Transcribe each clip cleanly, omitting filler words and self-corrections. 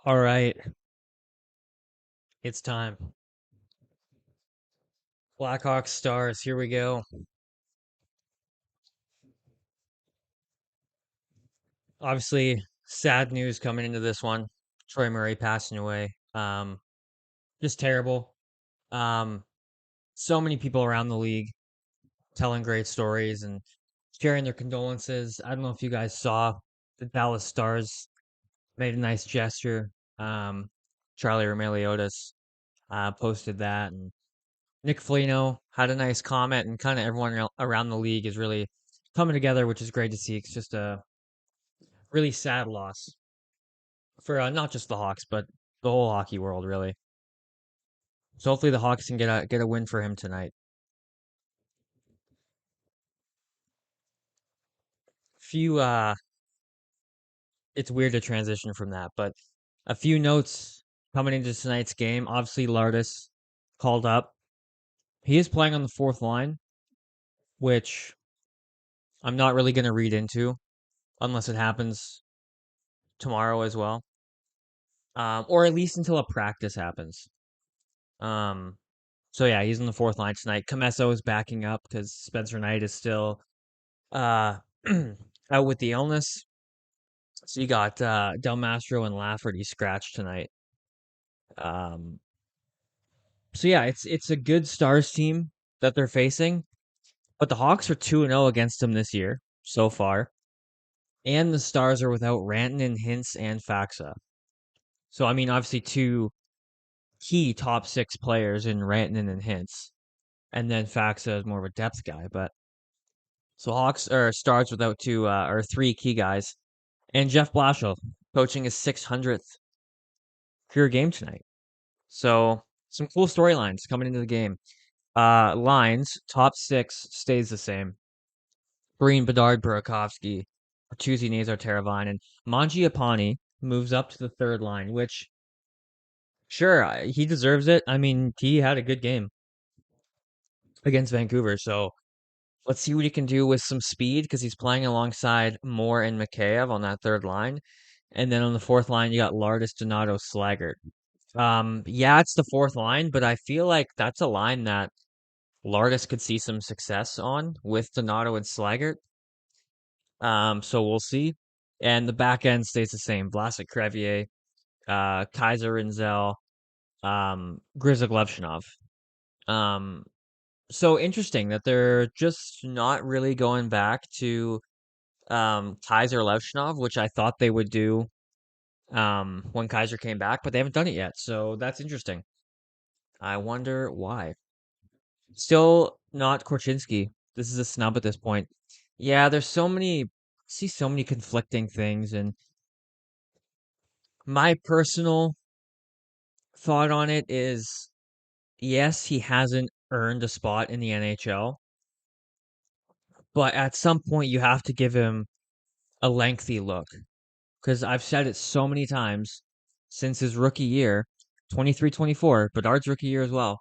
All right, it's time. Blackhawks Stars, here we go. Obviously, sad news coming into this one. Troy Murray passing away. Just terrible. Um, so many people around the league telling great stories and sharing their condolences. I don't know if you guys saw the Dallas Stars made a nice gesture. Um, Charlie Roumeliotis posted that, and Nick Foligno had a nice comment, and kind of everyone around the league is really coming together, which is great to see. It's just a really sad loss for not just the Hawks, but the whole hockey world, really. So hopefully the Hawks can get a win for him tonight. Few It's weird to transition from that, but a few notes coming into tonight's game. Obviously, Lardis called up. He is playing on the fourth line, which I'm not really going to read into unless it happens tomorrow as well, or at least until a practice happens. Um, so yeah, he's on the fourth line tonight. Comesso is backing up because Spencer Knight is still uh out with the illness. So you got Del Mastro and Lafferty scratched tonight. Um, so yeah, it's a good Stars team that they're facing, but the Hawks are 2-0 against them this year so far, and the Stars are without Rantanen, Hintz, and Faxa. So I mean, obviously two key top six players in Rantanen and Hintz, and then Faxa is more of a depth guy. But so Hawks or Stars without two or three key guys, and Jeff Blashill coaching his 600th career game tonight. So some cool storylines coming into the game. Lines top six stays the same. Green, Bedard, Burakovsky, Bertuzzi, Nazar, Teravainen, Mangiapane moves up to the third line, which sure he deserves it. I mean, he had a good game against Vancouver, so let's see what he can do with some speed because he's playing alongside Moore and Mikheyev on that third line. And then on the fourth line, you got Lardis, Donato, Slaggert. Yeah, it's the fourth line, but I feel like that's a line that Lardis could see some success on with Donato and Slaggert. So we'll see. And the back end stays the same. Vlasic, Crevier, Kaiser, Rinzel, Grizzly Glevshinov. Um, so interesting that they're just not really going back to Kaiser Levshinov, which I thought they would do when Kaiser came back, but they haven't done it yet. So that's interesting. I wonder why. Still not Korchinski. This is a snub at this point. Yeah, there's so many, see so many conflicting things, and my personal thought on it is yes, he hasn't earned a spot in the NHL, but at some point you have to give him a lengthy look because I've said it so many times since his rookie year, 23-24, Bedard's rookie year as well,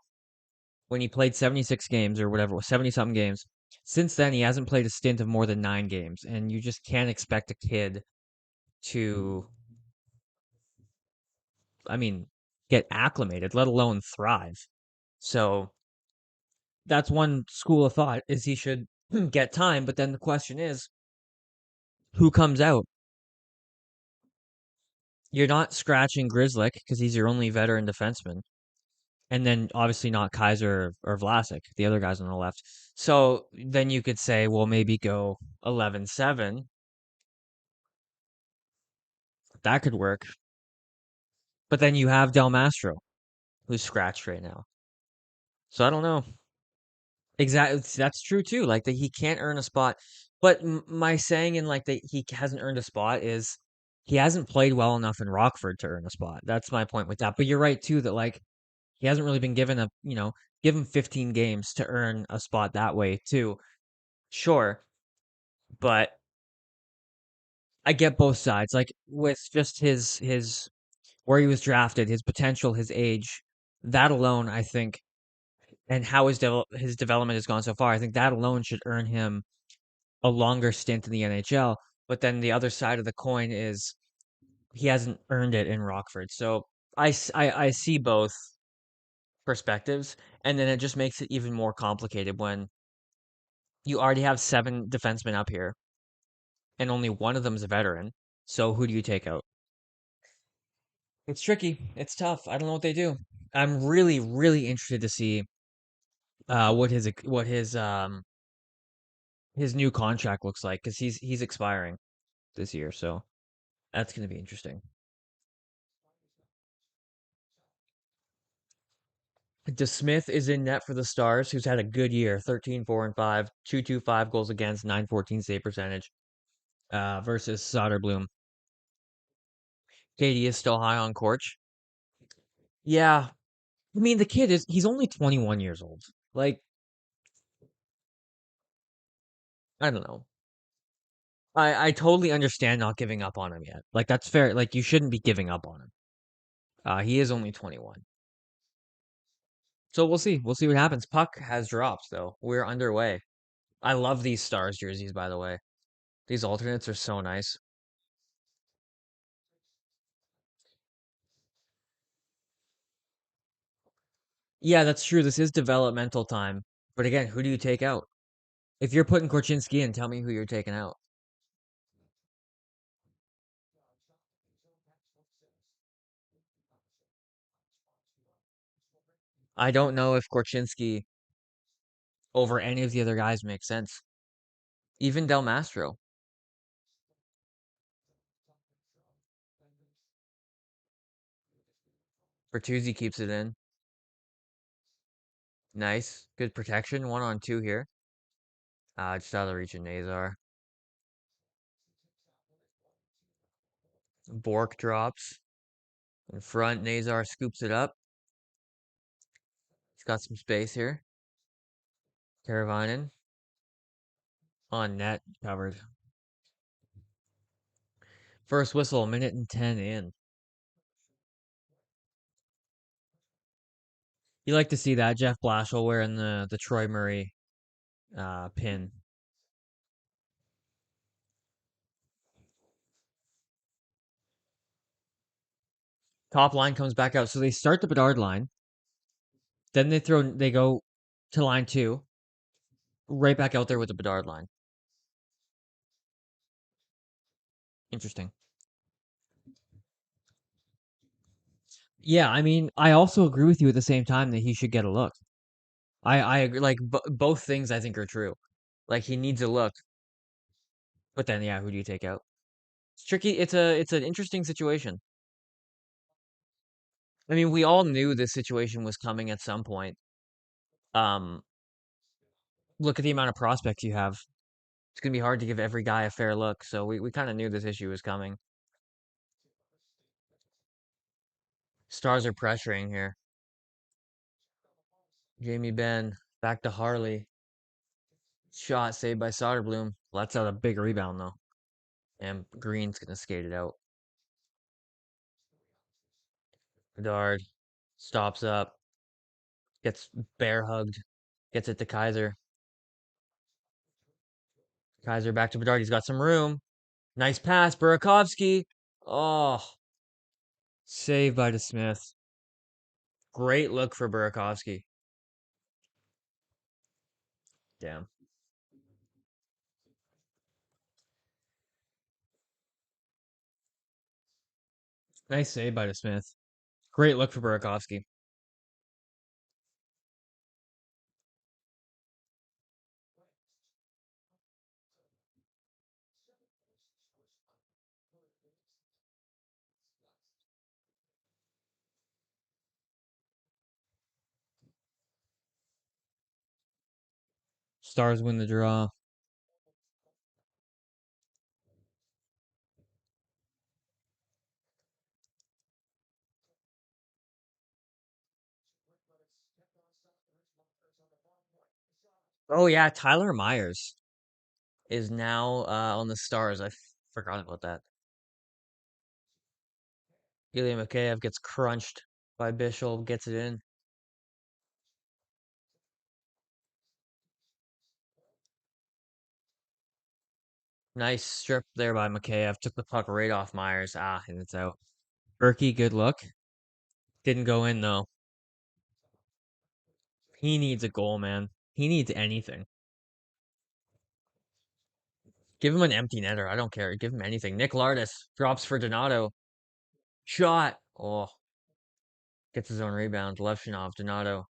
when he played 76 games or whatever, 70 something games. Since then, he hasn't played a stint of more than 9 games, and you just can't expect a kid to, I mean, get acclimated, let alone thrive. So that's one school of thought is he should get time, but then the question is, who comes out? You're not scratching Grizzlick because he's your only veteran defenseman. And then obviously not Kaiser or Vlasic, the other guys on the left. So then you could say, well, maybe go 11-7. That could work. But then you have Del Mastro, who's scratched right now. So I don't know. Exactly. That's true too. Like that he can't earn a spot. But my saying in like that he hasn't earned a spot is he hasn't played well enough in Rockford to earn a spot. That's my point with that. But you're right too that like he hasn't really been given give him 15 games to earn a spot that way too. Sure, but I get both sides. Like with just his where he was drafted, his potential, his age, that alone, I think, and how his development has gone so far, I think that alone should earn him a longer stint in the NHL. But then the other side of the coin is he hasn't earned it in Rockford. So I see both perspectives, and then it just makes it even more complicated when you already have 7 defensemen up here, and only one of them is a veteran. So who do you take out? It's tricky. It's tough. I don't know what they do. I'm really, really interested to see what his new contract looks like because he's expiring this year. So that's going to be interesting. DeSmith is in net for the Stars, who's had a good year 13, 4, and 5, 225 goals against, 914 save percentage versus Soderblom. Katie is still high on Corch. Yeah. I mean, he's only 21 years old. Like, I don't know. I totally understand not giving up on him yet. Like, that's fair. Like, you shouldn't be giving up on him. He is only 21. So we'll see. We'll see what happens. Puck has drops, though. We're underway. I love these Stars jerseys, by the way. These alternates are so nice. Yeah, that's true. This is developmental time. But again, who do you take out? If you're putting Korchinski in, tell me who you're taking out. I don't know if Korchinski over any of the other guys makes sense. Even Del Mastro. Bertuzzi keeps it in. Nice. Good protection. 1-on-2 here. Just out of the reach of Nazar. Bork drops. In front, Nazar scoops it up. He's got some space here. Teravainen. On net. Covered. First whistle, 1:10 in. You like to see that. Jeff Blashill wearing the Troy Murray pin. Top line comes back out. So they start the Bedard line. Then they go to line 2. Right back out there with the Bedard line. Interesting. Yeah, I mean, I also agree with you at the same time that he should get a look. I agree. Like both things I think are true. Like he needs a look, but then yeah, who do you take out? It's tricky. It's an interesting situation. I mean, we all knew this situation was coming at some point. Um, Look at the amount of prospects you have. It's gonna be hard to give every guy a fair look. So we kind of knew this issue was coming. Stars are pressuring here. Jamie Benn back to Harley. Shot saved by Soderblom. Lets out a big rebound though. And Green's gonna skate it out. Bedard stops up, gets bear hugged, gets it to Kaiser. Kaiser back to Bedard. He's got some room. Nice pass, Burakovsky. Oh, saved by DeSmith. Great look for Burakovsky. Damn. Nice save by DeSmith. Great look for Burakovsky. Stars win the draw. Oh yeah, Tyler Myers is now on the Stars. I forgot about that. Ilya Mikheyev gets crunched by Bishop, gets it in. Nice strip there by Mikheyev. Took the puck right off Myers. And it's out. Berkey, good look. Didn't go in, though. He needs a goal, man. He needs anything. Give him an empty netter. I don't care. Give him anything. Nick Lardis drops for Donato. Shot. Oh. Gets his own rebound. Levshinov, Donato.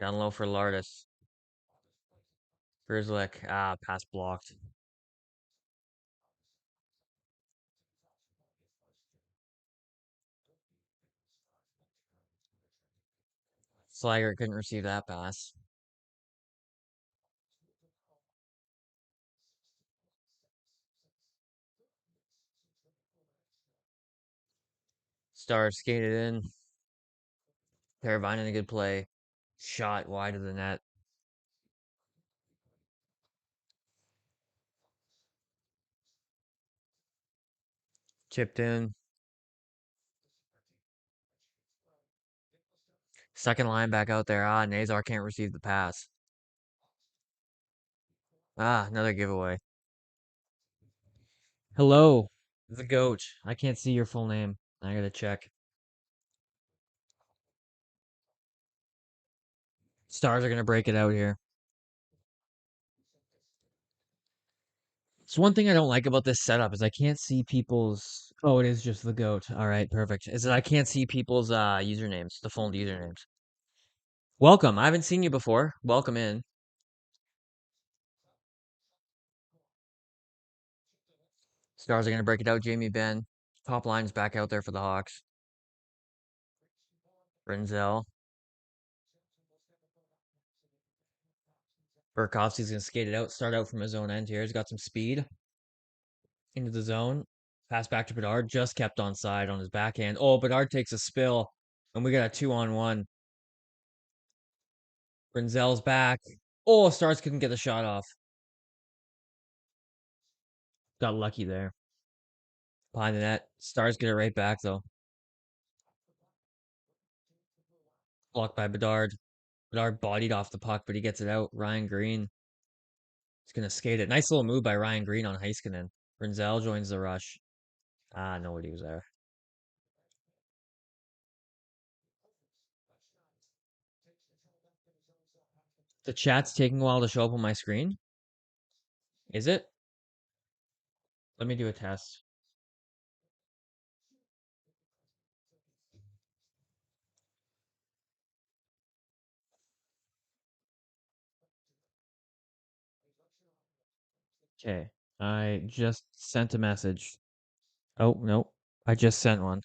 Down low for Lardis. Grizzlick. Pass blocked. Slager couldn't receive that pass. Stars skated in. Paravine a good play. Shot wide of the net. Chipped in. Second line back out there. Nazar can't receive the pass. Another giveaway. Hello, the goat. I can't see your full name. I gotta check. Stars are gonna break it out here. It's one thing I don't like about this setup is I can't see people's. Oh, it is just the goat. All right, perfect. Is that I can't see people's usernames, the phone usernames. Welcome. I haven't seen you before. Welcome in. Stars are gonna break it out. Jamie Benn. Top line's back out there for the Hawks. Renzel. Burakovsky's gonna skate it out. Start out from his own end here. He's got some speed. Into the zone. Pass back to Bedard. Just kept on side on his backhand. Oh, Bedard takes a spill. And we got a 2-on-1. Renzel's back. Oh, Stars couldn't get the shot off. Got lucky there. Behind the net. Stars get it right back, though. Blocked by Bedard. Bedard bodied off the puck, but he gets it out. Ryan Green is going to skate it. Nice little move by Ryan Green on Heiskanen. Renzel joins the rush. Nobody was there. The chat's taking a while to show up on my screen. Is it? Let me do a test. Okay. I just sent a message. Oh, no. I just sent one.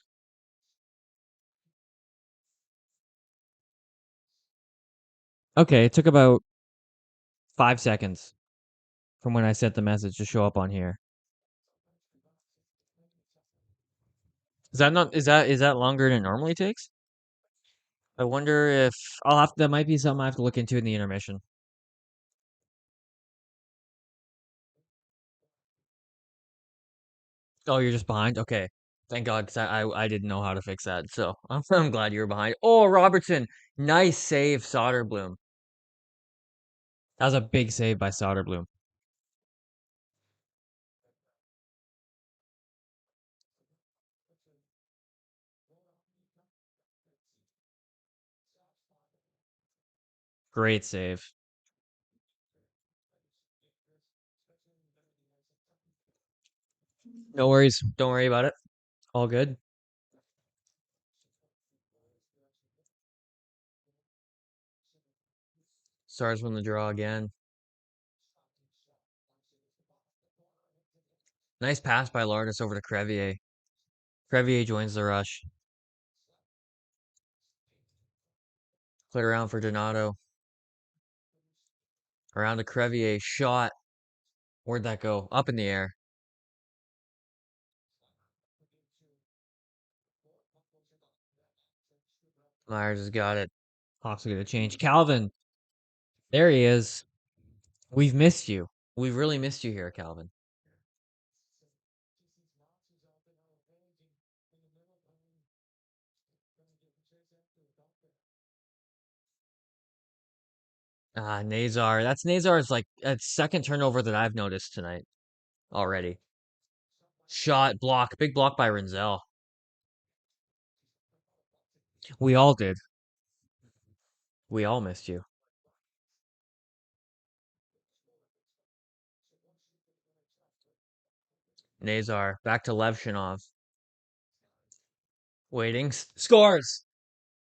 Okay, it took about 5 seconds from when I sent the message to show up on here. Is that not is that longer than it normally takes? I wonder if that might be something I have to look into in the intermission. Oh, you're just behind? Okay. Thank God, because I didn't know how to fix that. So I'm glad you were behind. Oh, Robertson. Nice save, Soderblom. That was a big save by Soderblom. Great save. No worries. Don't worry about it. All good. Stars win the draw again. Nice pass by Lardis over to Crevier. Crevier joins the rush. Played around for Donato. Around to Crevier. Shot. Where'd that go? Up in the air. Myers has got it. Hawks are going to change. Calvin. There he is. We've missed you. We've really missed you here, Calvin. Nazar. That's Nazar's like a second turnover that I've noticed tonight. already. Shot, block, big block by Renzel. We all did. We all missed you. Nazar, back to Levshinov. Waiting. Scores!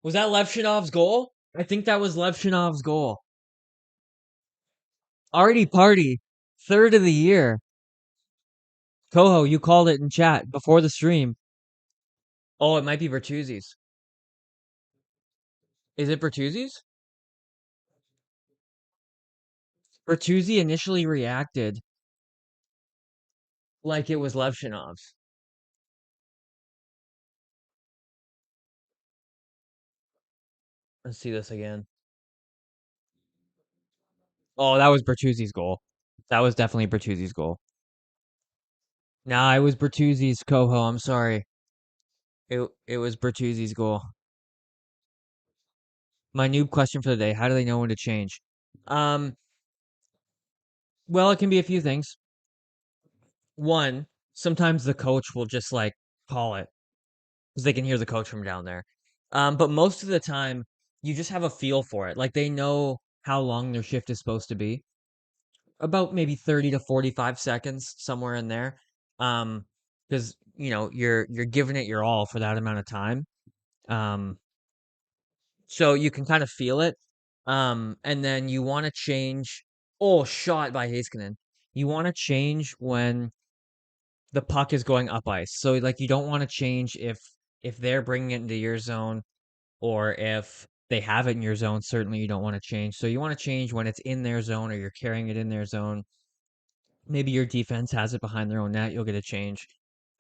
Was that Levshinov's goal? I think that was Levshinov's goal. Already party. Third of the year. Coho, you called it in chat before the stream. Oh, it might be Bertuzzi's. Is it Bertuzzi's? Bertuzzi initially reacted like it was Levshinov's. Let's see this again. Oh, that was Bertuzzi's goal. That was definitely Bertuzzi's goal. Nah, it was Bertuzzi's, Coho. I'm sorry. It was Bertuzzi's goal. My noob question for the day: how do they know when to change? Um, well, it can be a few things. One, sometimes the coach will just like call it because they can hear the coach from down there. But most of the time, you just have a feel for it. Like they know how long their shift is supposed to be. About maybe 30 to 45 seconds, somewhere in there. Because you're giving it your all for that amount of time. Um, so you can kind of feel it. And then you want to change. Oh, shot by Heiskanen. You want to change when the puck is going up ice. So like you don't want to change if they're bringing it into your zone or if they have it in your zone. Certainly you don't want to change. So you want to change when it's in their zone or you're carrying it in their zone. Maybe your defense has it behind their own net. You'll get a change.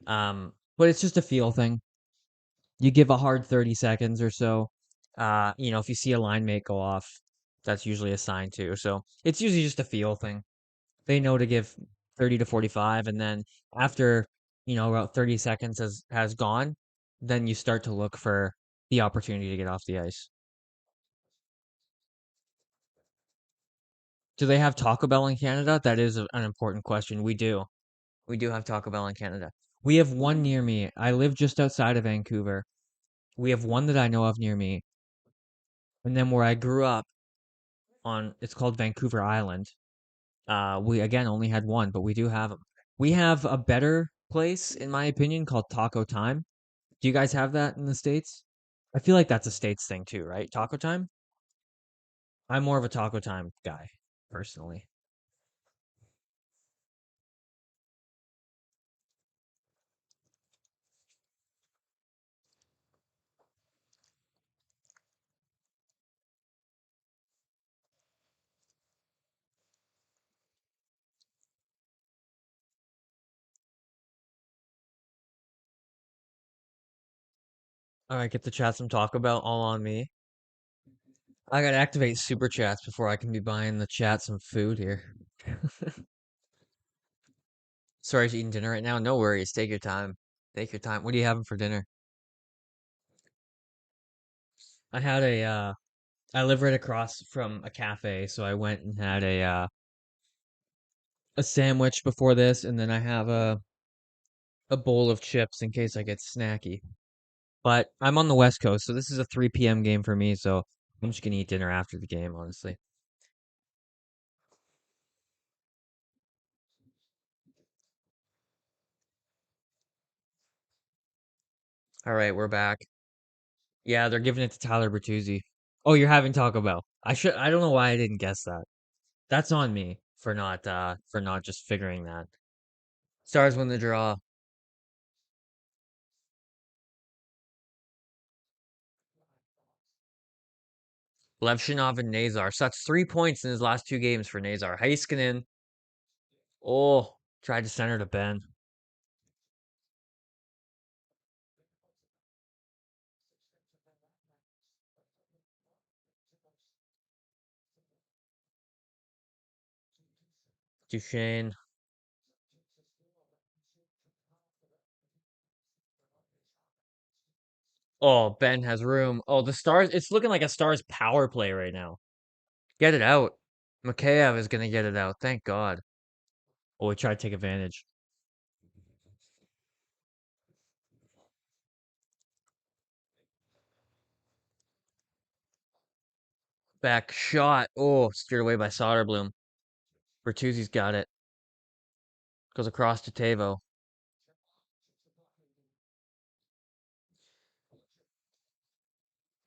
But it's just a feel thing. You give a hard 30 seconds or so. If you see a line mate go off, that's usually a sign too. So it's usually just a feel thing. They know to give 30 to 45, and then after, about 30 seconds has gone, then you start to look for the opportunity to get off the ice. Do they have Taco Bell in Canada? That is an important question. We do. We do have Taco Bell in Canada. We have one near me. I live just outside of Vancouver. We have one that I know of near me. And then where I grew up it's called Vancouver Island. We again only had one, but we do have them. We have a better place, in my opinion, called Taco Time. Do you guys have that in the States? I feel like that's a States thing too, right? Taco Time? I'm more of a Taco Time guy, personally. All right, get the chat some Taco Bell all on me. I gotta activate super chats before I can be buying the chat some food here. Sorry, I was eating dinner right now. No worries. Take your time. Take your time. What are you having for dinner? I had I live right across from a cafe, so I went and had a sandwich before this, and then I have a bowl of chips in case I get snacky. But I'm on the West Coast, so this is a 3 p.m. game for me, so I'm just gonna eat dinner after the game, honestly. All right, we're back. Yeah, they're giving it to Tyler Bertuzzi. Oh, you're having Taco Bell. I don't know why I didn't guess that. That's on me for not just figuring that. Stars win the draw. Levshinov and Nazar. So that's 3 points in his last two games for Nazar. Heiskanen. Oh, tried to center to Ben. Duchesne. Oh, Ben has room. Oh, the Stars. It's looking like a Stars power play right now. Get it out. Mikheyev is going to get it out. Thank God. Oh, he tried to take advantage. Back shot. Oh, steered away by Soderblom. Bertuzzi's got it. Goes across to Tavo.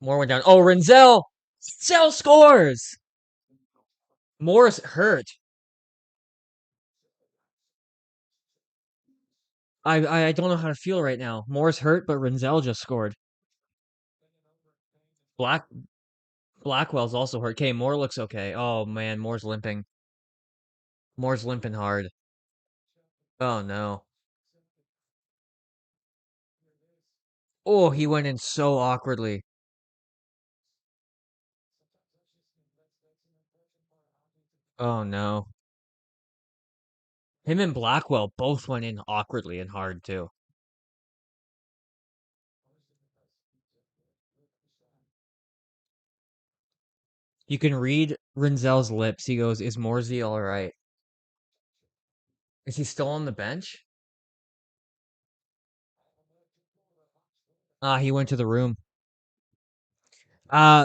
Moore went down. Oh, Renzel! Renzel scores! Moore's hurt. I don't know how to feel right now. Moore's hurt, but Renzel just scored. Black Blackwell's also hurt. Okay, Moore looks okay. Oh man, Moore's limping. Moore's limping hard. Oh no. Oh, he went in so awkwardly. Oh no. Him and Blackwell both went in awkwardly and hard too. You can read Renzel's lips. He goes, "Is Mooresy all right? Is he still on the bench?" He went to the room.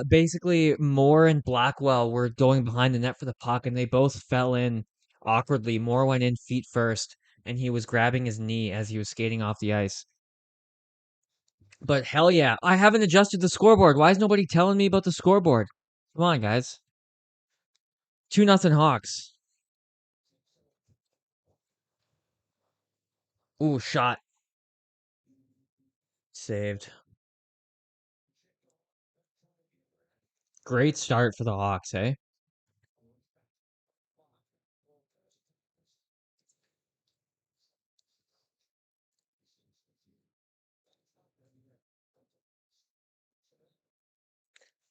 Basically, Moore and Blackwell were going behind the net for the puck, and they both fell in awkwardly. Moore went in feet first, and he was grabbing his knee as he was skating off the ice. But hell yeah, I haven't adjusted the scoreboard. Why is nobody telling me about the scoreboard? Come on, guys. 2-0 Hawks. Ooh, shot. Saved. Great start for the Hawks, eh?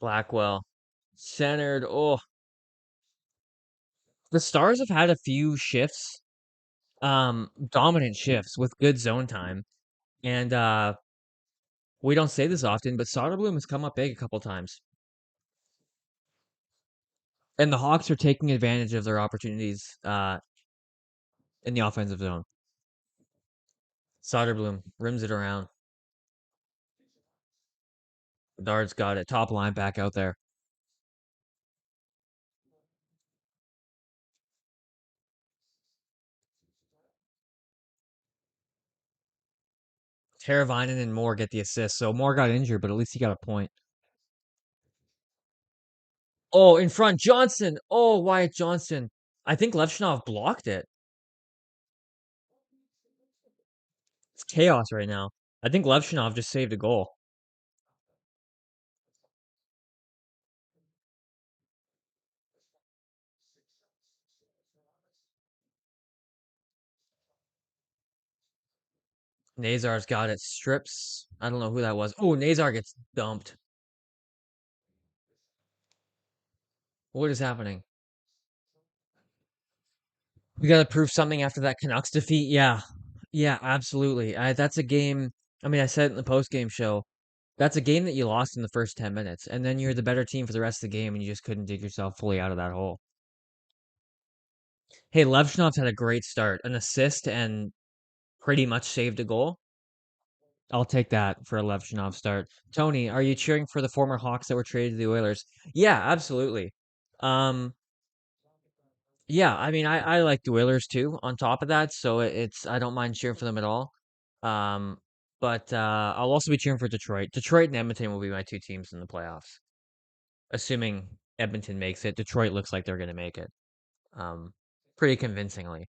Blackwell. Centered. Oh, the Stars have had a few shifts, dominant shifts with good zone time. And we don't say this often, but Soderblom has come up big a couple times. And the Hawks are taking advantage of their opportunities in the offensive zone. Soderblom rims it around. Bedard's got it. Top line back out there. Teravainen and Moore get the assist. So Moore got injured, but at least he got a point. Oh, in front, Johnson. Oh, Wyatt Johnson. I think Levchinov blocked it. It's chaos right now. I think Levchinov just saved a goal. Nazar's got it. Strips. I don't know who that was. Oh, Nazar gets dumped. What is happening? We got to prove something after that Canucks defeat. Yeah. Yeah, absolutely. That's a game. I mean, I said it in the post game show. That's a game that you lost in the first 10 minutes, and then you're the better team for the rest of the game, and you just couldn't dig yourself fully out of that hole. Hey, Levchinov's had a great start, an assist, and pretty much saved a goal. I'll take that for a Levchinov start. Tony, are you cheering for the former Hawks that were traded to the Oilers? Yeah, absolutely. Um, yeah, I mean, I like the Oilers too. On top of that, so it's I don't mind cheering for them at all. Um, but I'll also be cheering for Detroit. Detroit and Edmonton will be my two teams in the playoffs, assuming Edmonton makes it. Detroit looks like they're going to make it, um, pretty convincingly.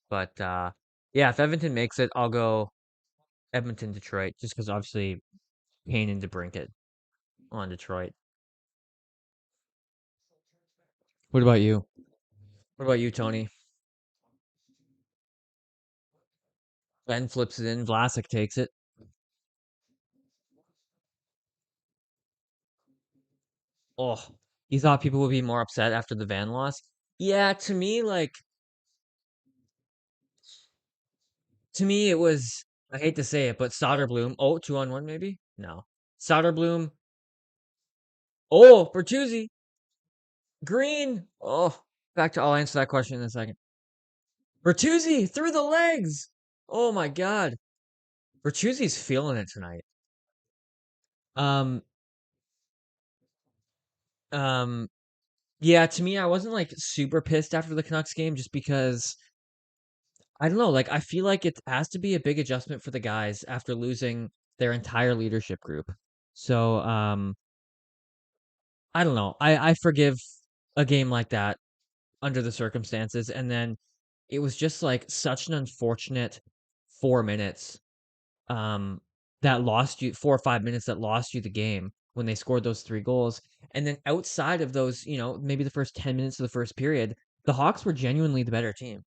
But yeah, if Edmonton makes it, I'll go Edmonton, Detroit, just because obviously Kane and DeBrincat on Detroit. What about you? What about you, Tony? Ben flips it in. Vlasic takes it. Oh, you thought people would be more upset after the Van loss? Yeah, to me, it was. I hate to say it, but Soderblom. Oh, 2-on-1 maybe? No. Soderblom. Oh, Bertuzzi. Green. Oh, back to. I'll answer that question in a second. Bertuzzi through the legs. Oh my God. Bertuzzi's feeling it tonight. Um, um, Yeah, to me, I wasn't like super pissed after the Canucks game just because I don't know, like I feel like it has to be a big adjustment for the guys after losing their entire leadership group. So, I don't know. I forgive a game like that under the circumstances, and then it was just like such an unfortunate 4 minutes um that lost you 4 or 5 minutes that lost you the game when they scored those three goals. And then outside of those, maybe the first 10 minutes of the first period, the Hawks were genuinely the better team.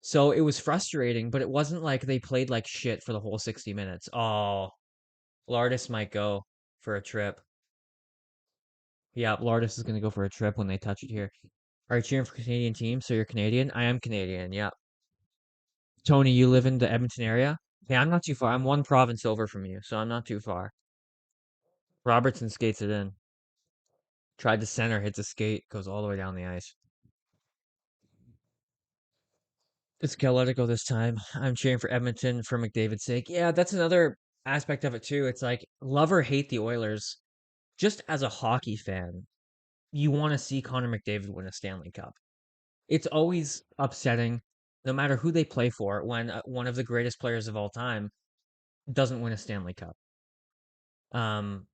So it was frustrating, but it wasn't like they played like shit for the whole 60 minutes. Oh, Lardis might go for a trip. Yeah, Lardis is going to go for a trip when they touch it here. Are you cheering for Canadian teams? So you're Canadian? I am Canadian. Yeah. Tony, you live in the Edmonton area? Yeah, I'm not too far. I'm one province over from you, so I'm not too far. Robertson skates it in. Tried to center, hits a skate, goes all the way down the ice. It's Galactico this time. I'm cheering for Edmonton for McDavid's sake. Yeah, that's another aspect of it too. It's like love or hate the Oilers. Just as a hockey fan, you want to see Connor McDavid win a Stanley Cup. It's always upsetting, no matter who they play for, when one of the greatest players of all time doesn't win a Stanley Cup. Um,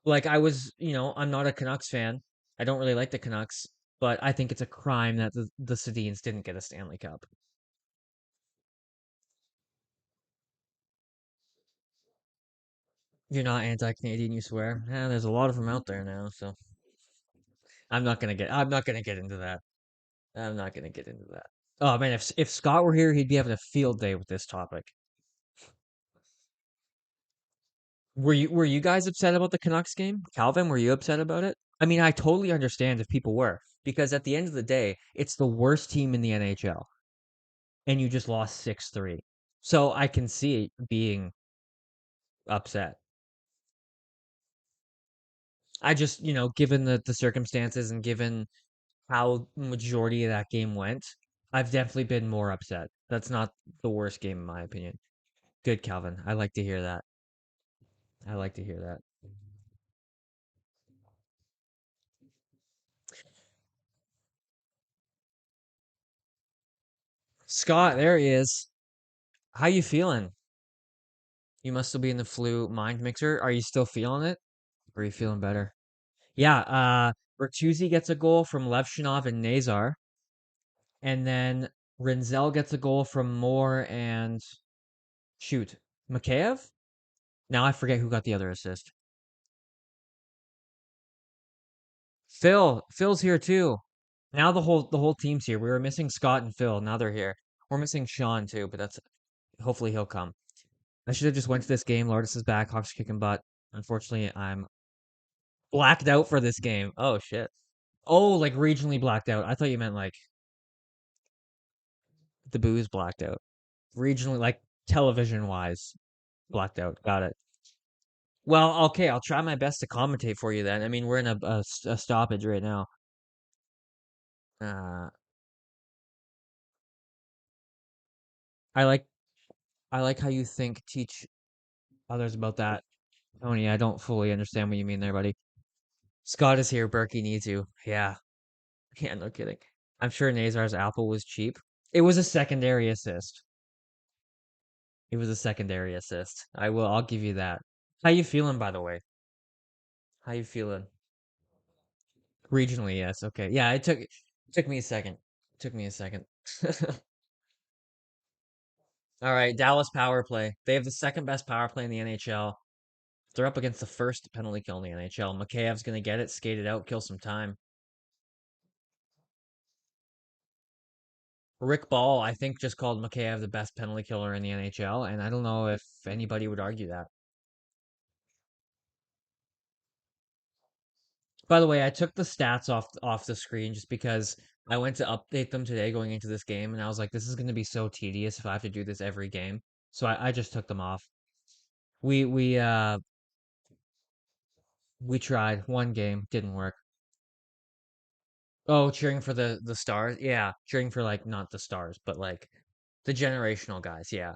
like I'm not a Canucks fan. I don't really like the Canucks, but I think it's a crime that the Sedins didn't get a Stanley Cup. You're not anti-Canadian, you swear? Yeah, there's a lot of them out there now, so I'm not gonna get into that. I'm not gonna get into that. Oh man, if Scott were here, he'd be having a field day with this topic. Were you guys upset about the Canucks game? Calvin, were you upset about it? I mean, I totally understand if people were, because at the end of the day, it's the worst team in the NHL, and you just lost 6-3. So I can see it being upset. I just, given the circumstances and given how majority of that game went, I've definitely been more upset. That's not the worst game in my opinion. Good, Calvin. I like to hear that. I like to hear that. Scott, there he is. How you feeling? You must still be in the flu mind mixer. Are you still feeling it? Or are you feeling better? Yeah, Bertuzzi gets a goal from Levshinov and Nazar, and then Rinzel gets a goal from Moore and shoot, Mikheyev? Now I forget who got the other assist. Phil's here too. Now the whole team's here. We were missing Scott and Phil. Now they're here. We're missing Sean too, but that's hopefully he'll come. I should have just went to this game. Lourdes is back. Hawks kicking butt. Unfortunately, I'm blacked out for this game. Oh shit. Oh, like regionally blacked out. I thought you meant like the booze blacked out. Regionally, like television wise, blacked out. Got it. Well, okay. I'll try my best to commentate for you then. I mean, we're in a stoppage right now. Uh, I like I like how you think, teach others about that. Tony, I don't fully understand what you mean there, buddy. Scott is here. Berkey needs you. Yeah. Yeah, no kidding. I'm sure Nazar's apple was cheap. It was a secondary assist. It was a secondary assist. I'll give you that. How you feeling, by the way? How you feeling? Regionally, yes. Okay. Yeah, it took me a second. It took me a second. All right, Dallas power play. They have the second best power play in the NHL. They're up against the first penalty kill in the NHL. Makheyev's gonna get it, skate it out, kill some time. Rick Ball, I think, just called Mikheyev the best penalty killer in the NHL, and I don't know if anybody would argue that. By the way, I took the stats off the screen just because I went to update them today going into this game, and I was like, this is going to be so tedious if I have to do this every game. So I just took them off. We tried one game, didn't work. Oh, cheering for the stars. Yeah, cheering for like not the stars, but like the generational guys. Yeah.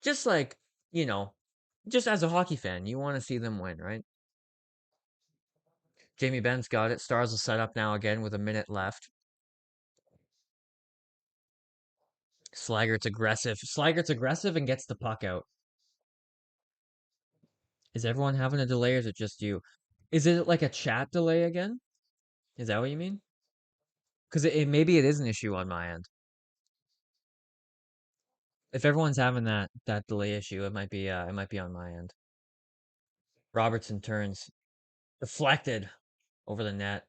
Just like, you know, just as a hockey fan, you want to see them win, right? Jamie Ben's got it. Stars will set up now again with a minute left. Slaggert's aggressive. Slaggert's aggressive and gets the puck out. Is everyone having a delay or is it just you? Is it like a chat delay again? Is that what you mean? Because maybe it is an issue on my end. If everyone's having that delay issue, it might be on my end. Robertson turns deflected over the net.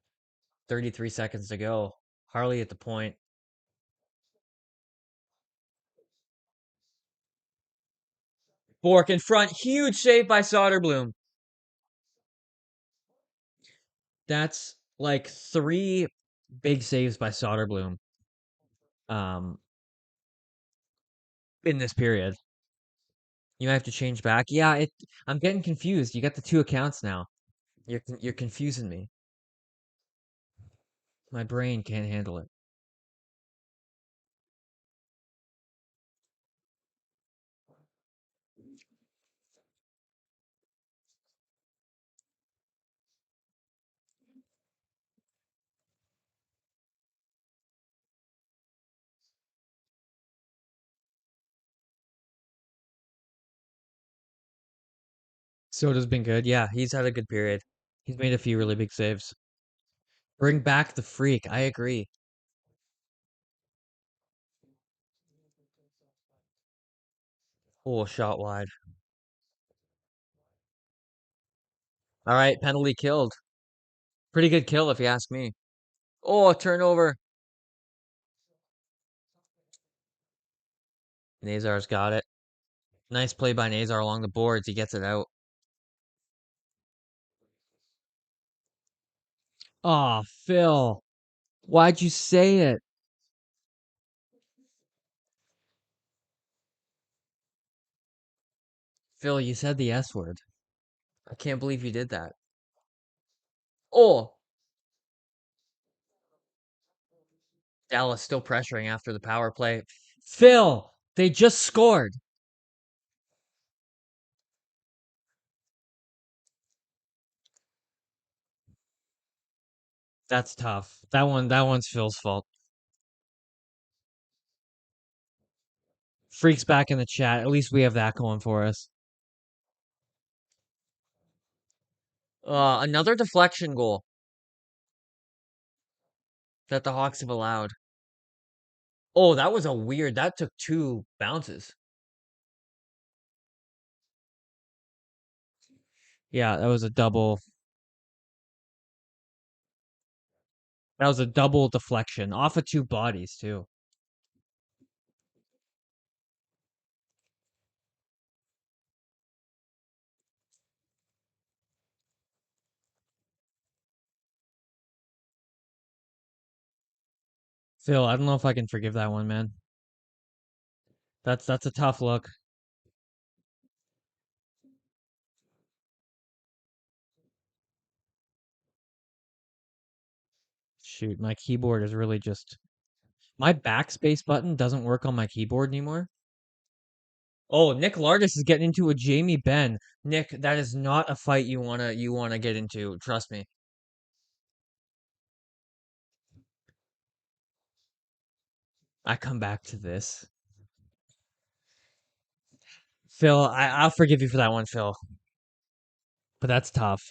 33 seconds to go. Harley at the point. Bork in front. Huge save by Soderblom. That's like three big saves by Soderblom um, in this period. You might have to change back. Yeah, I'm getting confused. You got the two accounts now. You're confusing me. My brain can't handle it. Soda's been good. Yeah, he's had a good period. He's made a few really big saves. Bring back the freak. I agree. Oh, shot wide. All right, penalty killed. Pretty good kill if you ask me. Oh, turnover. Nazar's got it. Nice play by Nazar along the boards. He gets it out. Oh, Phil. Why'd you say it? Phil, you said the S word. I can't believe you did that. Oh, Dallas still pressuring after the power play. Phil, they just scored. That's tough. That one's Phil's fault. Freaks back in the chat. At least we have that going for us. Another deflection goal that the Hawks have allowed. Oh, that was a weird. That took two bounces. Yeah, that was a double. That was a double deflection off of two bodies too. Phil, I don't know if I can forgive that one, man. That's a tough look. Shoot, my keyboard is really just my backspace button doesn't work on my keyboard anymore. Oh, Nick Lardis is getting into a Jamie Benn. Nick, that is not a fight you wanna get into. Trust me. I come back to this. Phil, I'll forgive you for that one, Phil. But that's tough.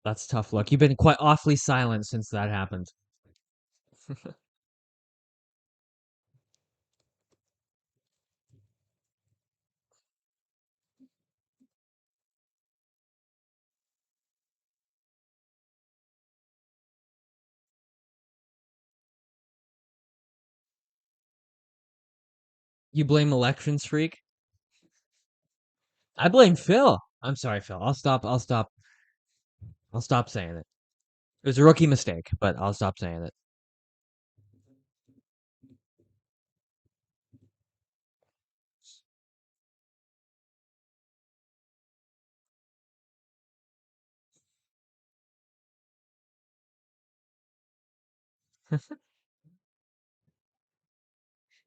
That's tough luck. You've been quite awfully silent since that happened. You blame election freak? I blame Phil. I'm sorry, Phil. I'll stop saying it. It was a rookie mistake, but I'll stop saying it.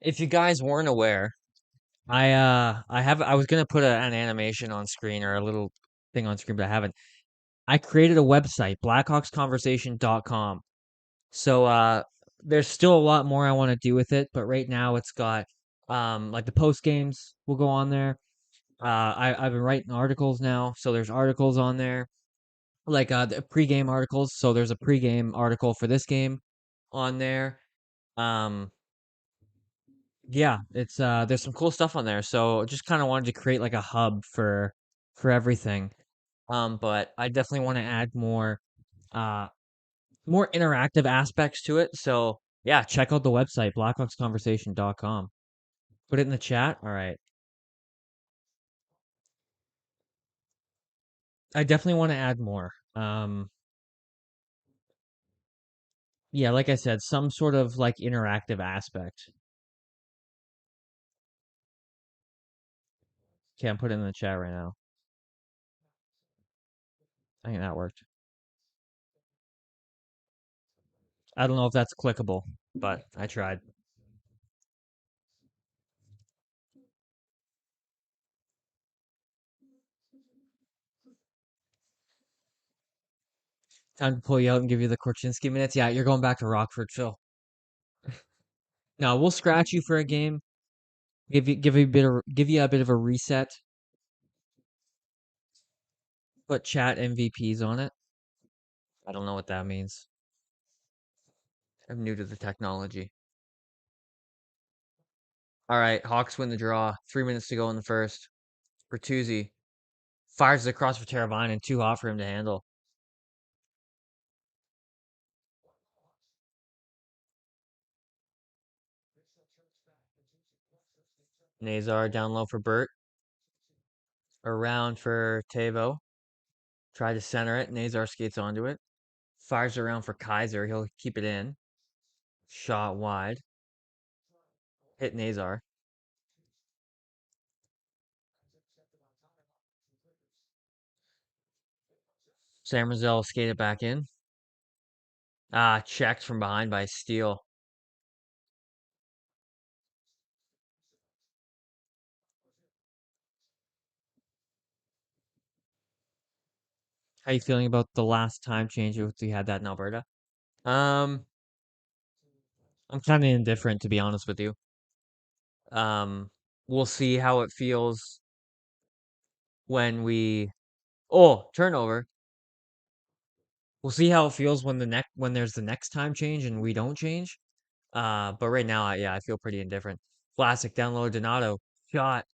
If you guys weren't aware, I was gonna put an animation on screen or a little thing on screen, but I haven't. I created a website, blackhawksconversation.com. So there's still a lot more I want to do with it, but right now it's got like the post games will go on there. I've been writing articles now, so there's articles on there, like the pregame articles. So there's a pregame article for this game on there. Um, yeah, it's there's some cool stuff on there. So just kind of wanted to create like a hub for everything. But I definitely want to add uh more interactive aspects to it. So yeah, check out the website, blackhawksconversation.com. Put it in the chat. All right. I definitely want to add more. Yeah, like I said, some sort of like interactive aspect. Okay, I'm putting it in the chat right now. I think that worked. I don't know if that's clickable, but I tried. Time to pull you out and give you the Korchinski minutes. Yeah, you're going back to Rockford, Phil. No, we'll scratch you for a game. Give you a bit of a reset. Put chat MVPs on it. I don't know what that means. I'm new to the technology. All right, Hawks win the draw. 3 minutes to go in the first. Bertuzzi fires it across for Teravainen and too hot for him to handle. Nazar down low for Burt. Around for Tavo. Try to center it. Nazar skates onto it. Fires around for Kaiser. He'll keep it in. Shot wide. Hit Nazar. Sam Rizzo skated back in. Checked from behind by Steele. How you feeling about the last time change we had that in Alberta? Um, I'm kind of indifferent to be honest with you. Um, we'll see how it feels when we turnover. We'll see how it feels when there's the next time change and we don't change. But right now, yeah, I feel pretty indifferent. Classic down low, Donato shot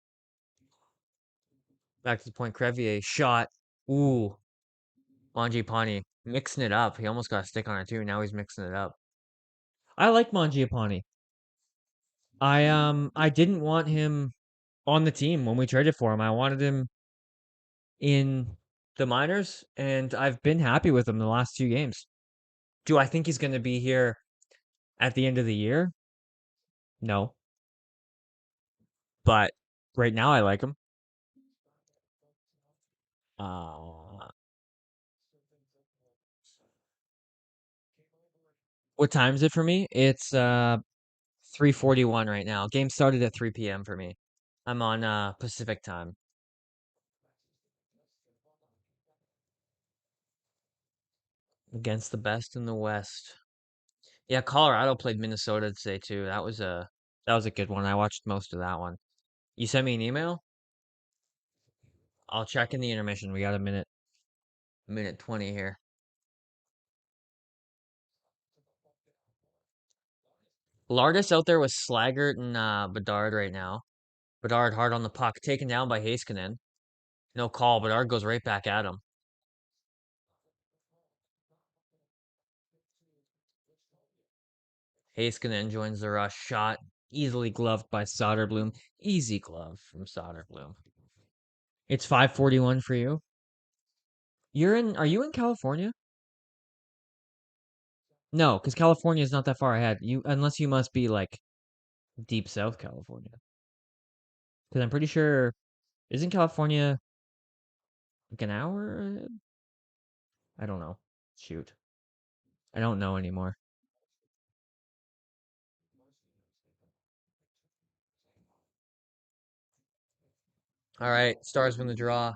back to the point. Crevier shot. Ooh, Mangiapane mixing it up. He almost got a stick on it too. Now he's mixing it up. I like Mangiapane. I didn't want him on the team when we traded for him. I wanted him in the minors, and I've been happy with him the last 2 games. Do I think he's going to be here at the end of the year? No, but right now I like him. Uh, what time is it for me? It's 3:41 right now. Game started at 3 p.m. for me. I'm on Pacific time. Against the best in the West. Yeah, Colorado played Minnesota today too. That was a good one. I watched most of that one. You sent me an email? I'll check in the intermission. We got a minute 20 here. Lardis out there with Slaggert and Bedard right now. Bedard hard on the puck, taken down by Heiskanen. No call. Bedard goes right back at him. Heiskanen joins the rush. Shot easily gloved by Soderblom. Easy glove from Soderblom. It's 5:41 for you. Are you in California? No, because California is not that far ahead. Unless you must be like deep South California. Because I'm pretty sure, isn't California like an hour ahead? I don't know. Shoot. I don't know anymore. All right, Stars win the draw.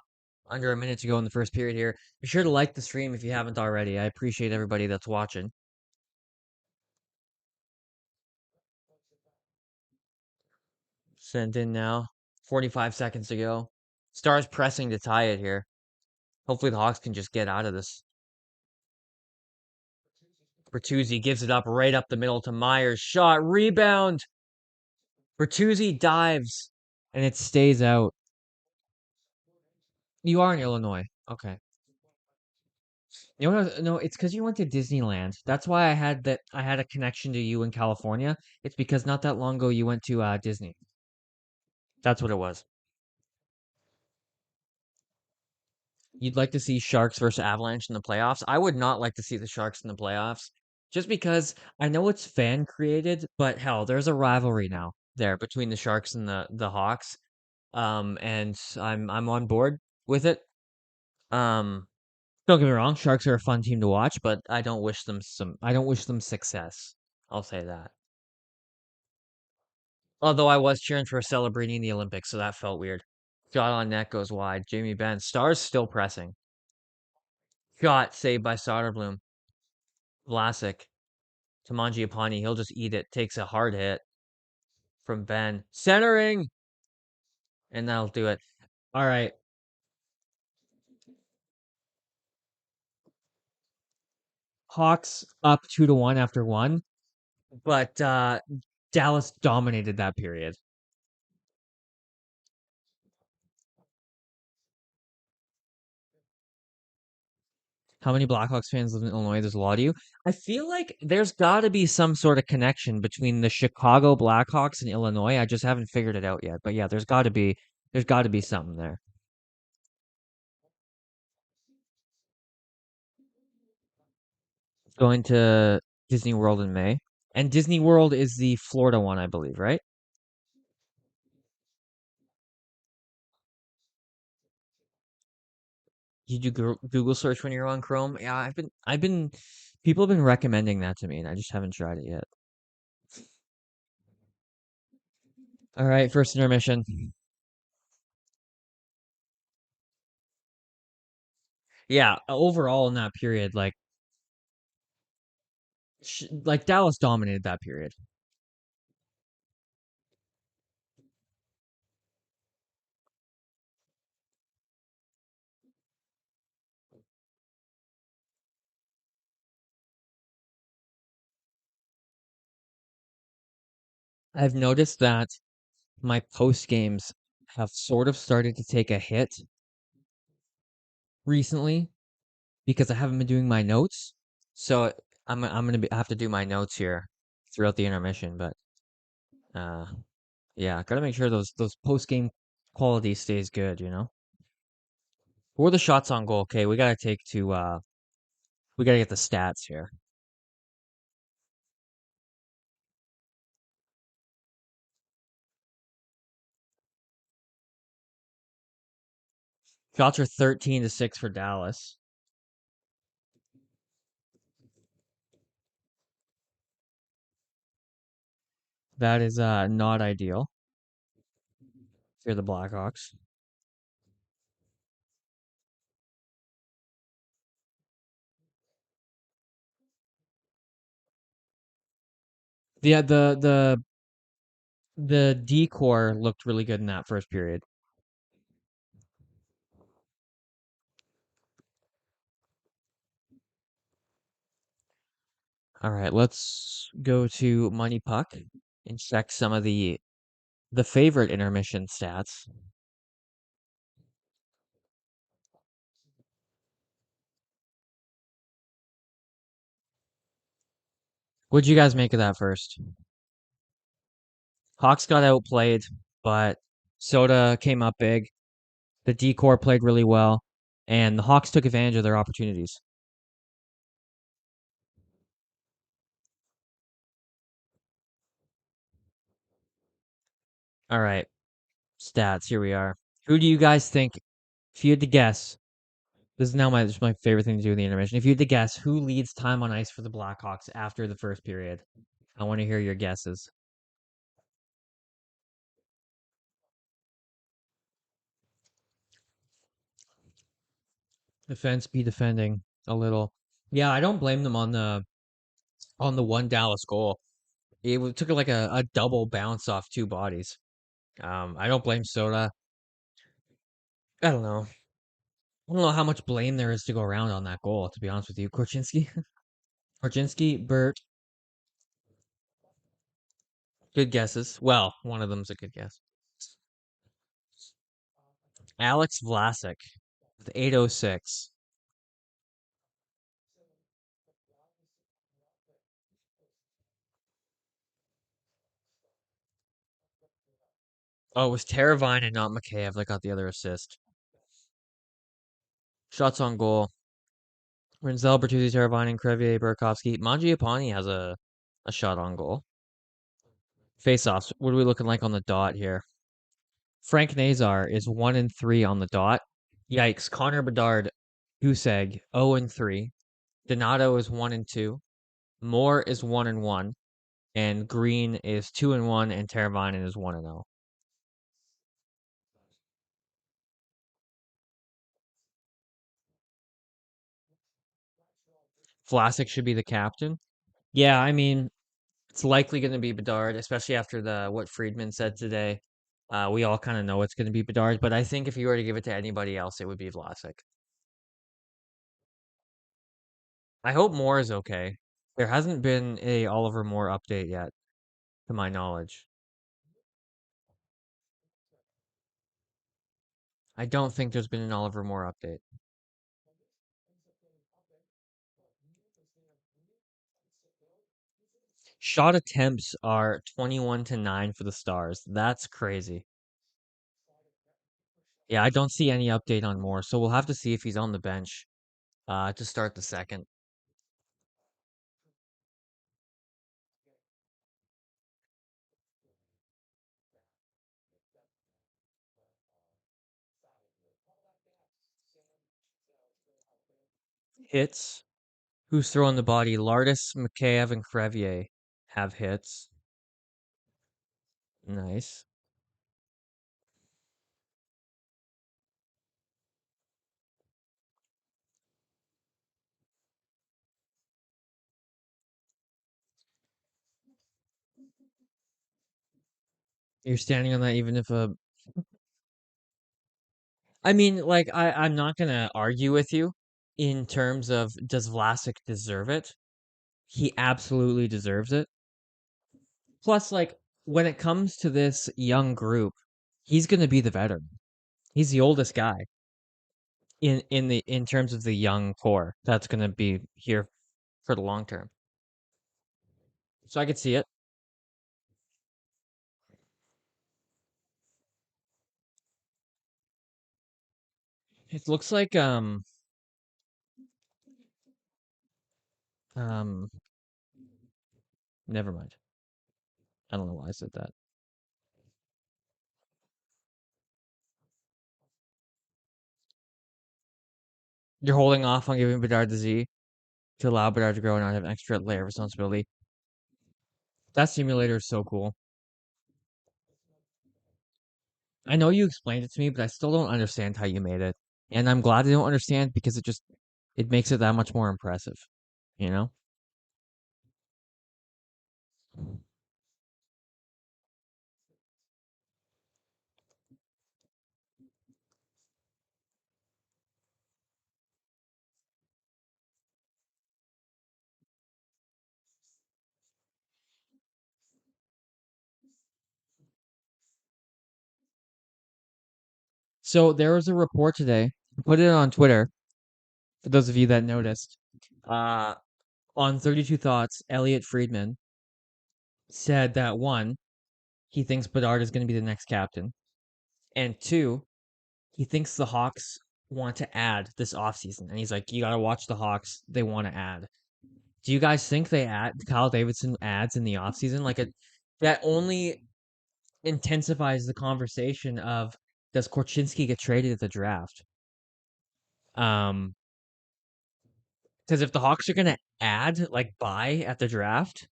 Under a minute to go in the first period here. Be sure to like the stream if you haven't already. I appreciate everybody that's watching. Sent in now. 45 seconds to go. Stars pressing to tie it here. Hopefully the Hawks can just get out of this. Bertuzzi gives it up right up the middle to Myers. Shot, rebound. Bertuzzi dives, and it stays out. You are in Illinois. Okay. You know what? No, it's because you went to Disneyland. That's why I had a connection to you in California. It's because not that long ago you went to Disney. That's what it was. You'd like to see Sharks versus Avalanche in the playoffs? I would not like to see the Sharks in the playoffs. Just because I know it's fan created, but hell, there's a rivalry now there between the Sharks and the Hawks. And I'm on board with it. Um, don't get me wrong, Sharks are a fun team to watch, but I don't wish them success. I'll say that. Although I was cheering for Celebrini in the Olympics, so that felt weird. Shot on net goes wide. Jamie Benn. Stars still pressing. Shot saved by Soderblom. Vlasic to Mangiapane. He'll just eat it. Takes a hard hit from Ben. Centering! And that'll do it. All right. Hawks up 2-1 after one, but Dallas dominated that period. How many Blackhawks fans live in Illinois? There's a lot of you. I feel like there's got to be some sort of connection between the Chicago Blackhawks and Illinois. I just haven't figured it out yet. But yeah, there's got to be something there. Going to Disney World in May. And Disney World is the Florida one, I believe, right? You do Google search when you're on Chrome? Yeah, people have been recommending that to me, and I just haven't tried it yet. All right, first intermission. Yeah, overall in that period, like Dallas dominated that period. I've noticed that my post games have sort of started to take a hit recently because I haven't been doing my notes. So I'm gonna have to do my notes here throughout the intermission, but uh yeah, gotta make sure those post game quality stays good, you know? Or the shots on goal. Okay, we gotta get the stats here. Shots are 13-6 for Dallas. That is not ideal for the Blackhawks. Yeah, the decor looked really good in that first period. All right, let's go to Money Puck and check some of the favorite intermission stats. What'd you guys make of that first? Hawks got outplayed, but Soda came up big. The decor played really well, and the Hawks took advantage of their opportunities. All right, stats. Here we are. Who do you guys think? If you had to guess, this is now my favorite thing to do in the intermission. If you had to guess, who leads time on ice for the Blackhawks after the first period? I want to hear your guesses. Defense be defending a little. Yeah, I don't blame them on the one Dallas goal. Took like a double bounce off two bodies. I don't blame Soda. I don't know. I don't know how much blame there is to go around on that goal, to be honest with you. Korchinski, Korchinski, Burt, good guesses. Well, one of them's a good guess. Alex Vlasic with 806. Oh, it was Teravine and not Mikheyev that got the other assist. Shots on goal. Rinzel, Bertuzzi, Teravine, and Crevier, Burakovsky. Mangiapane has a shot on goal. Face-offs. What are we looking like on the dot here? Frank Nazar is 1-3 on the dot. Yikes. Connor Bedard, Huseg, 0-3. Donato is 1-2. Moore is 1-1. And Green is 2-1, and Teravainen is 1-0. Vlasic should be the captain. Yeah, I mean, it's likely going to be Bedard, especially after the what Friedman said today. We all kind of know it's going to be Bedard, but I think if you were to give it to anybody else, it would be Vlasic. I hope Moore is okay. There hasn't been a Oliver Moore update yet, to my knowledge. I don't think there's been an Oliver Moore update. Shot attempts are 21-9 for the Stars. That's crazy. Yeah, I don't see any update on Moore, so we'll have to see if he's on the bench to start the second. Hits. Who's throwing the body? Lardis, Mikheyev, and Crevier have hits. Nice. You're standing on that even if a I mean, like I'm not gonna argue with you in terms of does Vlasic deserve it? He absolutely deserves it. Plus, like when it comes to this young group, he's gonna be the veteran. He's the oldest guy in terms of the young core that's gonna be here for the long term. So I could see it. It looks like um never mind. I don't know why I said that. You're holding off on giving Bedard the Z to allow Bedard to grow and not have an extra layer of responsibility. That simulator is so cool. I know you explained it to me, but I still don't understand how you made it. And I'm glad I don't understand because it makes it that much more impressive, you know? So there was a report today. Put it on Twitter for those of you that noticed. Uh on 32 Thoughts, Elliot Friedman said that one, he thinks Bedard is going to be the next captain. And two, he thinks the Hawks want to add this offseason. And he's like, you got to watch the Hawks. They want to add. Do you guys think they add Kyle Davidson adds in the offseason? That only intensifies the conversation of does Korchinski get traded at the draft? Um, because if the Hawks are gonna add buy at the draft,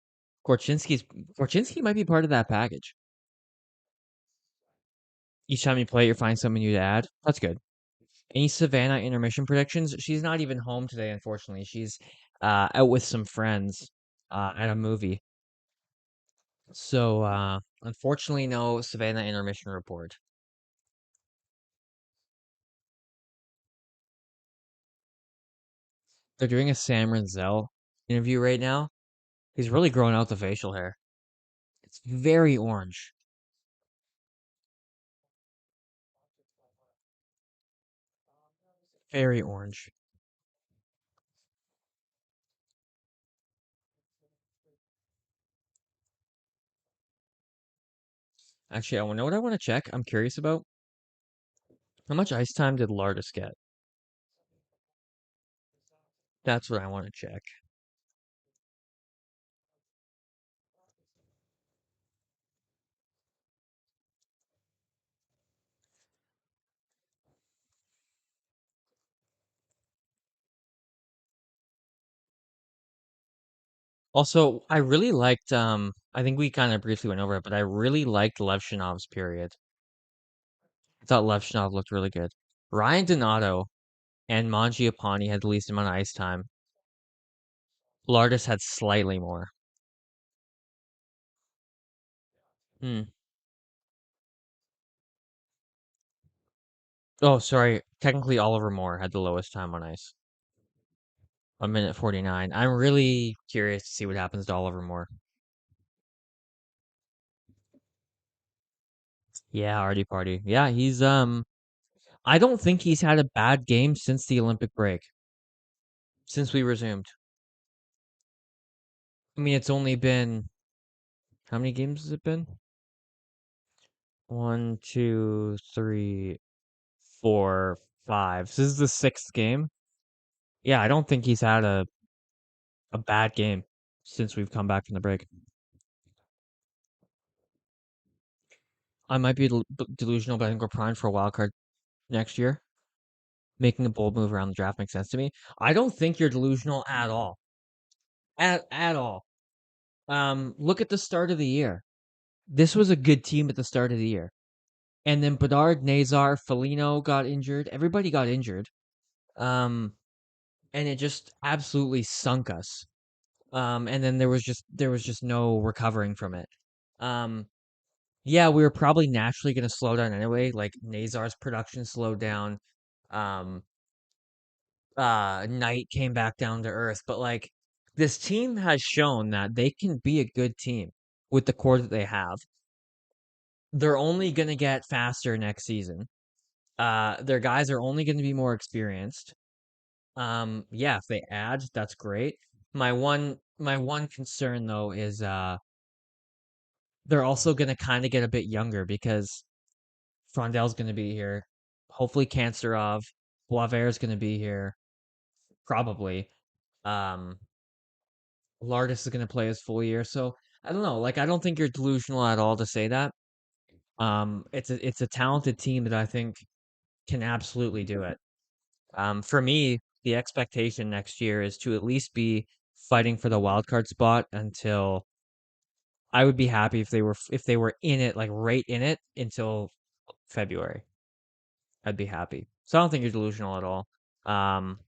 Korchinski might be part of that package. Each time you play, you're finding something new to add. That's good. Any Savannah intermission predictions? She's not even home today, unfortunately. She's out with some friends at a movie. So, unfortunately, no Savannah intermission report. They're doing a Sam Renzel interview right now. He's really growing out the facial hair. It's very orange. Very orange. Actually, I know what I want to check. I'm curious about how much ice time did Lardis get? That's what I want to check. Also, I really liked I think we kind of briefly went over it, but I really liked Levshinov's period. I thought Levshinov looked really good. Ryan Donato and Mangiapane had the least amount of ice time. Lardis had slightly more. Hmm. Oh, sorry. Technically, Oliver Moore had the lowest time on ice. 1 minute 49. I'm really curious to see what happens to Oliver Moore. Yeah, Artie Party. Yeah, he's I don't think he's had a bad game since the Olympic break. Since we resumed. I mean, it's only been how many games has it been? One, two, three, four, five. This is the sixth game. Yeah, I don't think he's had a bad game since we've come back from the break. I might be delusional, but I think we're primed for a wild card next year. Making a bold move around the draft makes sense to me. I don't think you're delusional at all. At all. Look at the start of the year. This was a good team at the start of the year. And then Bedard, Nazar, Foligno got injured. Everybody got injured. Um, and it just absolutely sunk us. And then there was just no recovering from it. Um, yeah, we were probably naturally going to slow down anyway. Like Nazar's production slowed down. Um, Knight came back down to earth, but like this team has shown that they can be a good team with the core that they have. They're only going to get faster next season. Their guys are only going to be more experienced. Yeah, if they add, that's great. My one concern though is they're also going to kind of get a bit younger because Frondel's going to be here. Hopefully Kanserov, Boisvert is going to be here probably. Um Lardis is going to play his full year. So, I don't know. Like I don't think you're delusional at all to say that. It's a talented team that I think can absolutely do it. For me, the expectation next year is to at least be fighting for the wild card spot until I would be happy if they were in it, like right in it until February. I'd be happy. So I don't think you're delusional at all. Um,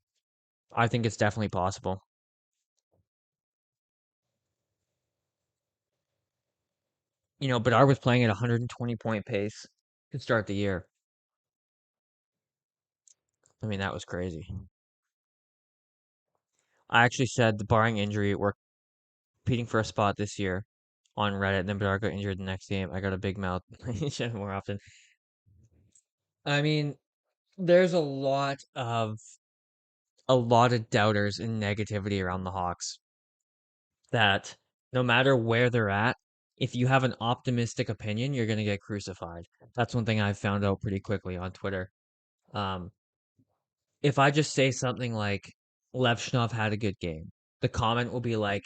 I think it's definitely possible. Bedard was playing at 120 point pace to start the year. I mean, that was crazy. I actually said, the barring injury, we're competing for a spot this year on Reddit. And then Bedard got injured the next game. I got a big mouth. I should more often. I mean, there's a lot of doubters and negativity around the Hawks that no matter where they're at, if you have an optimistic opinion, you're gonna get crucified. That's one thing I found out pretty quickly on Twitter. Um, if I just say something like Levshnov had a good game, the comment will be like,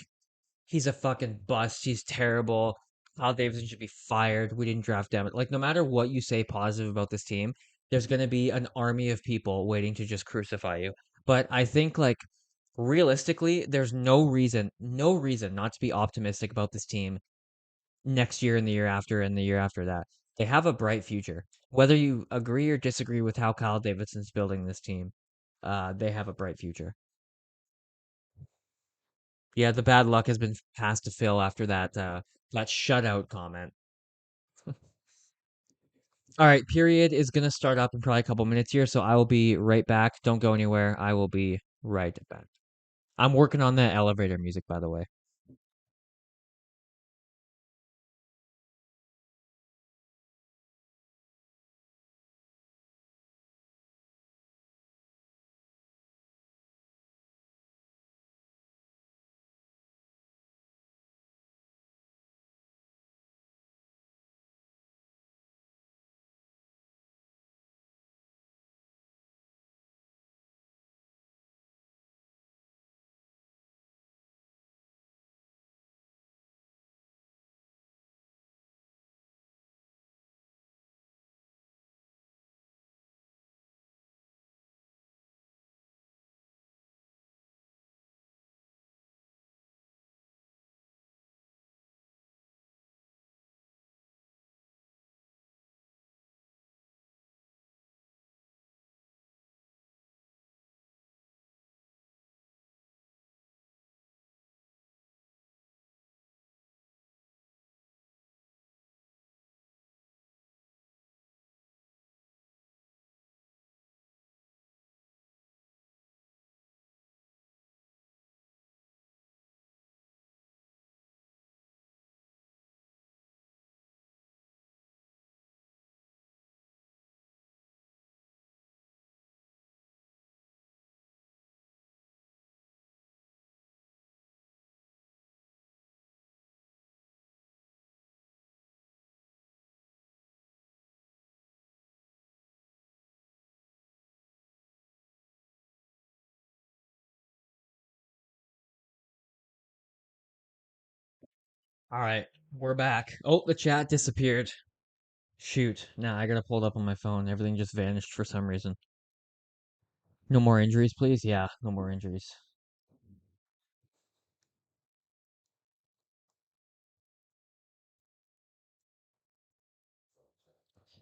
he's a fucking bust. He's terrible. Kyle Davidson should be fired. We didn't draft him. Like, no matter what you say positive about this team, there's going to be an army of people waiting to just crucify you. But I think, like, realistically, there's no reason not to be optimistic about this team next year and the year after and the year after that. They have a bright future. Whether you agree or disagree with how Kyle Davidson's building this team, they have a bright future. Yeah, the bad luck has been passed to Phil after that shutout comment. All right, period is gonna start up in probably a couple minutes here, so I will be right back. Don't go anywhere. I will be right back. I'm working on the elevator music, by the way. All right, we're back. Oh, the chat disappeared. Shoot. Now I gotta pull it up on my phone. Everything just vanished for some reason. No more injuries, please? Yeah, no more injuries.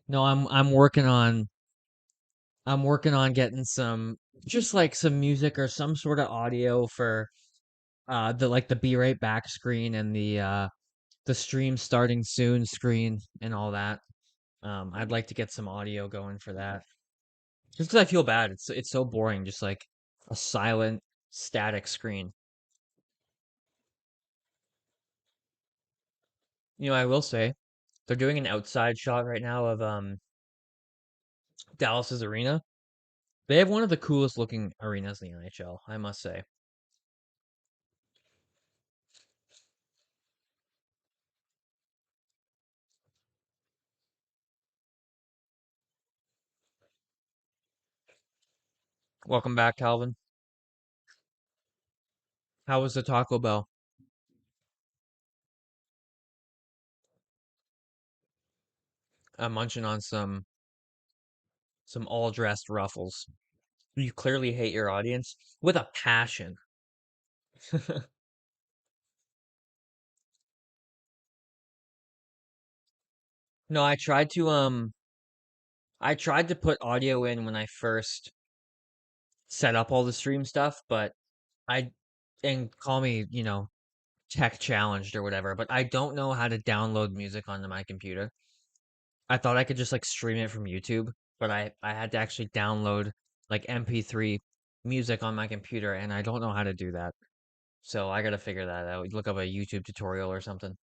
No, I'm working on getting some just like some music or some sort of audio for the Be Right Back screen and the stream starting soon screen and all that. I'd like to get some audio going for that. Just because I feel bad. It's so boring, just like a silent static screen. I will say they're doing an outside shot right now of Dallas's arena. They have one of the coolest looking arenas in the NHL, I must say. Welcome back, Calvin. How was the Taco Bell? I'm munching on some all dressed ruffles. You clearly hate your audience with a passion. No, I tried to put audio in when I first set up all the stream stuff, but I and call me, tech challenged or whatever, but I don't know how to download music onto my computer. I thought I could just like stream it from YouTube, but I had to actually download like MP3 music on my computer and I don't know how to do that. So I got to figure that out. Look up a YouTube tutorial or something.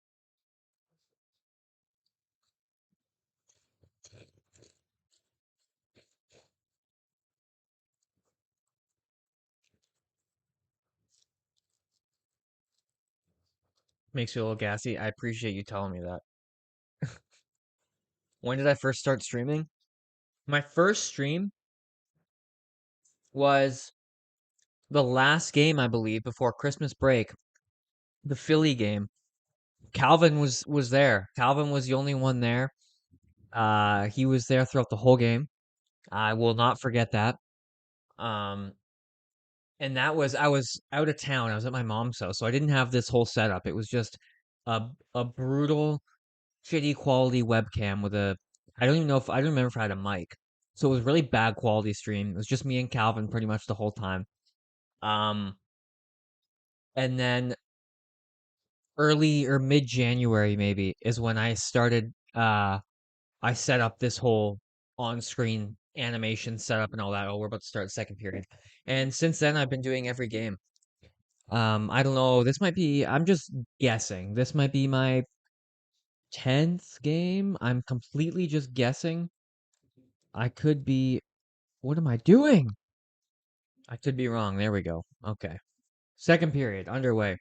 Makes you a little gassy. I appreciate you telling me that. When did I first start streaming? My first stream was the last game, I believe, before Christmas break, the Philly game. Calvin was there. Calvin was the only one there. He was there throughout the whole game. I will not forget that. Um, and that was I was out of town. I was at my mom's house, so I didn't have this whole setup. It was just a brutal, shitty quality webcam with a I don't remember if I had a mic. So it was really bad quality stream. It was just me and Calvin pretty much the whole time. Um, and then early or mid January maybe is when I started I set up this whole on-screen animation setup and all that. Oh, we're about to start the second period. And since then I've been doing every game. I don't know, I'm just guessing. This might be my 10th game. I'm completely just guessing. I could be What am I doing? I could be wrong. There we go. Okay. Second period underway.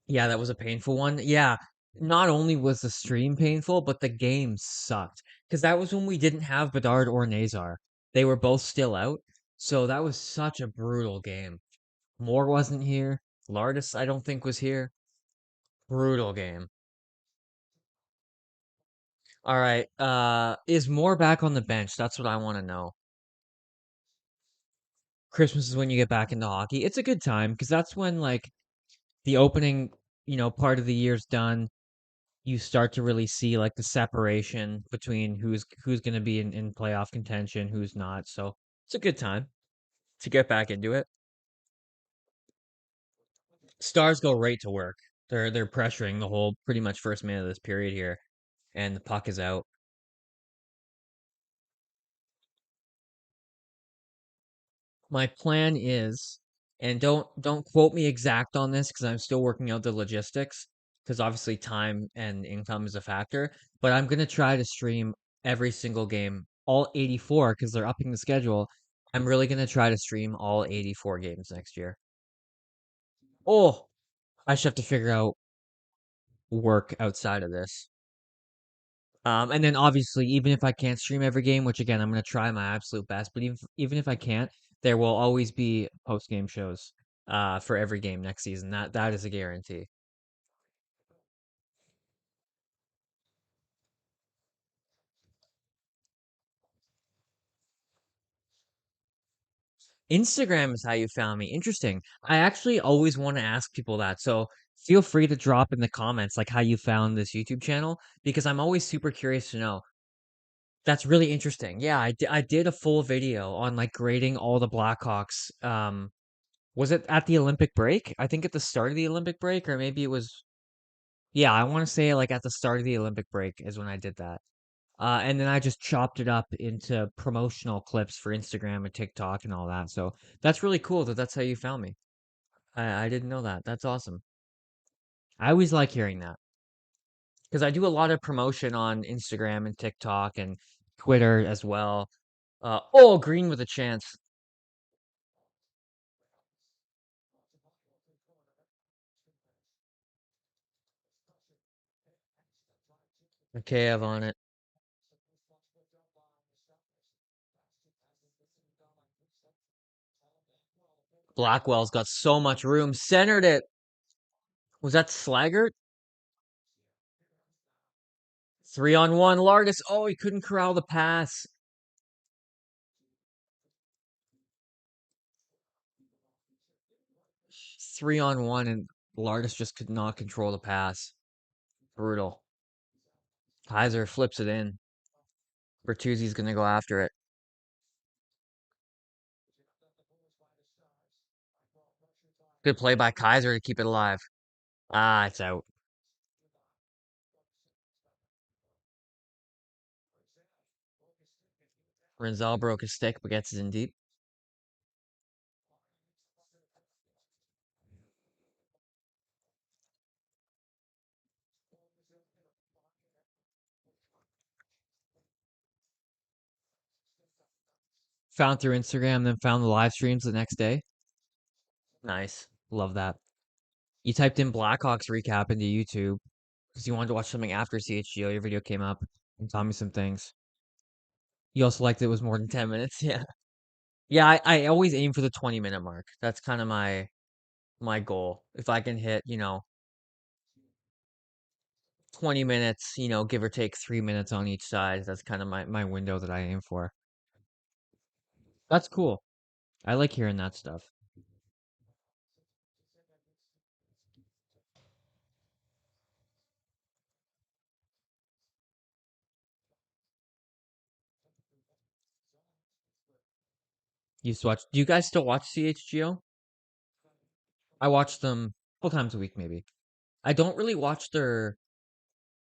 Yeah, that was a painful one. Yeah, not only was the stream painful, but the game sucked. Because that was when we didn't have Bedard or Nazar. They were both still out. So that was such a brutal game. Moore wasn't here. Lardis, I don't think, was here. Brutal game. All right. Is Moore back on the bench? That's what I want to know. Christmas is when you get back into hockey. It's a good time because that's when like the opening, part of the year's done. You start to really see like the separation between who's going to be in playoff contention, who's not. So it's a good time to get back into it. Stars go right to work. They're pressuring the whole pretty much first minute of this period here, and the puck is out. My plan is, and don't quote me exact on this because I'm still working out the logistics, because obviously time and income is a factor, but I'm gonna try to stream every single game, all 84, because they're upping the schedule. I'm really gonna try to stream all 84 games next year. Oh, I should have to figure out work outside of this. And then obviously, even if I can't stream every game, which again I'm gonna try my absolute best, but even if I can't, there will always be post game shows for every game next season. That is a guarantee. Instagram is how you found me. Interesting. I actually always want to ask people that. So feel free to drop in the comments like how you found this YouTube channel because I'm always super curious to know. That's really interesting. Yeah, I did a full video on like grading all the Blackhawks. Was it at the Olympic break? I think at the start of the Olympic break, or maybe it was. Yeah, I want to say like at the start of the Olympic break is when I did that. And then I just chopped it up into promotional clips for Instagram and TikTok and all that. So that's really cool that that's how you found me. I didn't know that. That's awesome. I always like hearing that because I do a lot of promotion on Instagram and TikTok and Twitter as well. Oh, green with a chance. Okay, I've on it. Blackwell's got so much room. Centered it. Was that Slaggert? 3-on-1. Lardis. Oh, he couldn't corral the pass. 3-on-1, and Lardis just could not control the pass. Brutal. Kaiser flips it in. Bertuzzi's going to go after it. Good play by Kaiser to keep it alive. Ah, it's out. Renzel broke his stick, but gets it in deep. Found through Instagram, then found the live streams the next day. Nice. Love that. You typed in Blackhawks recap into YouTube because you wanted to watch something after CHGO. Your video came up and taught me some things. You also liked it was more than 10 minutes. Yeah. Yeah, I always aim for the 20-minute mark. That's kind of my goal. If I can hit, 20 minutes, give or take 3 minutes on each side, that's kind of my window that I aim for. That's cool. I like hearing that stuff. Used to watch. Do you guys still watch CHGO? I watch them a couple times a week, maybe. I don't really watch their.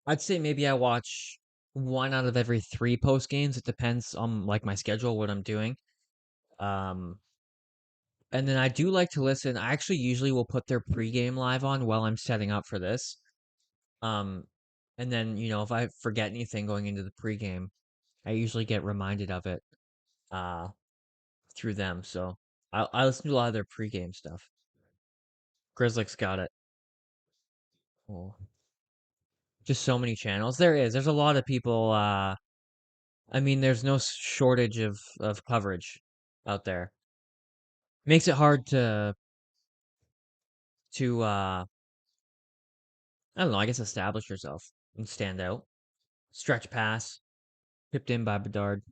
I'd say maybe I watch one out of every three post games. It depends on like my schedule, what I'm doing. Um, and then I do like to listen. I actually usually will put their pregame live on while I'm setting up for this. Um, and then if I forget anything going into the pregame, I usually get reminded of it uh through them. So I listen to a lot of their pregame stuff. Grizzlies got it. Oh, just so many channels. There is. There's a lot of people. I mean, there's no shortage of coverage out there. Makes it hard to I don't know. I guess establish yourself and stand out. Stretch pass, tipped in by Bedard.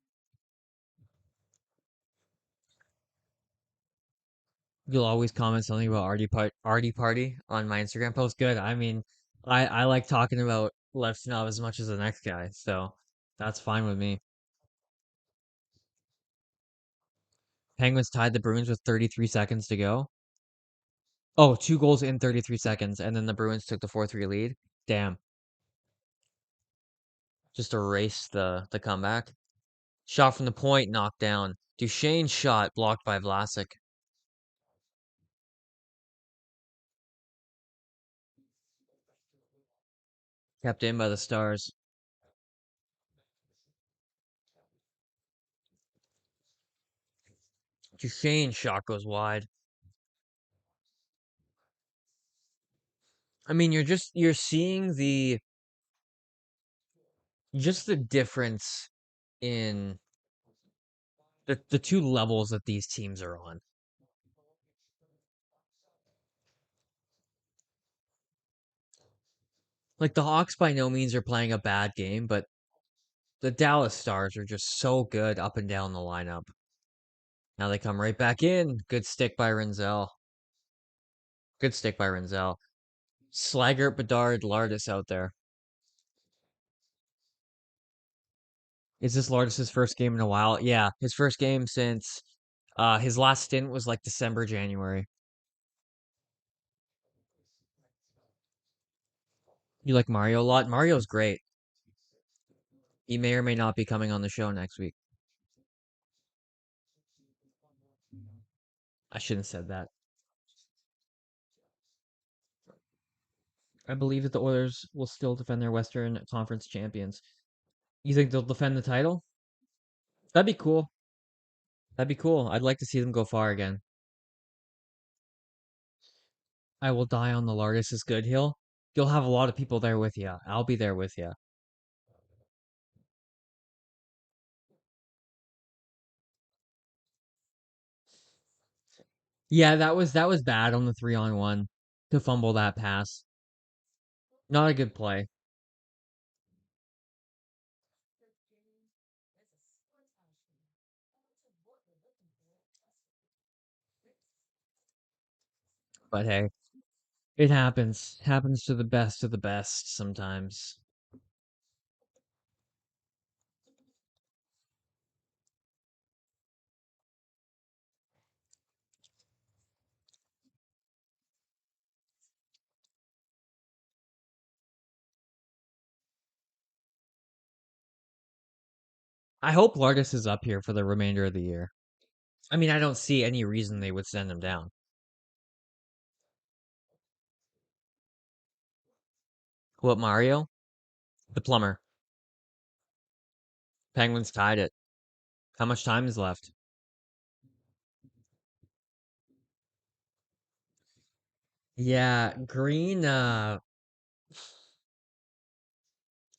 You'll always comment something about Artie Party on my Instagram post. Good. I mean, I like talking about Lev Snub as much as the next guy, so that's fine with me. Penguins tied the Bruins with 33 seconds to go. Oh, 2 goals in 33 seconds, and then the Bruins took the 4-3 lead. Damn. Just erased the comeback. Shot from the point, knocked down. Duchesne's shot blocked by Vlasic. Kept in by the Stars. Duchesne's shot goes wide. I mean, you're seeing the difference in the two levels that these teams are on. Like the Hawks by no means are playing a bad game, but the Dallas Stars are just so good up and down the lineup. Now they come right back in. Good stick by Renzel. Good stick by Renzel. Slaggert, Bedard, Lardis out there. Is this Lardis' first game in a while? Yeah, his first game since his last stint was like December, January. You like Mario a lot? Mario's great. He may or may not be coming on the show next week. I shouldn't have said that. I believe that the Oilers will still defend their Western Conference champions. You think they'll defend the title? That'd be cool. That'd be cool. I'd like to see them go far again. I will die on the Lardis is good hill. You'll have a lot of people there with you. I'll be there with you. Yeah, that was bad on the 3-on-1 to fumble that pass. Not a good play. But hey, it happens. Happens to the best of the best sometimes. I hope Lardis is up here for the remainder of the year. I mean, I don't see any reason they would send him down. What, Mario? The plumber. Penguins tied it. How much time is left? Yeah, Green, that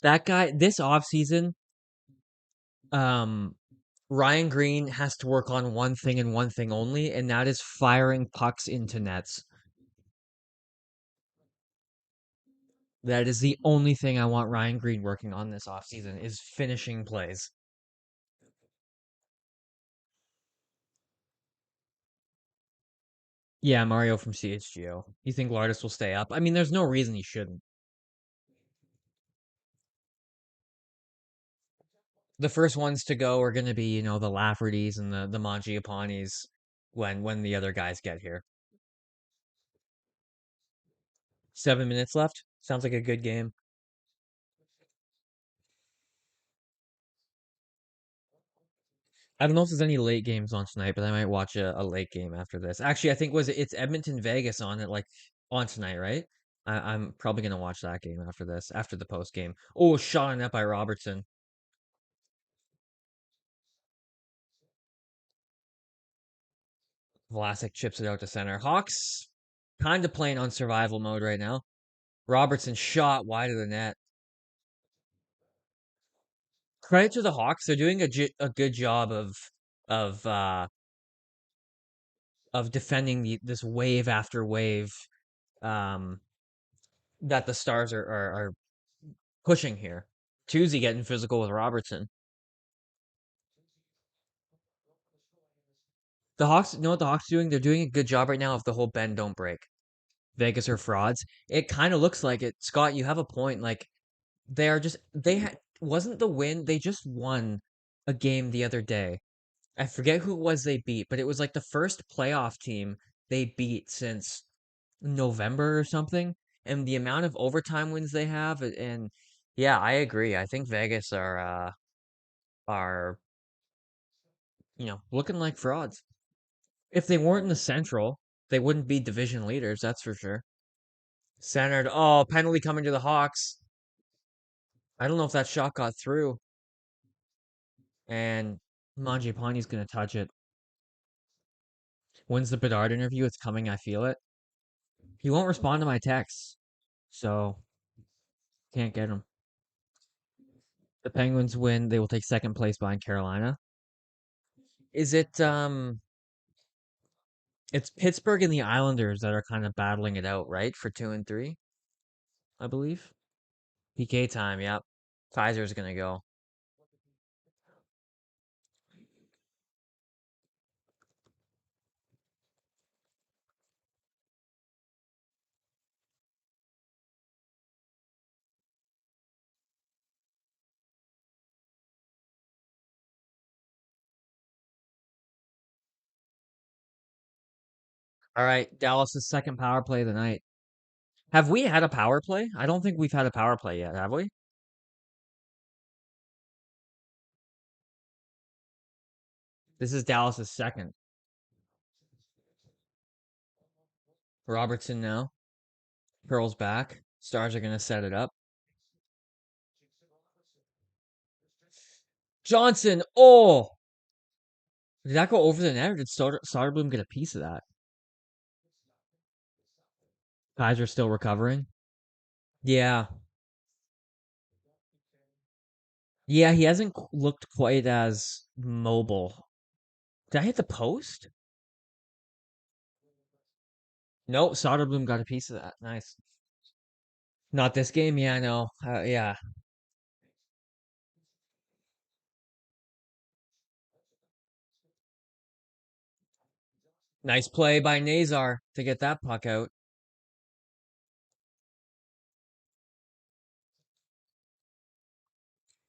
guy, this offseason, um, Ryan Green has to work on one thing and one thing only, and that is firing pucks into nets. That is the only thing I want Ryan Green working on this offseason is finishing plays. Yeah, Mario from CHGO. You think Lardis will stay up? I mean, there's no reason he shouldn't. The first ones to go are going to be, the Laffertys and the Mangiapanis when the other guys get here. 7 minutes left. Sounds like a good game. I don't know if there's any late games on tonight, but I might watch a late game after this. Actually, I think it's Edmonton Vegas on it like on tonight, right? I'm probably gonna watch that game after this, after the post game. Oh, shot on net by Robertson. Vlasic chips it out to center. Hawks kind of playing on survival mode right now. Robertson shot wide of the net. Credit to the Hawks; they're doing a good job of uh of defending this wave after wave um that the Stars are pushing here. Tuesday getting physical with Robertson. The Hawks, you know what the Hawks are doing? They're doing a good job right now of the whole bend don't break. Vegas are frauds. It kind of looks like it. Scott, you have a point. Like they are just they had wasn't the win. They just won a game the other day. I forget who it was they beat, but it was like the first playoff team they beat since November or something. And the amount of overtime wins they have, and yeah, I agree. I think Vegas are looking like frauds. If they weren't in the Central, they wouldn't be division leaders, that's for sure. Centered. Oh, penalty coming to the Hawks. I don't know if that shot got through. And Mangiapane's going to touch it. When's the Bedard interview? It's coming. I feel it. He won't respond to my texts, so can't get him. The Penguins win. They will take second place behind Carolina. Is it It's Pittsburgh and the Islanders that are kind of battling it out, right? For 2 and 3, I believe. PK time, yep. Kaiser's gonna go. All right, Dallas' second power play of the night. Have we had a power play? I don't think we've had a power play yet, have we? This is Dallas' second. Robertson now. Pearl's back. Stars are gonna set it up. Johnson. Oh, did that go over the net, or did Soderblom get a piece of that? Kaiser still recovering. Yeah, yeah. He hasn't looked quite as mobile. Did I hit the post? Nope. Soderblom got a piece of that. Nice. Not this game. Yeah, no. Yeah. Nice play by Nazar to get that puck out.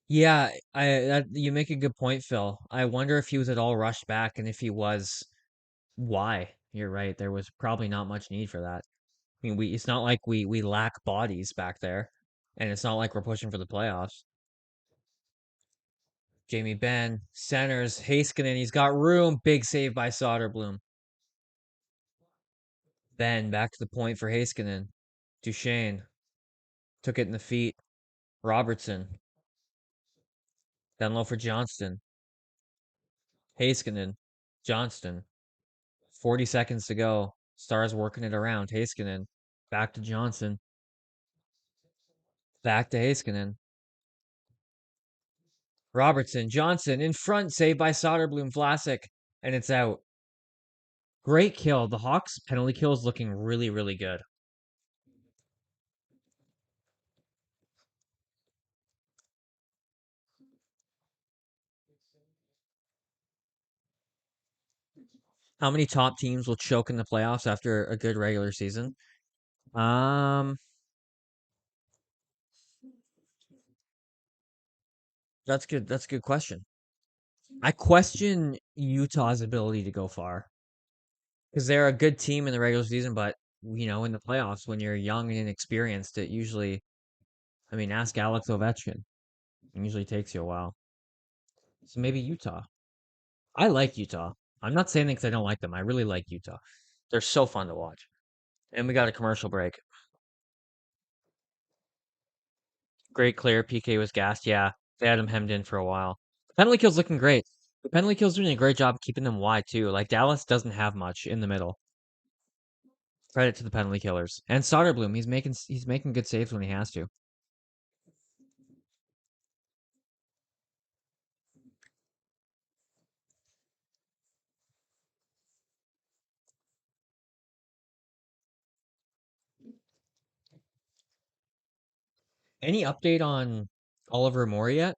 Yeah, you make a good point, Phil. I wonder if he was at all rushed back, and if he was, why? You're right. There was probably not much need for that. I mean, it's not like we lack bodies back there, and it's not like we're pushing for the playoffs. Jamie Benn centers Heiskanen. He's got room. Big save by Soderblom. Benn back to the point for Heiskanen. Duchesne took it in the feet. Robertson down low for Johnston. Heiskanen. Johnston. 40 seconds to go. Stars working it around. Heiskanen. Back to Johnson. Back to Heiskanen. Robertson. Johnson in front. Saved by Soderblom. Vlasic. And it's out. Great kill. The Hawks penalty kill is looking really, really good. How many top teams will choke in the playoffs after a good regular season? Um, That's good. That's a good question. I question Utah's ability to go far because they're a good team in the regular season, but in the playoffs, when you're young and inexperienced, it usually, I mean, ask Alex Ovechkin. It usually takes you a while. So maybe Utah. I like Utah. I'm not saying that because I don't like them. I really like Utah. They're so fun to watch. And we got a commercial break. Great clear. PK was gassed. Yeah, they had him hemmed in for a while. Penalty kill's looking great. The penalty kill's doing a great job keeping them wide too. Like Dallas doesn't have much in the middle. Credit to the penalty killers and Soderblom. He's making good saves when he has to. Any update on Oliver Moore yet?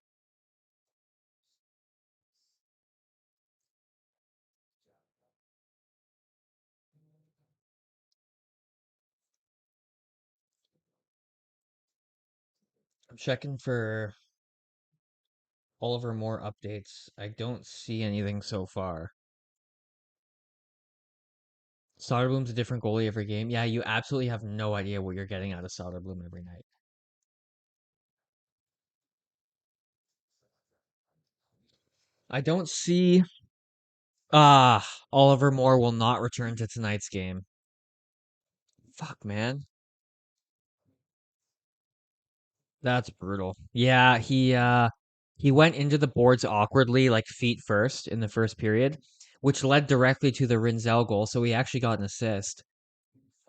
I'm checking for Oliver Moore updates. I don't see anything so far. Soderblom's a different goalie every game. Yeah, you absolutely have no idea what you're getting out of Soderblom every night. I don't see. Oliver Moore will not return to tonight's game. Fuck, man. That's brutal. Yeah, he went into the boards awkwardly, like feet first in the first period, which led directly to the Rinzel goal. So he actually got an assist.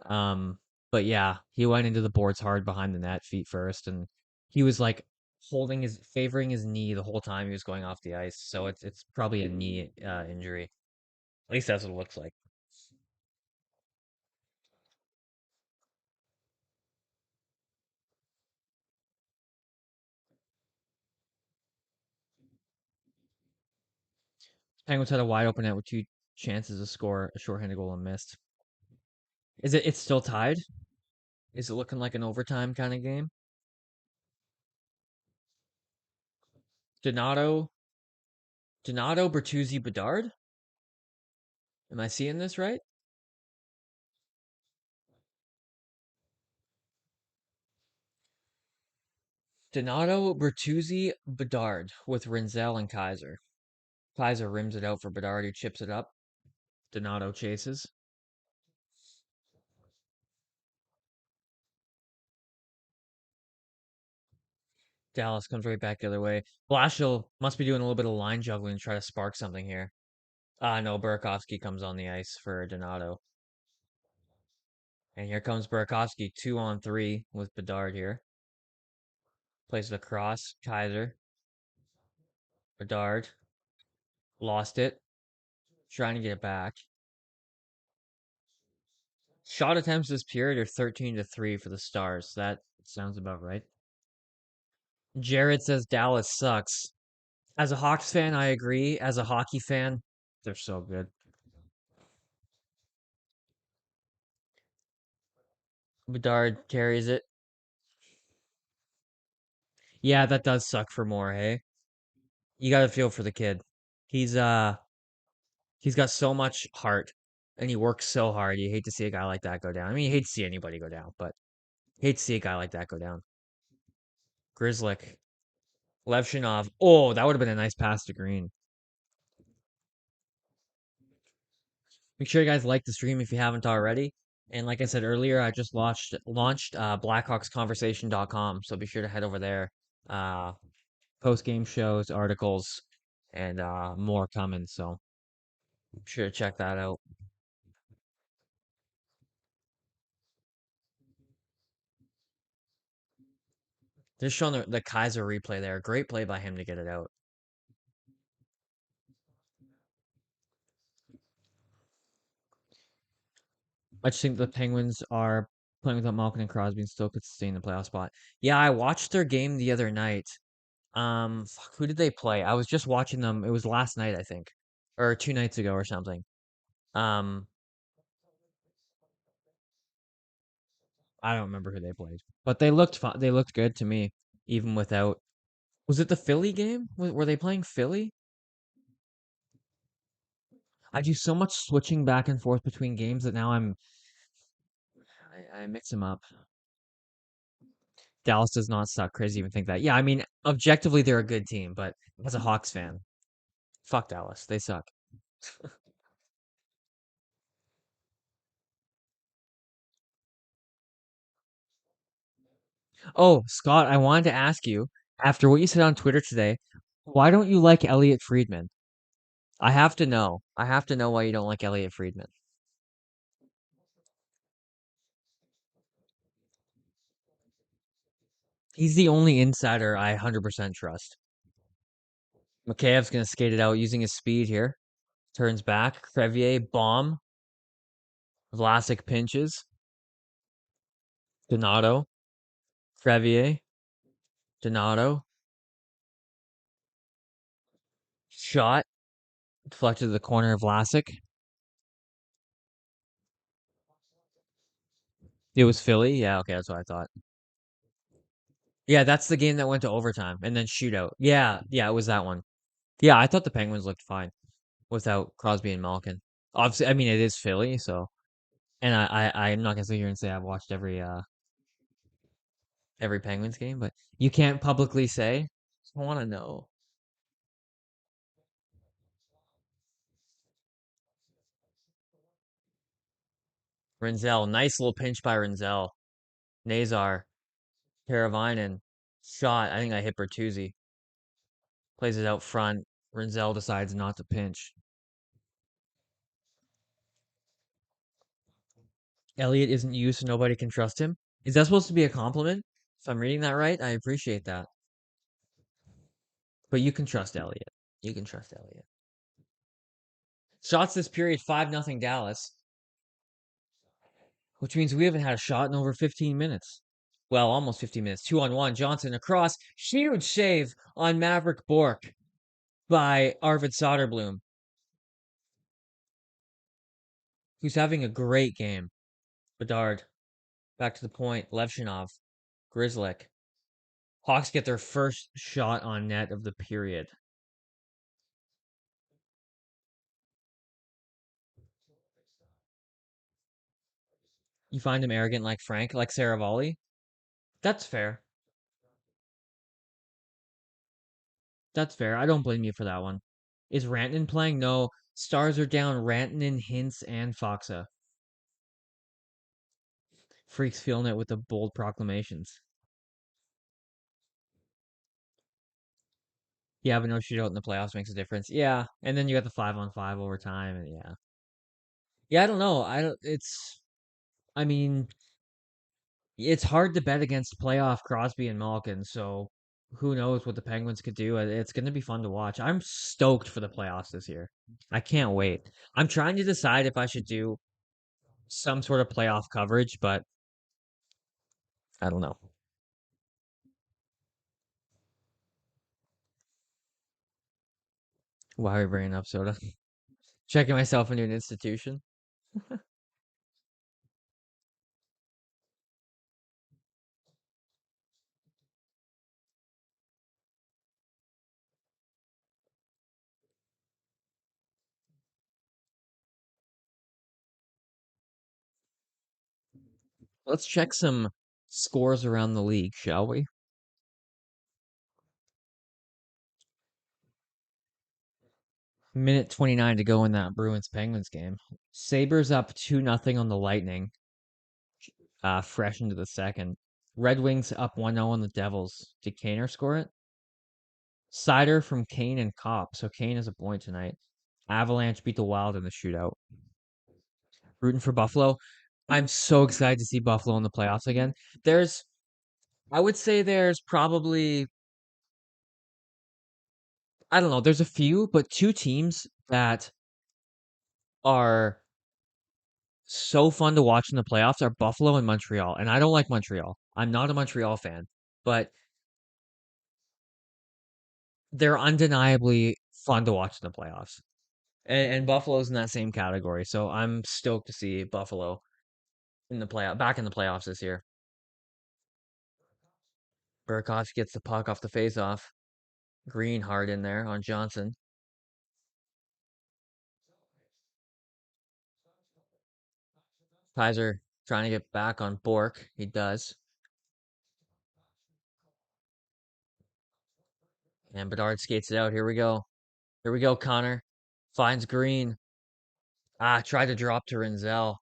Um, but yeah, he went into the boards hard behind the net, feet first, and he was like favoring his knee the whole time he was going off the ice. So it's probably a knee injury. At least that's what it looks like. Penguins had a wide open net with two chances to score a shorthanded goal and missed. It's still tied? Is it looking like an overtime kind of game? Donato, Bertuzzi, Bedard. Am I seeing this right? Donato, Bertuzzi, Bedard with Rinzel and Kaiser. Kaiser rims it out for Bedard, who chips it up. Donato chases. Dallas comes right back the other way. Blashill must be doing a little bit of line juggling to try to spark something here. No, Burakovsky comes on the ice for Donato. And here comes Burakovsky, 2-on-3 with Bedard here. Plays it across. Kaiser. Bedard. Lost it. Trying to get it back. Shot attempts this period are 13-3 for the Stars. That sounds about right. Jared says Dallas sucks. As a Hawks fan, I agree. As a hockey fan, they're so good. Bedard carries it. Yeah, that does suck for Moore, hey? You gotta feel for the kid. He's he's got so much heart and he works so hard. You hate to see a guy like that go down. I mean, you hate to see anybody go down, but you hate to see a guy like that go down. Grizzlick, Levshinov. Oh, that would have been a nice pass to Green. Make sure you guys like the stream if you haven't already. And like I said earlier, I just launched Blackhawksconversation.com. So be sure to head over there. Uh, Post game shows, articles, and more coming. So be sure to check that out. Just showing the Kaiser replay there. Great play by him to get it out. I just think the Penguins are playing without Malkin and Crosby and still could sustain the playoff spot. Yeah, I watched their game the other night. Fuck, who did they play? I was just watching them. It was last night, I think, or 2 nights ago or something. Um, I don't remember who they played, but they looked fun. They looked good to me, even without Was it the Philly game? Were they playing Philly? I do so much switching back and forth between games that now I mix them up. Dallas does not suck. Crazy to even think that. Yeah, I mean, objectively they're a good team, but as a Hawks fan, fuck Dallas. They suck. Oh, Scott, I wanted to ask you, after what you said on Twitter today, why don't you like Elliot Friedman? I have to know. I have to know why you don't like Elliot Friedman. He's the only insider I 100% trust. Makheyev's going to skate it out using his speed here. Turns back. Crevier, bomb. Vlasic pinches. Donato. Crevier. Donato. Shot. Deflected to the corner of Vlasic. It was Philly? Yeah, okay, that's what I thought. Yeah, that's the game that went to overtime and then shootout. Yeah, yeah, it was that one. Yeah, I thought the Penguins looked fine without Crosby and Malkin. Obviously, I mean it is Philly, so and I'm not gonna sit here and say I've watched every Penguins game, but you can't publicly say. I want to know. Rinzel, nice little pinch by Rinzel. Nazar, Paravinen, shot. I think I hit Bertuzzi. Plays it out front. Rinzel decides not to pinch. Elliot isn't used, so nobody can trust him. Is that supposed to be a compliment? If I'm reading that right, I appreciate that. But you can trust Elliot. You can trust Elliot. Shots this period 5-0 Dallas, which means we haven't had a shot in over 15 minutes. Well, almost 15 minutes. 2-on-1. Johnson across. Huge save on Maverick Bork by Arvid Soderblom, who's having a great game. Bedard, back to the point. Levshinov, Grizzlick. Hawks get their first shot on net of the period. You find him arrogant like Frank, like Saravalli? That's fair. That's fair. I don't blame you for that one. Is Rantanen playing? No. Stars are down. Rantanen, Hintz, and Foxa. Freaks feeling it with the bold proclamations. Yeah, but no shootout in the playoffs makes a difference. Yeah, and then you got the 5-on-5 overtime, and yeah, yeah. I don't know. I don't. It's. I mean, it's hard to bet against playoff Crosby and Malkin. So who knows what the Penguins could do? It's going to be fun to watch. I'm stoked for the playoffs this year. I can't wait. I'm trying to decide if I should do some sort of playoff coverage, but I don't know. Why are we bringing up soda? Checking myself into an institution. Let's check some scores around the league, shall we? Minute 29 to go in that Bruins Penguins game. Sabres up 2-0 on the Lightning, fresh into the second. Red Wings up 1-0 on the Devils. Did Kaner score it? Cider from Kane and Kopp. So Kane is a point tonight. Avalanche beat the Wild in the shootout. Rooting for Buffalo. I'm so excited to see Buffalo in the playoffs again. I would say there's probably, I don't know, there's a few, but two teams that are so fun to watch in the playoffs are Buffalo and Montreal. And I don't like Montreal. I'm not a Montreal fan, but they're undeniably fun to watch in the playoffs. And Buffalo's in that same category. So I'm stoked to see Buffalo in the back in the playoffs this year. Burakovsky gets the puck off the faceoff. Green hard in there on Johnson. Kaiser trying to get back on Bork. He does. And Bedard skates it out. Here we go. Here we go, Connor. Finds Green. Tried to drop to Rinzel.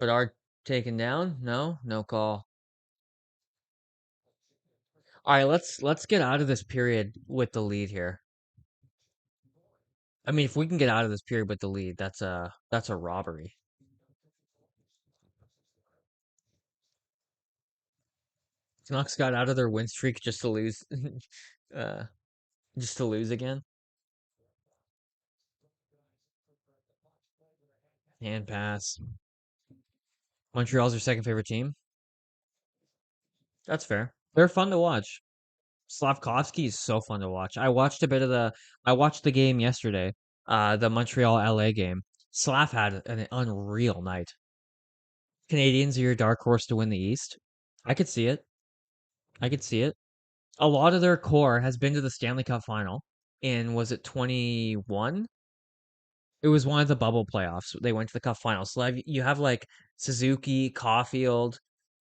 Bedard taken down. No call. All right, let's get out of this period with the lead here. I mean, if we can get out of this period with the lead, that's a robbery. Canucks got out of their win streak just to lose, uh, just to lose again. Hand pass. Montreal's your second favorite team. That's fair. They're fun to watch. Slavkovsky is so fun to watch. I watched the game yesterday, the Montreal LA game. Slav had an unreal night. Canadians are your dark horse to win the East. I could see it. I could see it. A lot of their core has been to the Stanley Cup final in, was it 21? It was one of the bubble playoffs. They went to the cup final. So you have like Suzuki, Caulfield.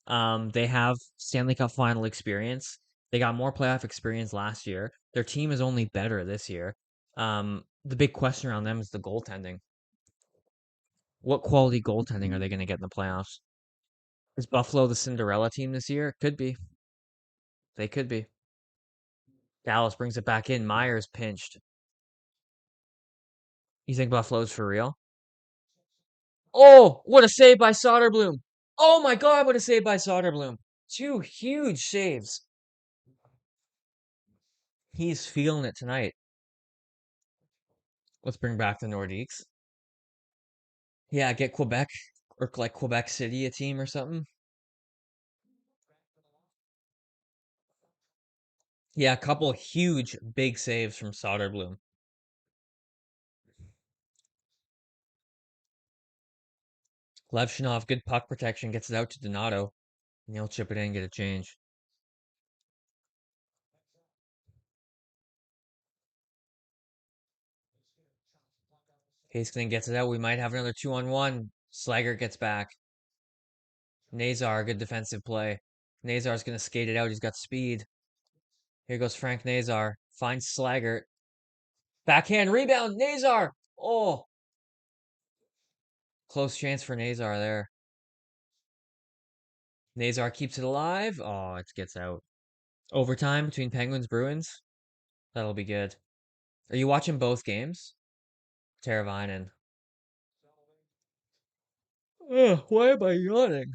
They have Stanley Cup final experience. They got more playoff experience last year. Their team is only better this year. The big question around them is the goaltending. What quality goaltending are they going to get in the playoffs? Is Buffalo the Cinderella team this year? Could be. They could be. Dallas brings it back in. Myers pinched. You think Buffalo's for real? Oh, what a save by Soderblom. Oh my God, what a save by Soderblom. Two huge saves. He's feeling it tonight. Let's bring back the Nordiques. Yeah, get Quebec or like Quebec City a team or something. Yeah, a couple huge big saves from Soderblom. Levshinov, good puck protection, gets it out to Donato. And he'll chip it in, get a change. Haskinen gets it out. We might have another 2-on-1. Slager gets back. Nazar, good defensive play. Nazar's going to skate it out. He's got speed. Here goes Frank Nazar. Finds Slaggert. Backhand rebound. Nazar. Oh, close chance for Nazar there. Nazar keeps it alive. Oh, it gets out. Overtime between Penguins Bruins. That'll be good. Are you watching both games? Teravainen. Ugh, why am I yawning?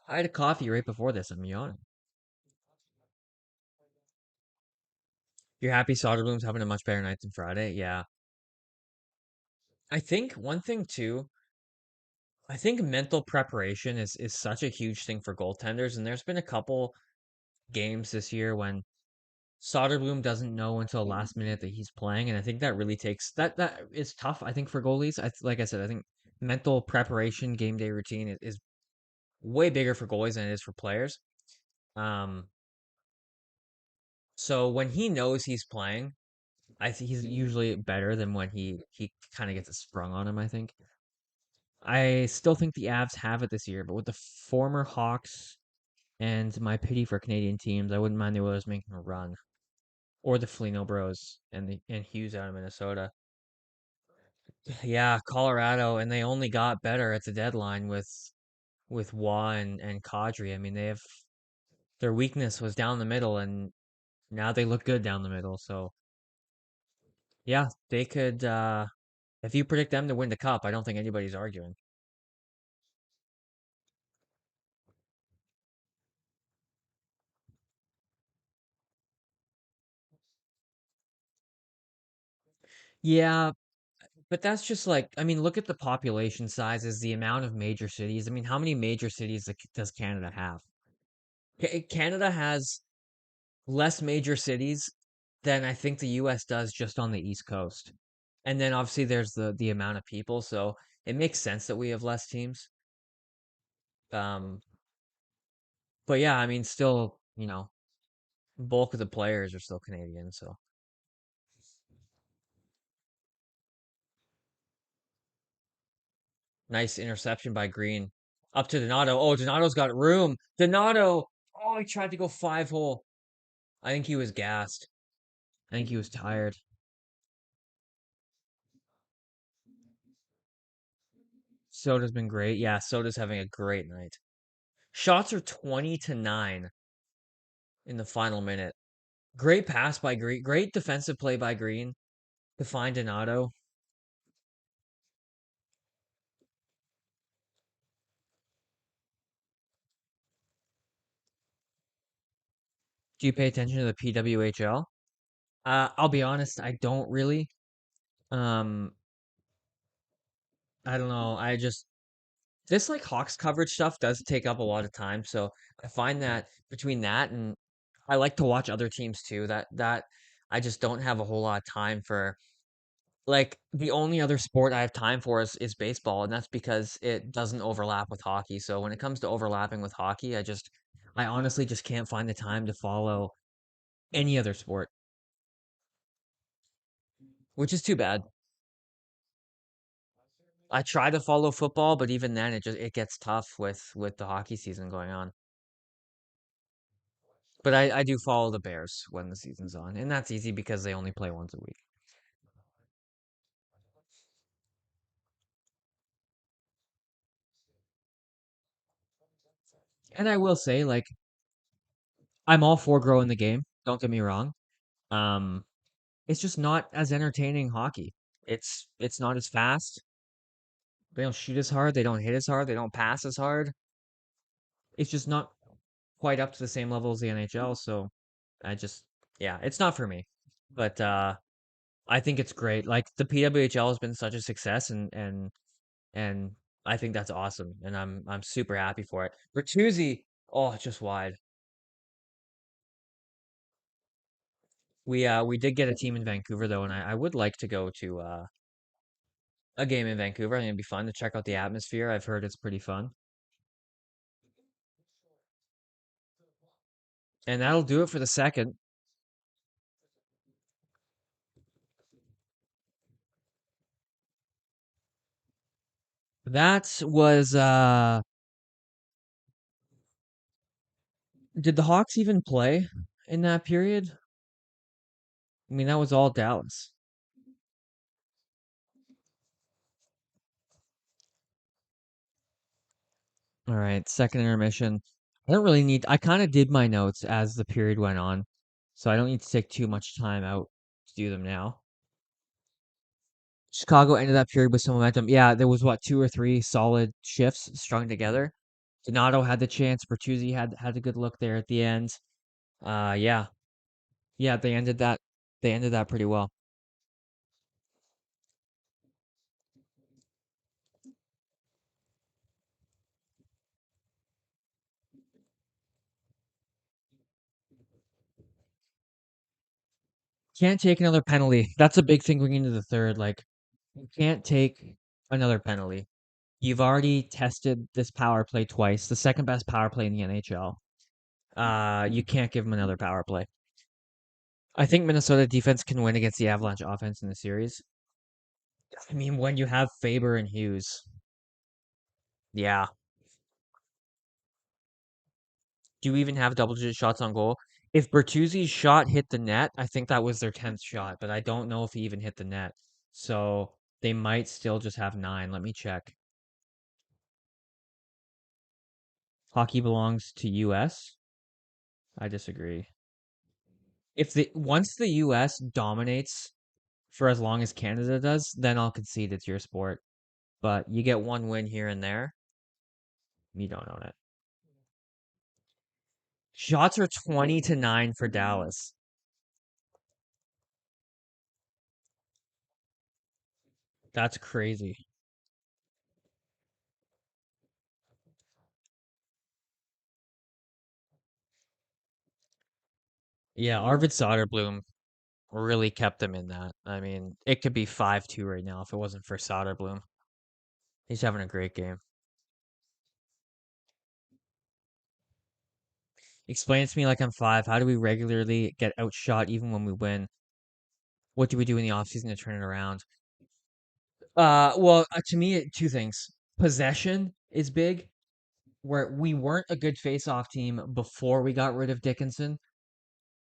I had a coffee right before this. I'm yawning. You're happy Soderblom's having a much better night than Friday? Yeah. I think one thing too, I think mental preparation is such a huge thing for goaltenders, and there's been a couple games this year when Soderblom doesn't know until last minute that he's playing, and I think that really takes that is tough. I think for goalies, like I said, I think mental preparation, game day routine is way bigger for goalies than it is for players. Um, so when he knows he's playing, I think he's usually better than when he kind of gets it sprung on him. I think. I still think the Avs have it this year, but with the former Hawks and my pity for Canadian teams, I wouldn't mind the Oilers making a run, or the Foligno Bros and Hughes out of Minnesota. Yeah, Colorado, and they only got better at the deadline with Waugh and Kadri. I mean, they have their weakness was down the middle, and now they look good down the middle. So yeah, they could. If you predict them to win the cup, I don't think anybody's arguing. Yeah, but that's just like, I mean, look at the population sizes, the amount of major cities. I mean, how many major cities does Canada have? Canada has less major cities than I think the US does just on the East Coast. And then obviously there's the amount of people, so it makes sense that we have less teams. Um, but yeah, I mean, still, Bulk of the players are still Canadian, so nice interception by Green. Up to Donato. Oh, Donato's got room. Donato. Oh, he tried to go 5-hole. I think he was gassed. I think he was tired. Soda's been great. Yeah, Soda's having a great night. Shots are 20-9 in the final minute. Great pass by Green. Great defensive play by Green to find Donato. Do you pay attention to the PWHL? I'll be honest, I don't really. Um, I don't know. I just this like Hawks coverage stuff does take up a lot of time, so I find that between that and I like to watch other teams too. That I just don't have a whole lot of time for. Like the only other sport I have time for is baseball, and that's because it doesn't overlap with hockey. So when it comes to overlapping with hockey, I honestly just can't find the time to follow any other sport, which is too bad. I try to follow football, but even then it gets tough with the hockey season going on. But I do follow the Bears when the season's on, and that's easy because they only play once a week. And I will say, like, I'm all for growing the game. Don't get me wrong. Um, it's just not as entertaining hockey. It's not as fast. They don't shoot as hard. They don't hit as hard. They don't pass as hard. It's just not quite up to the same level as the NHL. So I just, yeah, it's not for me. But I think it's great. Like the PWHL has been such a success, and I think that's awesome, and I'm super happy for it. Bertuzzi, oh, just wide. We did get a team in Vancouver though, and I would like to go to a game in Vancouver. I think it'd be fun to check out the atmosphere. I've heard it's pretty fun. And that'll do it for the second. That was did the Hawks even play in that period? I mean, that was all Dallas. All right, second intermission. I kind of did my notes as the period went on, so I don't need to take too much time out to do them now. Chicago ended that period with some momentum. Yeah, there was what, two or three solid shifts strung together. Donato had the chance. Bertuzzi had a good look there at the end. Yeah, yeah, they ended that. They ended that pretty well. Can't take another penalty. That's a big thing going into the third. Like, you can't take another penalty. You've already tested this power play twice, the second best power play in the NHL. You can't give them another power play. I think Minnesota defense can win against the Avalanche offense in the series. I mean, when you have Faber and Hughes, yeah. Do you even have double-digit shots on goal? If Bertuzzi's shot hit the net, I think that was their 10th shot, but I don't know if he even hit the net. So they might still just have 9. Let me check. Hockey belongs to US? I disagree. If the once the US dominates for as long as Canada does, then I'll concede it's your sport. But you get one win here and there, you don't own it. Shots are 20-9 for Dallas. That's crazy. Yeah, Arvid Soderblom really kept them in that. I mean, it could be 5-2 right now if it wasn't for Soderblom. He's having a great game. Explain it to me like I'm five. How do we regularly get outshot even when we win? What do we do in the offseason to turn it around? Well, to me, two things. Possession is big, where we weren't a good face-off team before we got rid of Dickinson,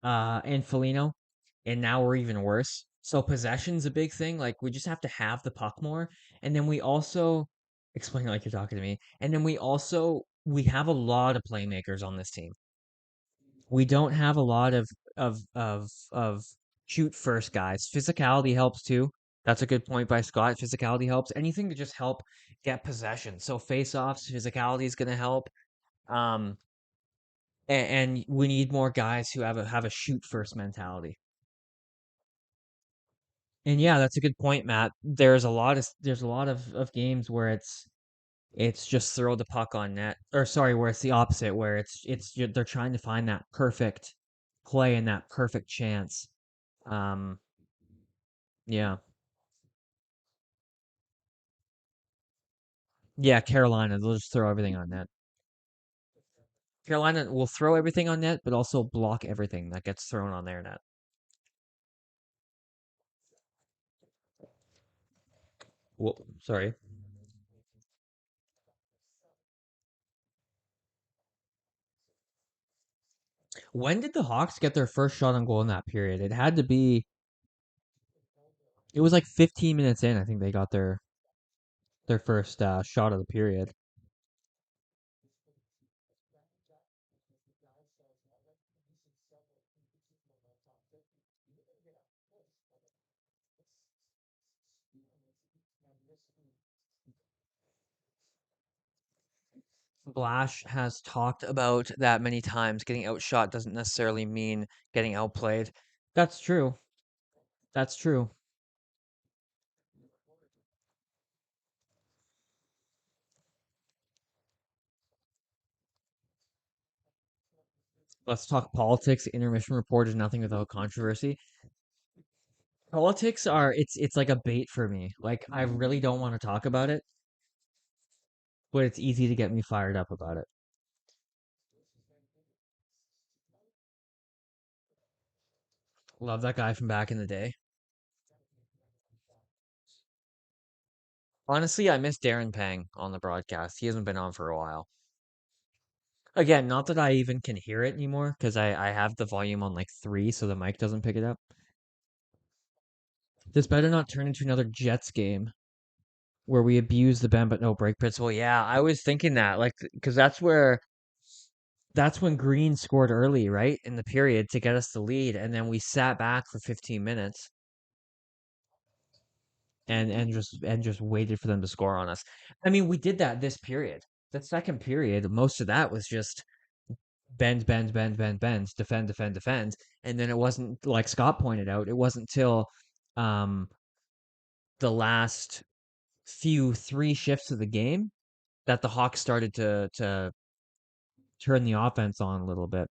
and Foligno, and now we're even worse. So possession's a big thing. Like we just have to have the puck more, and then we also explain it like you're talking to me. And then we have a lot of playmakers on this team. We don't have a lot of shoot first guys. Physicality helps too. That's a good point by Scott. Physicality helps. Anything to just help get possession. So face offs, physicality is going to help. Um, and we need more guys who have a shoot first mentality. And yeah, that's a good point, Matt. There's a lot of games where it's just throw the puck on net, or sorry, where it's the opposite, where they're trying to find that perfect play and that perfect chance. Um, yeah, yeah. Carolina, they'll just throw everything on net. Carolina will throw everything on net, but also block everything that gets thrown on their net. Well, sorry. When did the Hawks get their first shot on goal in that period? It had to be. It was like 15 minutes in. I think they got their first shot of the period. Blash has talked about that many times. Getting outshot doesn't necessarily mean getting outplayed. That's true. That's true. Let's talk politics. Intermission report is nothing without controversy. Politics are it's like a bait for me. Like I really don't want to talk about it, but it's easy to get me fired up about it. Love that guy from back in the day. Honestly, I miss Darren Pang on the broadcast. He hasn't been on for a while. Again, not that I even can hear it anymore because I have the volume on like three, so the mic doesn't pick it up. This better not turn into another Jets game where we abuse the bend but no break principle. Yeah, I was thinking that, like, because that's when Green scored early, right, in the period to get us the lead, and then we sat back for 15 minutes and just waited for them to score on us. I mean, we did that this period. The second period, most of that was just bend, bend, bend, bend, bend, defend, defend, defend, and then it wasn't like Scott pointed out. It wasn't till um the last few three shifts of the game that the Hawks started to turn the offense on a little bit.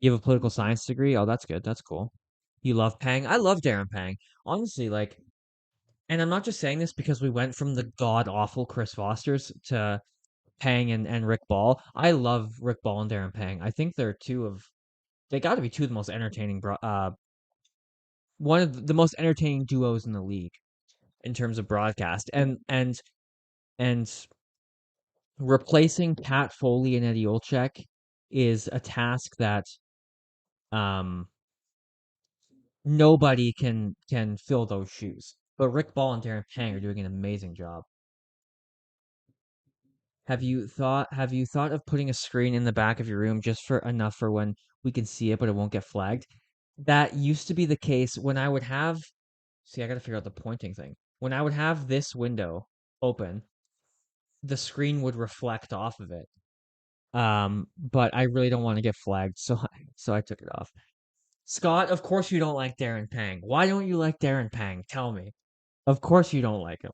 You have a political science degree? Oh, that's good. That's cool. You love Pang? I love Darren Pang. Honestly, like, and I'm not just saying this because we went from the god awful Chris Fosters to Pang and Rick Ball. I love Rick Ball and Darren Pang. I think they got to be two of the most entertaining, one of the most entertaining duos in the league in terms of broadcast. And replacing Pat Foley and Eddie Olczyk is a task that um nobody can fill those shoes. But Rick Ball and Darren Pang are doing an amazing job. Have you thought of putting a screen in the back of your room just for enough for when we can see it but it won't get flagged? That used to be the case when I would have see, I gotta figure out the pointing thing. When I would have this window open, the screen would reflect off of it. But I really don't want to get flagged, so I took it off. Scott, of course you don't like Darren Pang. Why don't you like Darren Pang? Tell me. Of course you don't like him.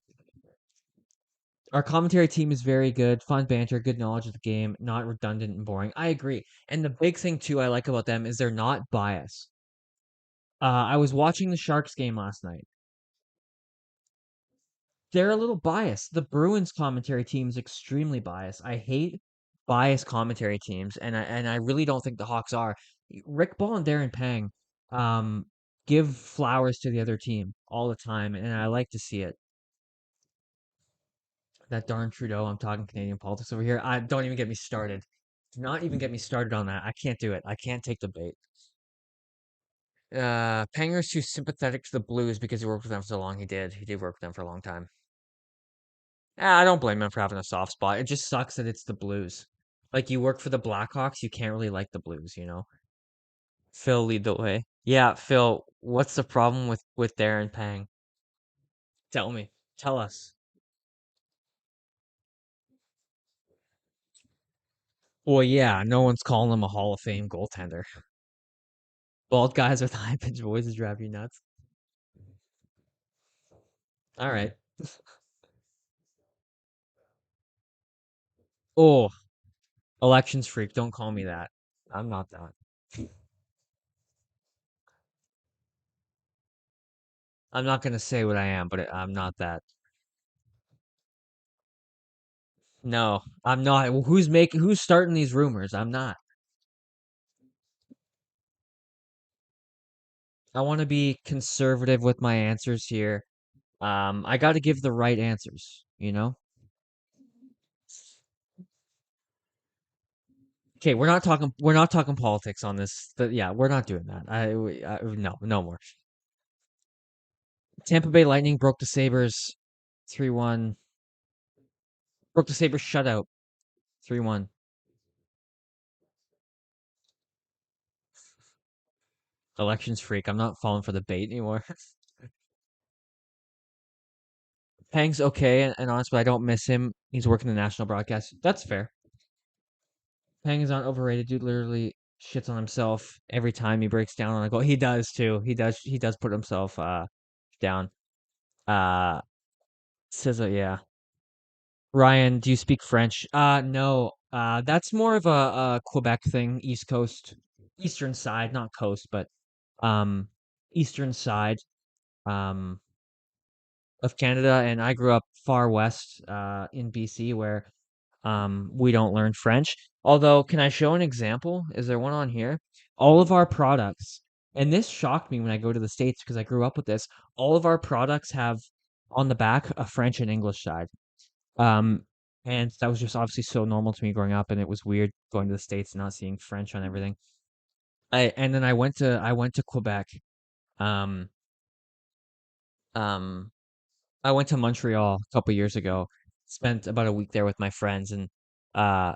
Our commentary team is very good, fun banter, good knowledge of the game, not redundant and boring. I agree. And the big thing too I like about them is they're not biased. I was watching the Sharks game last night. They're a little biased. The Bruins commentary team is extremely biased. I hate biased commentary teams, and I really don't think the Hawks are. Rick Ball and Darren Pang um, give flowers to the other team all the time, and I like to see it. That darn Trudeau, I'm talking Canadian politics over here. I don't even get me started. Do not even get me started on that. I can't do it. I can't take the bait. Panger's too sympathetic to the Blues because he worked with them for so long. He did. He did work with them for a long time. I don't blame him for having a soft spot. It just sucks that it's the Blues. Like you work for the Blackhawks, you can't really like the Blues, you know? Phil, lead the way. Yeah, Phil, what's the problem with Darren Pang? Tell me. Tell us. Well, yeah, no one's calling him a Hall of Fame goaltender. Bald guys with high pitched voices drive you nuts. All right. Oh, elections freak. Don't call me that. I'm not that. I'm not gonna say what I am, but I'm not that. No, I'm not. Well, who's starting these rumors? I'm not. I want to be conservative with my answers here. I got to give the right answers, you know? Okay, we're not talking politics on this. Yeah, we're not doing that. No, no more. Tampa Bay Lightning broke the Sabres 3-1. Broke the Sabres shutout 3-1. Elections freak. I'm not falling for the bait anymore. Pang's okay and honest, but I don't miss him. He's working the national broadcast. That's fair. Pang is not overrated. Dude literally shits on himself every time he breaks down on a goal. He does too. He does put himself down. Uh yeah. Ryan, do you speak French? No. That's more of a Quebec thing, East Coast, Eastern side, not coast, but um Eastern side um of Canada, and I grew up far west in BC where we don't learn French. Although, can I show an example? Is there one on here? All of our products, and this shocked me when I go to the States because I grew up with this. All of our products have on the back a French and English side. Um, and that was just obviously so normal to me growing up, and it was weird going to the States and not seeing French on everything. And then I went to Quebec. Um, um, I went to Montreal a couple years ago. Spent about a week there with my friends, and uh,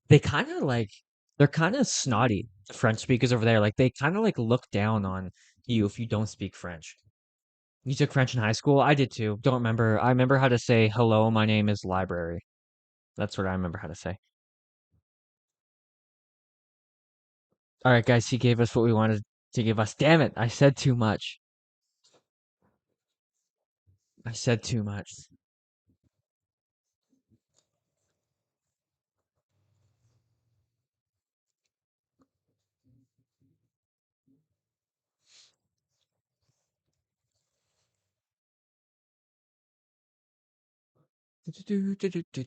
they kind of like they're kind of snotty, the French speakers over there. Like they kind of like look down on you if you don't speak French. You took French in high school? I did too. Don't remember. I remember how to say hello, my name is library. That's what I remember how to say. All right, guys, he gave us what we wanted to give us. Damn it, I said too much. I said too much.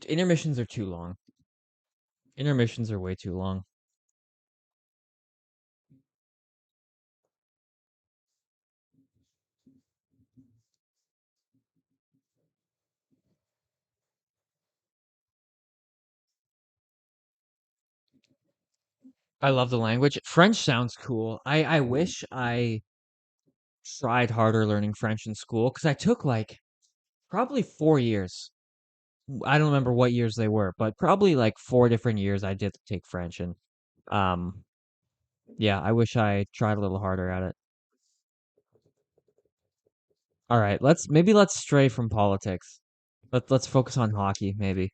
Intermissions are too long. Intermissions are way too long. I love the language. French sounds cool. I wish I tried harder learning French in school because I took like probably 4 years. I don't remember what years they were, but probably like 4 different years I did take French, and um yeah, I wish I tried a little harder at it. All right, let's stray from politics. Let's focus on hockey, maybe.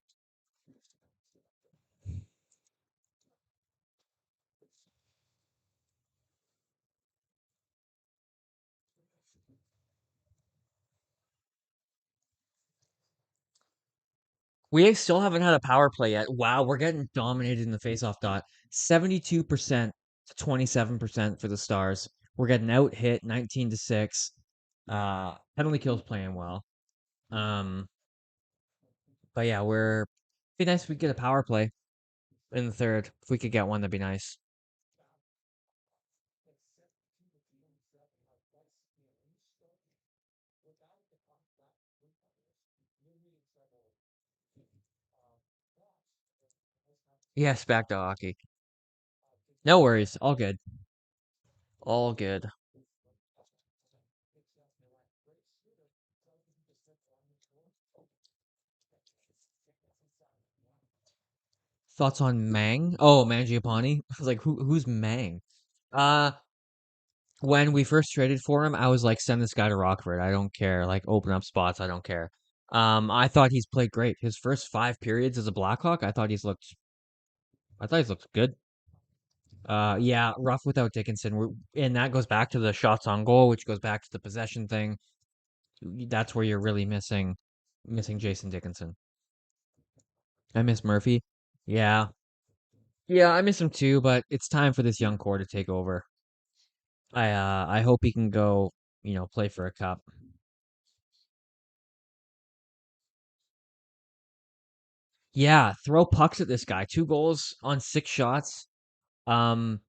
We still haven't had a power play yet. Wow, we're getting dominated in the faceoff dot. 72% to 27% for the Stars. We're getting out hit 19 to 6. Penalty kills playing well. Um, but yeah, we're be nice if we get a power play. in the third. If we could get one, that'd be nice. Yes, back to hockey. No worries. All good. All good. Thoughts on Mang? Oh, Mangiapane. I was like, who's Mang? Uh, when we first traded for him, I was like, send this guy to Rockford. I don't care. Like, open up spots. I don't care. I thought he's played great. His first 5 periods as a Blackhawk, I thought he's looked good. Yeah, rough without Dickinson. And that goes back to the shots on goal, which goes back to the possession thing. That's where you're really missing Jason Dickinson. I miss Murphy. Yeah. Yeah, I miss him too, but it's time for this young core to take over. I hope he can go, play for a cup. Yeah, throw pucks at this guy. 2 goals on 6 shots. Um,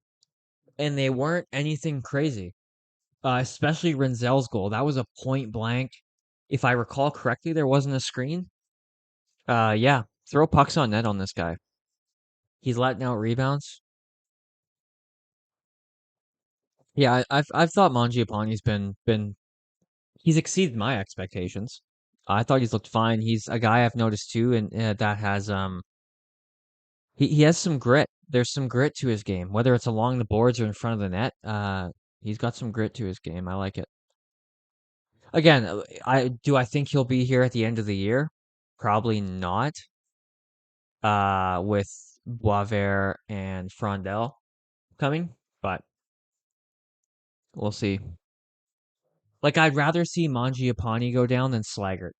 and they weren't anything crazy. Especially Renzel's goal. That was a point blank. If I recall correctly, there wasn't a screen. Yeah, throw pucks on net on this guy. He's letting out rebounds. Yeah, I've thought Mangiapane's been he's exceeded my expectations. I thought he's looked fine. He's a guy I've noticed too, and that has he has some grit. There's some grit to his game, whether it's along the boards or in front of the net. He's got some grit to his game. I like it. Again, I think he'll be here at the end of the year? Probably not. With Boisvert and Frondel coming, but we'll see. Like I'd rather see Mangiapane go down than Slaggert.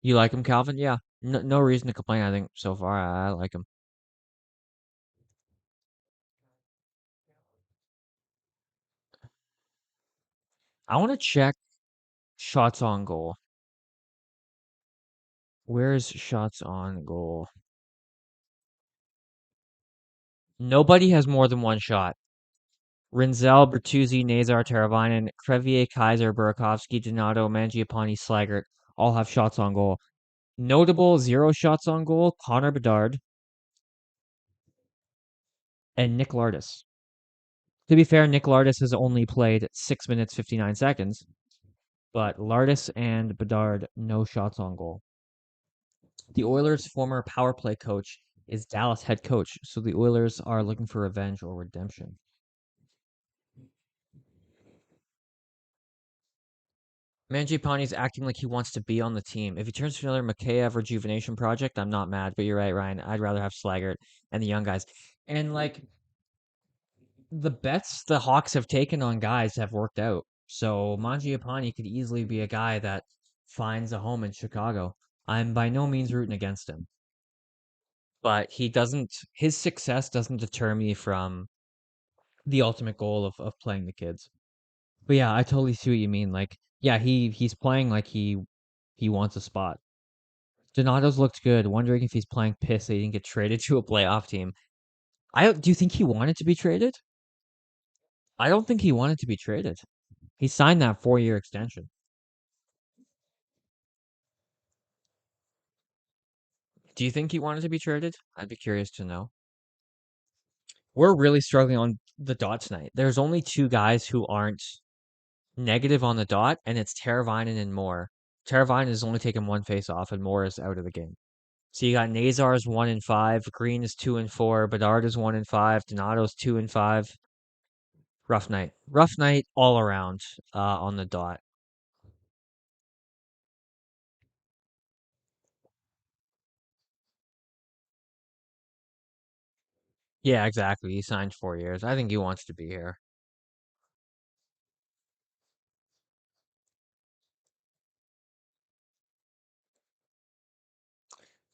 You like him, Calvin? Yeah. No reason to complain. I think so far I like him. I want to check shots on goal. Where's shots on goal? Nobody has more than one shot. Rinzel, Bertuzzi, Nazar, Teravainen, Crevier, Kaiser, Burakovsky, Donato, Mangiapane, Slaggert all have shots on goal. Notable 0 shots on goal, Connor Bedard and Nick Lardis. To be fair, Nick Lardis has only played 6 minutes 59 seconds, but Lardis and Bedard, no shots on goal. The Oilers' former power play coach is Dallas head coach, so the Oilers are looking for revenge or redemption. Mangiapane's acting like he wants to be on the team. If he turns to another Mikheyev rejuvenation project, I'm not mad. But you're right, Ryan. I'd rather have Slaggert and the young guys. And like the bets the Hawks have taken on guys have worked out. So Mangiapane could easily be a guy that finds a home in Chicago. I'm by no means rooting against him, but his success doesn't deter me from the ultimate goal of playing the kids. But yeah, I totally see what you mean. Like, yeah, he's playing like he wants a spot. Donato's looked good. Wondering if he's playing piss that he didn't get traded to a playoff team. I do you think he wanted to be traded? I don't think he wanted to be traded. He signed that 4-year extension. Do you think he wanted to be traded? I'd be curious to know. We're really struggling on the dot tonight. There's only 2 guys who aren't negative on the dot, and it's Teravainen and Moore. Teravainen has only taken 1 face-off, and Moore is out of the game. So you got Nazar's 1-5, Green is 2-4, Bedard is 1-5, Donato's 2-5. Rough night all around on the dot. Yeah, exactly. He signed 4 years. I think he wants to be here.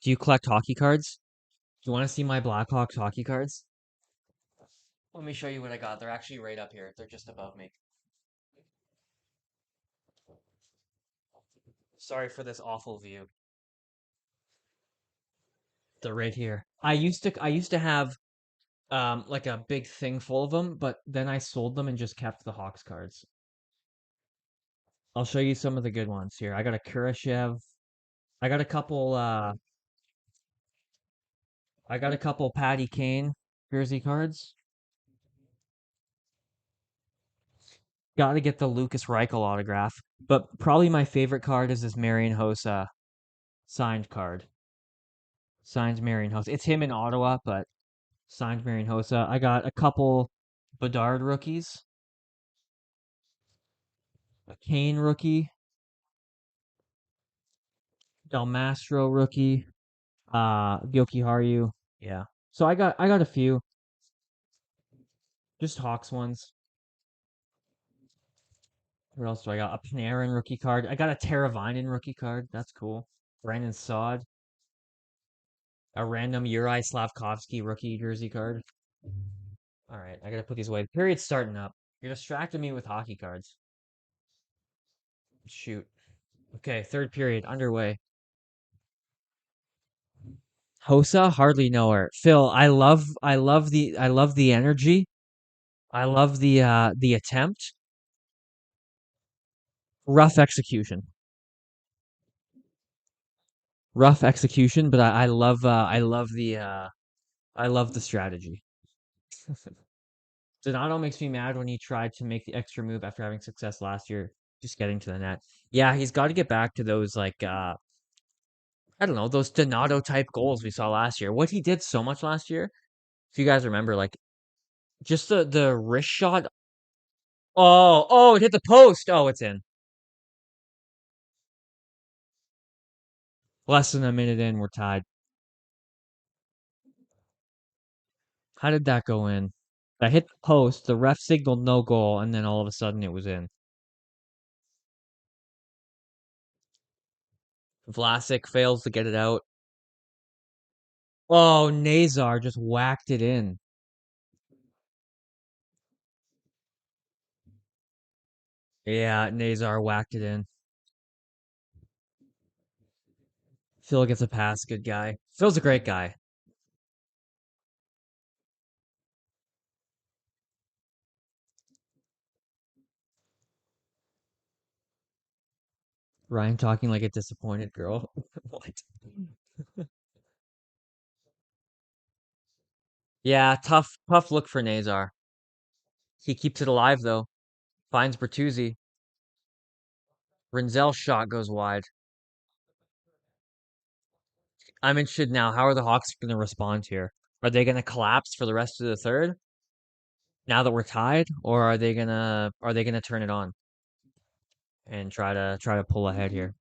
Do you collect hockey cards? Do you want to see my Blackhawks hockey cards? Let me show you what I got. They're actually right up here. They're just above me. Sorry for this awful view. They're right here. I used to have like a big thing full of them, but then I sold them and just kept the Hawks cards. I'll show you some of the good ones here. I got a Kurashev. I got a couple I got a couple Patty Kane jersey cards. Got to get the Lucas Reichel autograph. But probably my favorite card is this Marian Hossa signed card. Signed Marian Hossa. It's him in Ottawa, but signed Marian Hossa. I got a couple Bedard rookies, a Kane rookie, Del Mastro rookie, Gyoki Haru. Yeah. So I got a few, just Hawks ones. What else do I got? A Panarin rookie card. I got a Teravainen rookie card. That's cool. Brandon Saad. A random Uri Slavkovsky rookie jersey card. All right, I gotta put these away. The period's starting up. You're distracting me with hockey cards. Shoot. Okay, third period underway. Hosa, hardly know her. Phil, I love the energy. I love the attempt. Rough execution. Rough execution, but I love the strategy. Donato makes me mad when he tried to make the extra move after having success last year, just getting to the net. Yeah, he's got to get back to those like I don't know, those Donato type goals we saw last year. What he did so much last year, if you guys remember, like just the wrist shot. Oh, it hit the post. Oh, it's in. Less than a minute in, we're tied. How did that go in? I hit the post, the ref signaled no goal, and then all of a sudden it was in. Vlasic fails to get it out. Oh, Nazar just whacked it in. Yeah, Nazar whacked it in. Phil gets a pass, good guy. Phil's a great guy. Ryan talking like a disappointed girl. What? Yeah, tough look for Nazar. He keeps it alive though. Finds Bertuzzi. Rinzel's shot goes wide. I'm interested now. How are the Hawks going to respond here? Are they going to collapse for the rest of the third now that we're tied, or are they gonna turn it on and try to pull ahead here?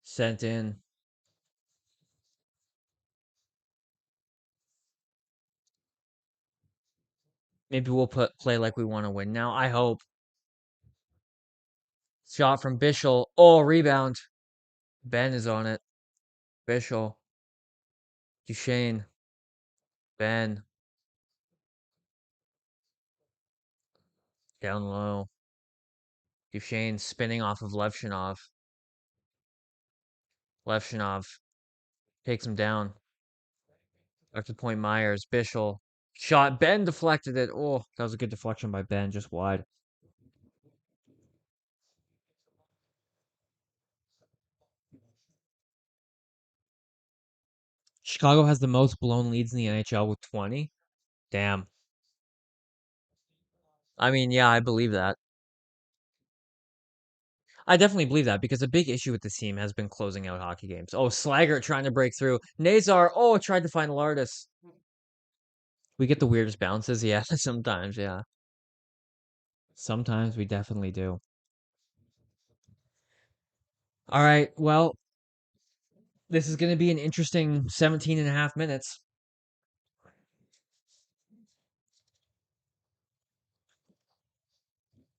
Sent in. Maybe we'll play like we want to win now. I hope. Shot from Bischel. Oh, rebound. Ben is on it. Bischel. Duchesne. Ben. Down low. Duchesne spinning off of Levshinov. Levshinov takes him down. Back to point Myers. Bischel. Shot. Ben deflected it. Oh, that was a good deflection by Ben, just wide. Chicago has the most blown leads in the NHL with 20. Damn. I mean, yeah, I believe that. I definitely believe that because a big issue with this team has been closing out hockey games. Oh, Slager trying to break through. Nazar, oh, tried to find Lardis. We get the weirdest bounces. Yeah, sometimes. Yeah. Sometimes we definitely do. All right. Well, this is going to be an interesting 17 and a half minutes.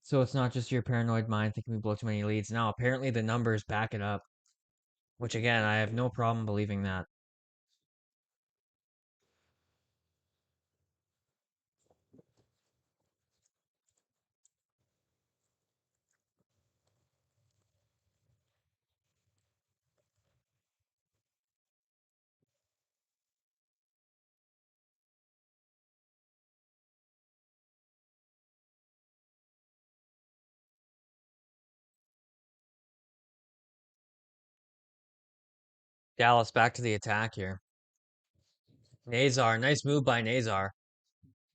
So it's not just your paranoid mind thinking we blow too many leads. No, apparently the numbers back it up, which again, I have no problem believing that. Dallas back to the attack here. Nazar, nice move by Nazar.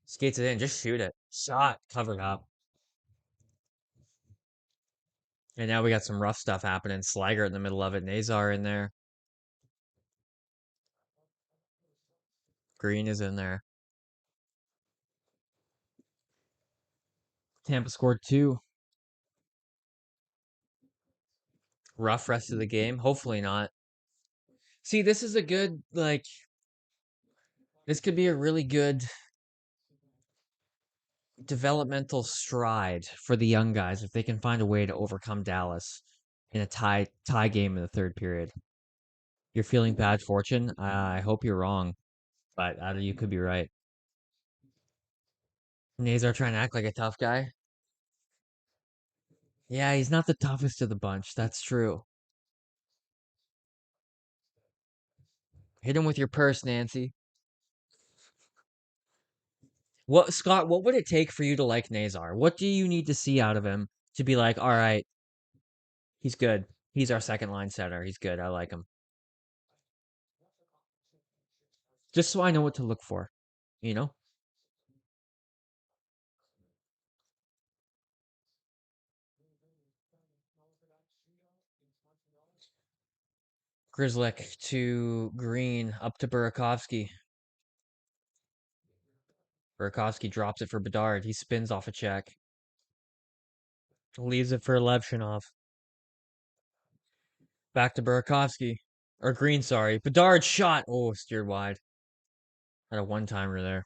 Skates it in, just shoot it. Shot, covered up. And now we got some rough stuff happening. Slager in the middle of it. Nazar in there. Green is in there. Tampa scored 2. Rough rest of the game. Hopefully not. See, this is a good, this could be a really good developmental stride for the young guys if they can find a way to overcome Dallas in a tie game in the third period. You're feeling bad fortune. I hope you're wrong, but you could be right. Nazar trying to act like a tough guy. Yeah, he's not the toughest of the bunch. That's true. Hit him with your purse, Nancy. Scott, what would it take for you to like Nazar? What do you need to see out of him to be like, all right, he's good. He's our second line center. He's good. I like him. Just so I know what to look for, you know? Grzelcyk to Green, up to Burakovsky. Burakovsky drops it for Bedard. He spins off a check. Leaves it for Levshinov. Back to Burakovsky. Or Green, sorry. Bedard shot. Oh, steered wide. Had a one-timer there.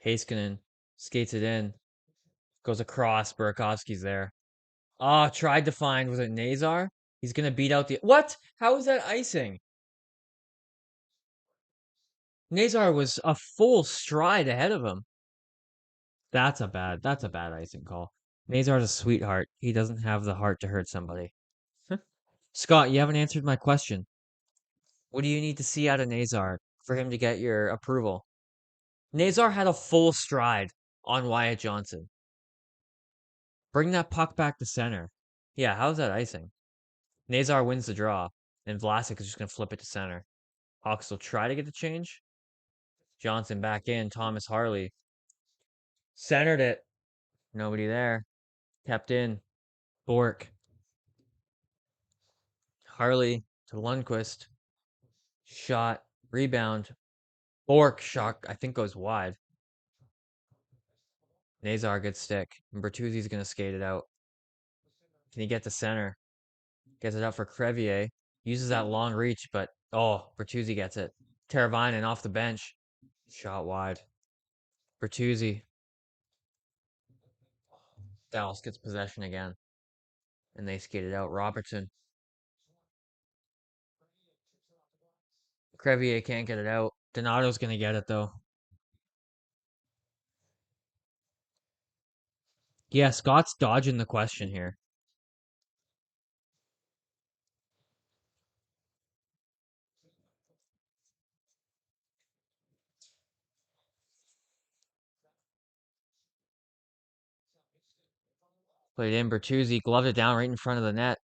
Heiskanen skates it in. Goes across. Burakovsky's there. Ah, tried to find, was it Nazar? He's going to beat out the... What? How is that icing? Nazar was a full stride ahead of him. That's a bad icing call. Nazar's a sweetheart. He doesn't have the heart to hurt somebody. Scott, you haven't answered my question. What do you need to see out of Nazar for him to get your approval? Nazar had a full stride on Wyatt Johnson. Bring that puck back to center. Yeah, how's that icing? Nazar wins the draw, and Vlasic is just going to flip it to center. Hawks will try to get the change. Johnson back in. Thomas Harley centered it. Nobody there. Kept in. Bork. Harley to Lundqvist. Shot. Rebound. Bork shot, I think, goes wide. Nazar, good stick. And Bertuzzi's going to skate it out. Can he get to center? Gets it out for Crevier. Uses that long reach, but Bertuzzi gets it. Teravainen off the bench. Shot wide. Bertuzzi. Dallas gets possession again. And they skate it out. Robertson. Crevier can't get it out. Donato's going to get it, though. Yeah, Scott's dodging the question here. Played in. Bertuzzi gloved it down right in front of the net.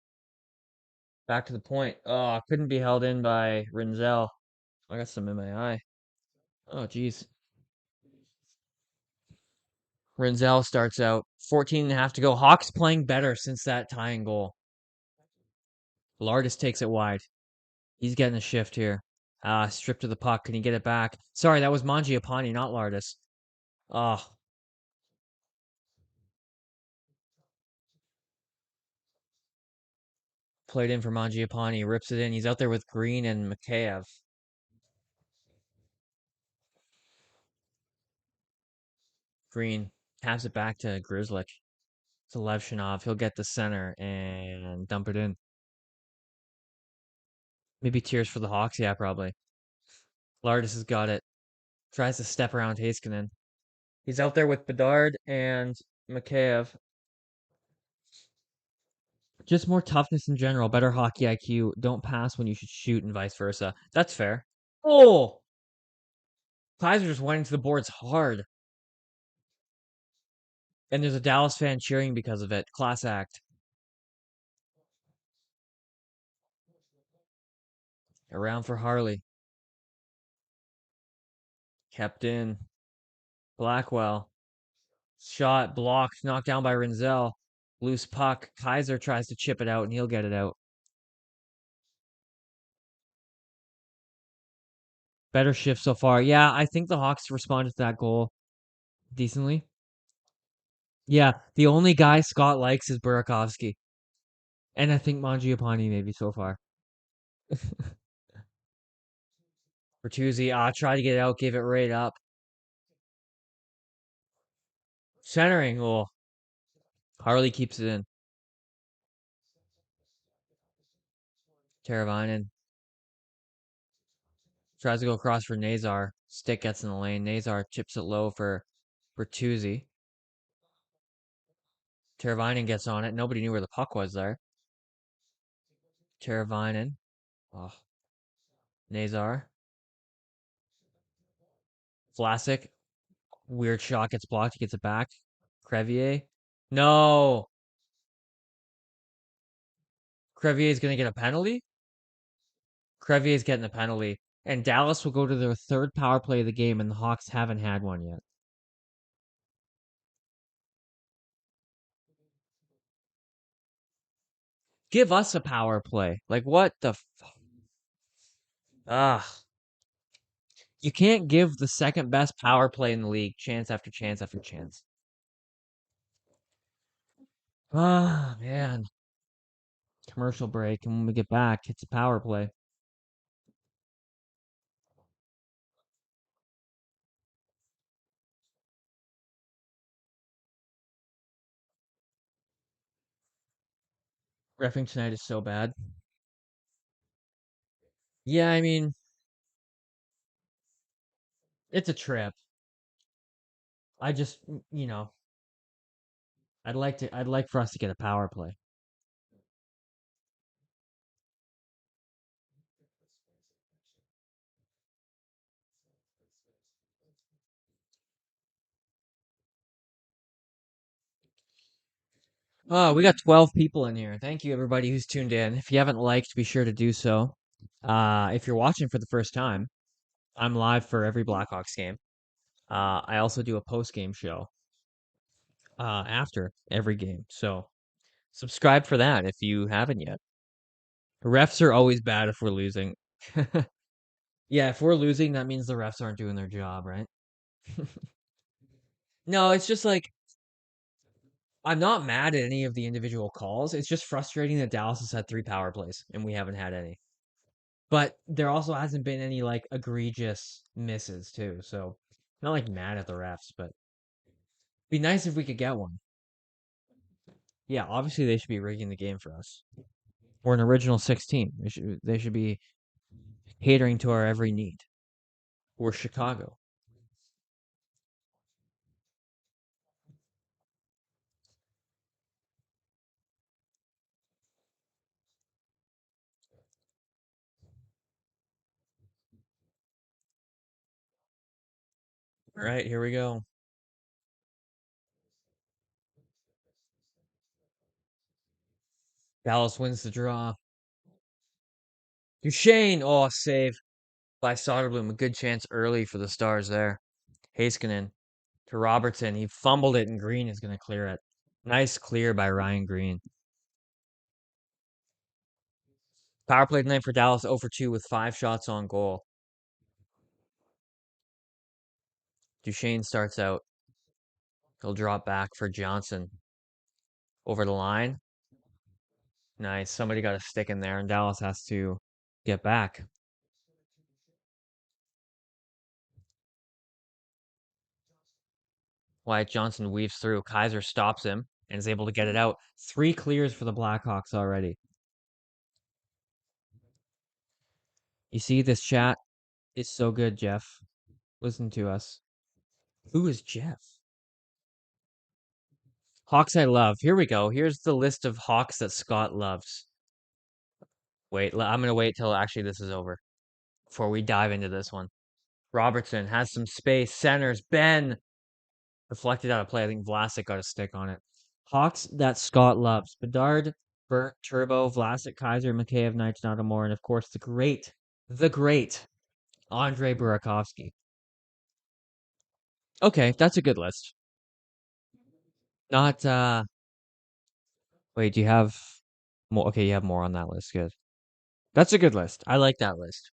Back to the point. Oh, couldn't be held in by Rinzel. I got some in my eye. Oh, geez. Rinzel starts out. 14 and a half to go. Hawks playing better since that tying goal. Lardis takes it wide. He's getting a shift here. Stripped to the puck. Can he get it back? Sorry, that was Mangiapane, not Lardis. Oh. Played in for Mangiapane. Rips it in. He's out there with Green and Mikheyev. Green taps it back to Grzelcyk. To Levshinov. He'll get the center and dump it in. Maybe tears for the Hawks. Yeah, probably. Lardis has got it. Tries to step around Heiskanen. He's out there with Bedard and Mikheyev. Just more toughness in general, better hockey IQ. Don't pass when you should shoot, and vice versa. That's fair. Oh! Kaiser just went into the boards hard. And there's a Dallas fan cheering because of it. Class act. Around for Harley. Kept in. Blackwell. Shot blocked, knocked down by Rinzel. Loose puck. Kaiser tries to chip it out, and he'll get it out. Better shift so far. Yeah, I think the Hawks responded to that goal decently. Yeah, the only guy Scott likes is Burakovsky. And I think Mangiapane maybe so far. Bertuzzi, try to get it out, give it right up. Centering, oh. Harley keeps it in. Teravainen tries to go across for Nazar. Stick gets in the lane. Nazar chips it low for Bertuzzi. Teravainen gets on it. Nobody knew where the puck was there. Teravainen. Oh. Nazar. Vlasic. Weird shot gets blocked. He gets it back. Crevier. No. Crevier's going to get a penalty? Crevier's getting a penalty. And Dallas will go to their third power play of the game, and the Hawks haven't had one yet. Give us a power play. Like, what the Ah, you can't give the second best power play in the league chance after chance after chance. Ah, man. Commercial break, and when we get back, it's a power play. Reffing tonight is so bad. Yeah, I mean, it's a trip. I just, I'd like for us to get a power play. Oh, we got 12 people in here. Thank you, everybody who's tuned in. If you haven't liked, be sure to do so. If you're watching for the first time, I'm live for every Blackhawks game. I also do a post-game show after every game. So subscribe for that if you haven't yet. Refs are always bad if we're losing. Yeah, if we're losing, that means the refs aren't doing their job, right? No, it's just like I'm not mad at any of the individual calls. It's just frustrating that Dallas has had 3 power plays and we haven't had any. But there also hasn't been any like egregious misses too. So not like mad at the refs, but be nice if we could get one. Yeah, obviously they should be rigging the game for us. We're an original 16. They should be catering to our every need. We're Chicago. All right, here we go. Dallas wins the draw. Duchesne, oh, save by Soderblom. A good chance early for the Stars there. Heiskanen to Robertson. He fumbled it, and Green is going to clear it. Nice clear by Ryan Green. Power play tonight for Dallas 0 for 2 with 5 shots on goal. Duchesne starts out. He'll drop back for Johnson. Over the line. Nice. Somebody got a stick in there, and Dallas has to get back. Wyatt Johnson weaves through. Kaiser stops him and is able to get it out. 3 clears for the Blackhawks already. You see, this chat is so good, Jeff. Listen to us. Who is Jeff? Hawks I love. Here we go. Here's the list of Hawks that Scott loves. Wait, I'm going to wait till actually this is over before we dive into this one. Robertson has some space. Centers. Ben reflected out of play. I think Vlasic got a stick on it. Hawks that Scott loves. Bedard, Burt, Turbo, Vlasic, Kaiser, Mikheyev, Knight, Natamore, and of course the great The great Andre Burakovsky. Okay, that's a good list. Not wait, do you have more? Okay, you have more on that list. Good. That's a good list. I like that list.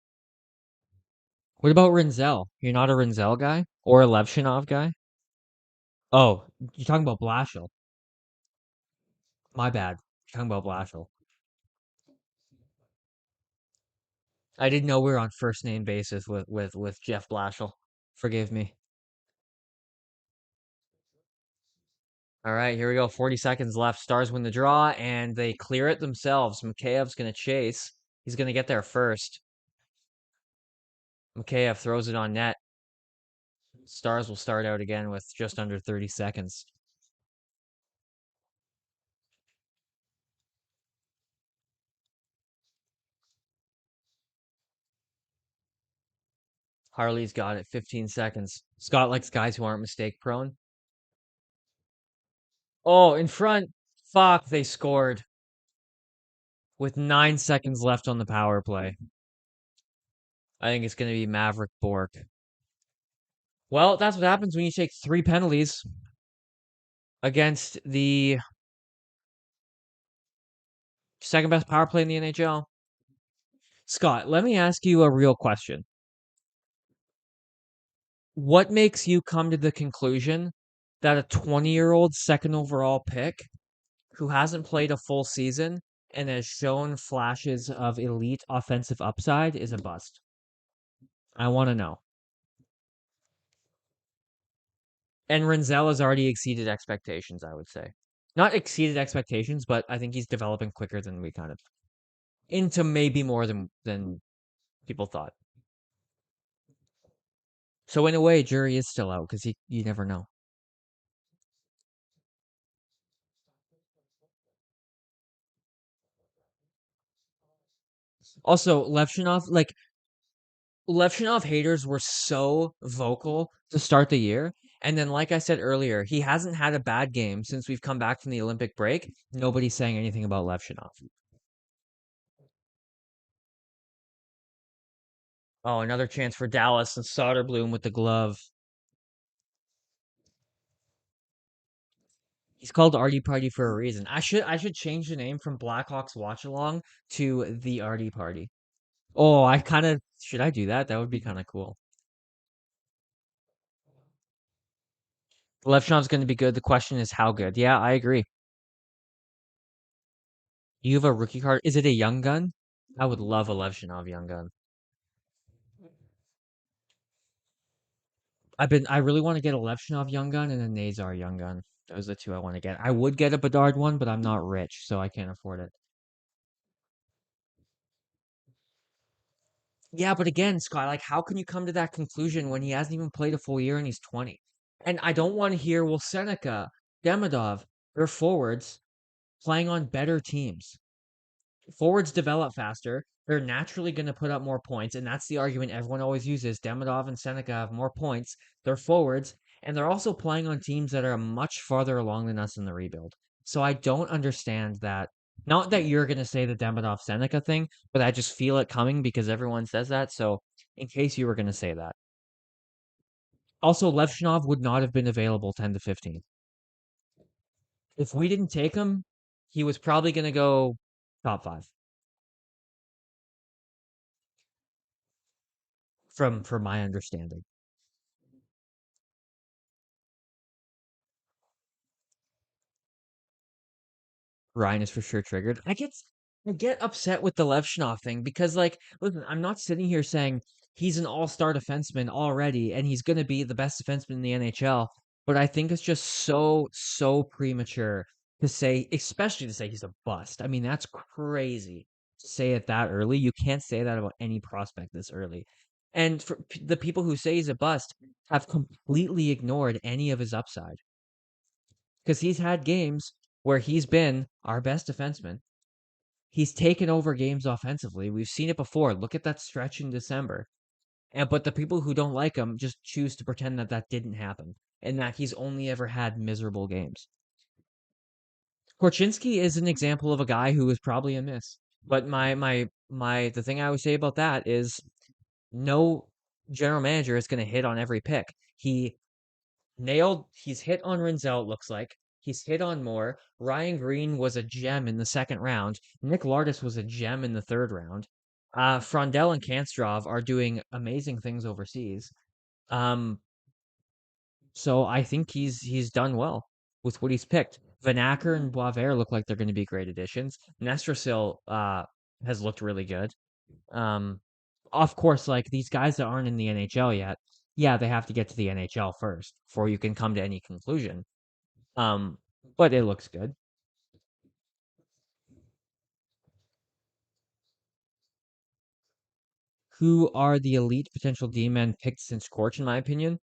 What about Rinzel? You're not a Rinzel guy or a Levshinov guy? Oh, you're talking about Blashill. My bad. You're talking about Blashill. I didn't know we were on first name basis with Jeff Blashill. Forgive me. All right, here we go. 40 seconds left. Stars win the draw, and they clear it themselves. Makheyev's going to chase. He's going to get there first. Mikheyev throws it on net. Stars will start out again with just under 30 seconds. Harley's got it. 15 seconds. Scott likes guys who aren't mistake prone. Oh, in front. Fuck, they scored with 9 seconds left on the power play. I think it's going to be Maverick Bork. Well, that's what happens when you take 3 penalties against the second best power play in the NHL. Scott, let me ask you a real question. What makes you come to the conclusion that a 20-year-old second overall pick who hasn't played a full season and has shown flashes of elite offensive upside is a bust? I want to know. And Renzel has already exceeded expectations, I would say. Not exceeded expectations, but I think he's developing quicker than we kind of into maybe more than people thought. So in a way, jury is still out because you never know. Also, Levshinov haters were so vocal to start the year. And then, like I said earlier, he hasn't had a bad game since we've come back from the Olympic break. Nobody's saying anything about Levshinov. Oh, another chance for Dallas and Soderblom with the glove. He's called Artie Party for a reason. I should change the name from Blackhawks Watch Along to the Artie Party. Oh, I kind of should I do that? That would be kind of cool. Levshinov's going to be good. The question is how good. Yeah, I agree. You have a rookie card. Is it a young gun? I would love a Levshinov young gun. I really want to get a Levshinov young gun and a Nazar young gun. Those are the two I want to get. I would get a Bedard one, but I'm not rich, so I can't afford it. Yeah, but again, Scott, like how can you come to that conclusion when he hasn't even played a full year and he's 20? And I don't want to hear, well, Seneca, Demidov, they're forwards playing on better teams. Forwards develop faster. They're naturally going to put up more points, and that's the argument everyone always uses. Demidov and Seneca have more points. They're forwards, and they're also playing on teams that are much farther along than us in the rebuild. So I don't understand that. Not that you're going to say the Demidov Seneca thing, but I just feel it coming because everyone says that. So in case you were going to say that. Also, Levshinov would not have been available 10 to 15. If we didn't take him, he was probably going to go top five from my understanding. Ryan is for sure triggered. I get upset with the Levshinov thing because like listen, I'm not sitting here saying he's an all-star defenseman already and he's gonna be the best defenseman in the NHL, but I think it's just so premature to say, especially to say he's a bust. I mean, that's crazy to say it that early. You can't say that about any prospect this early. And for the people who say he's a bust have completely ignored any of his upside because he's had games where he's been our best defenseman. He's taken over games offensively. We've seen it before. Look at that stretch in December. But the people who don't like him just choose to pretend that that didn't happen and that he's only ever had miserable games. Korchinski is an example of a guy who is probably a miss. But my the thing I would say about that is no general manager is going to hit on every pick. He's hit on Rinzel, it looks like. He's hit on Moore. Ryan Green was a gem in the second round. Nick Lardis was a gem in the third round. Frondell and Kanstrov are doing amazing things overseas. Um, so I think he's done well with what he's picked. Vanacker and Boisvert look like they're going to be great additions. Nestrasil has looked really good. Um, of course, like these guys that aren't in the NHL yet, yeah, they have to get to the NHL first before you can come to any conclusion. Um, but it looks good. Who are the elite potential D men picked since Corch, in my opinion?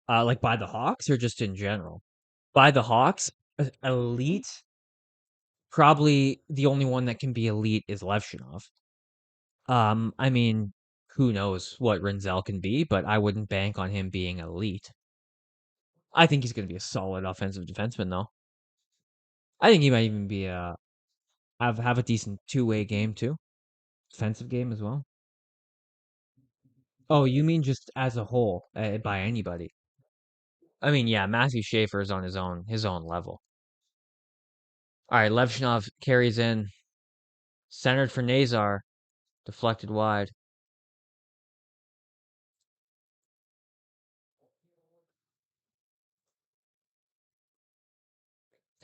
Like by the Hawks or just in general? By the Hawks, elite. Probably the only one that can be elite is Levshinov. I mean, who knows what Renzel can be, but I wouldn't bank on him being elite. I think he's going to be a solid offensive defenseman, though. I think he might even be have a decent two-way game too, defensive game as well. Oh, you mean just as a whole by anybody? I mean, yeah, Matthew Schaefer is on his own level. All right, Levshinov carries in, centered for Nazar, deflected wide.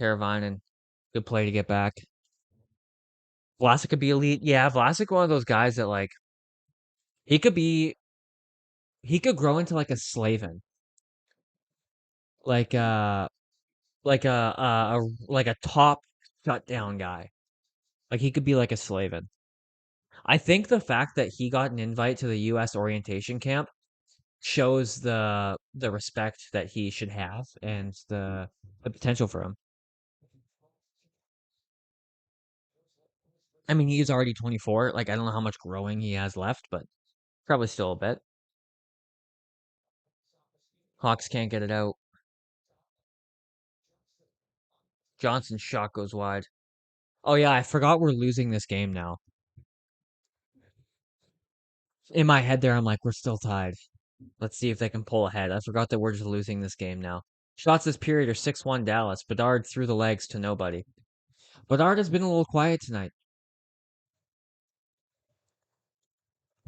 Teravainen, good play to get back. Vlasic could be elite. Yeah, Vlasic one of those guys that like he could be he could grow into like a Slavin. Like like like a top shutdown guy. Like he could be like a Slavin. I think the fact that he got an invite to the US orientation camp shows the respect that he should have and the potential for him. I mean, he is already 24. Like I don't know how much growing he has left, but probably still a bit. Hawks can't get it out. Johnson's shot goes wide. Oh yeah, I forgot we're losing this game now. In my head there, I'm like, we're still tied. Let's see if they can pull ahead. I forgot that we're just losing this game now. Shots this period are 6-1 Dallas. Bedard threw the legs to nobody. Bedard has been a little quiet tonight.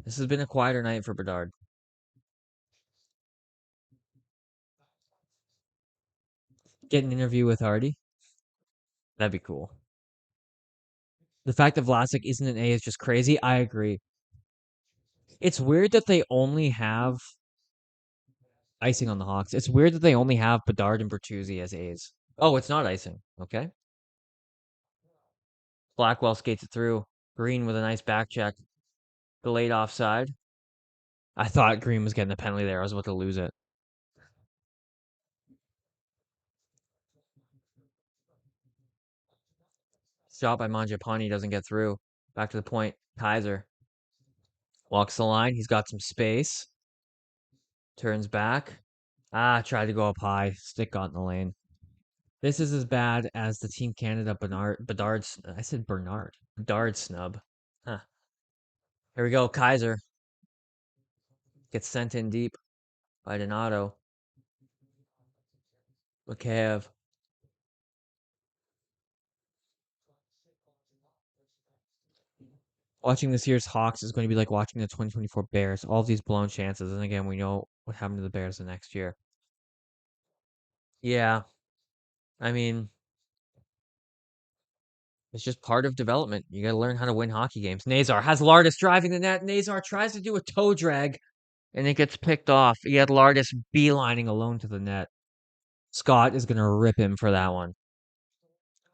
This has been a quieter night for Bedard. Get an interview with Hardy. That'd be cool. The fact that Vlasic isn't an A is just crazy. I agree. It's weird that they only have icing on the Hawks. It's weird that they only have Bedard and Bertuzzi as A's. Oh, it's not icing. Okay. Blackwell skates it through. Green with a nice back check. Delayed offside. I thought Green was getting the penalty there. I was about to lose it. Shot by Mangiapane doesn't get through. Back to the point. Kaiser walks the line. He's got some space. Turns back. Tried to go up high. Stick got in the lane. This is as bad as the Team Canada Bedard. I said Bernard. Bedard snub. Huh. Here we go. Kaiser gets sent in deep by Donato. Mikheyev. Watching this year's Hawks is going to be like watching the 2024 Bears. All of these blown chances. And again, we know what happened to the Bears the next year. Yeah. I mean, it's just part of development. You got to learn how to win hockey games. Nazar has Lardis driving the net. Nazar tries to do a toe drag, and it gets picked off. He had Lardis beelining alone to the net. Scott is going to rip him for that one.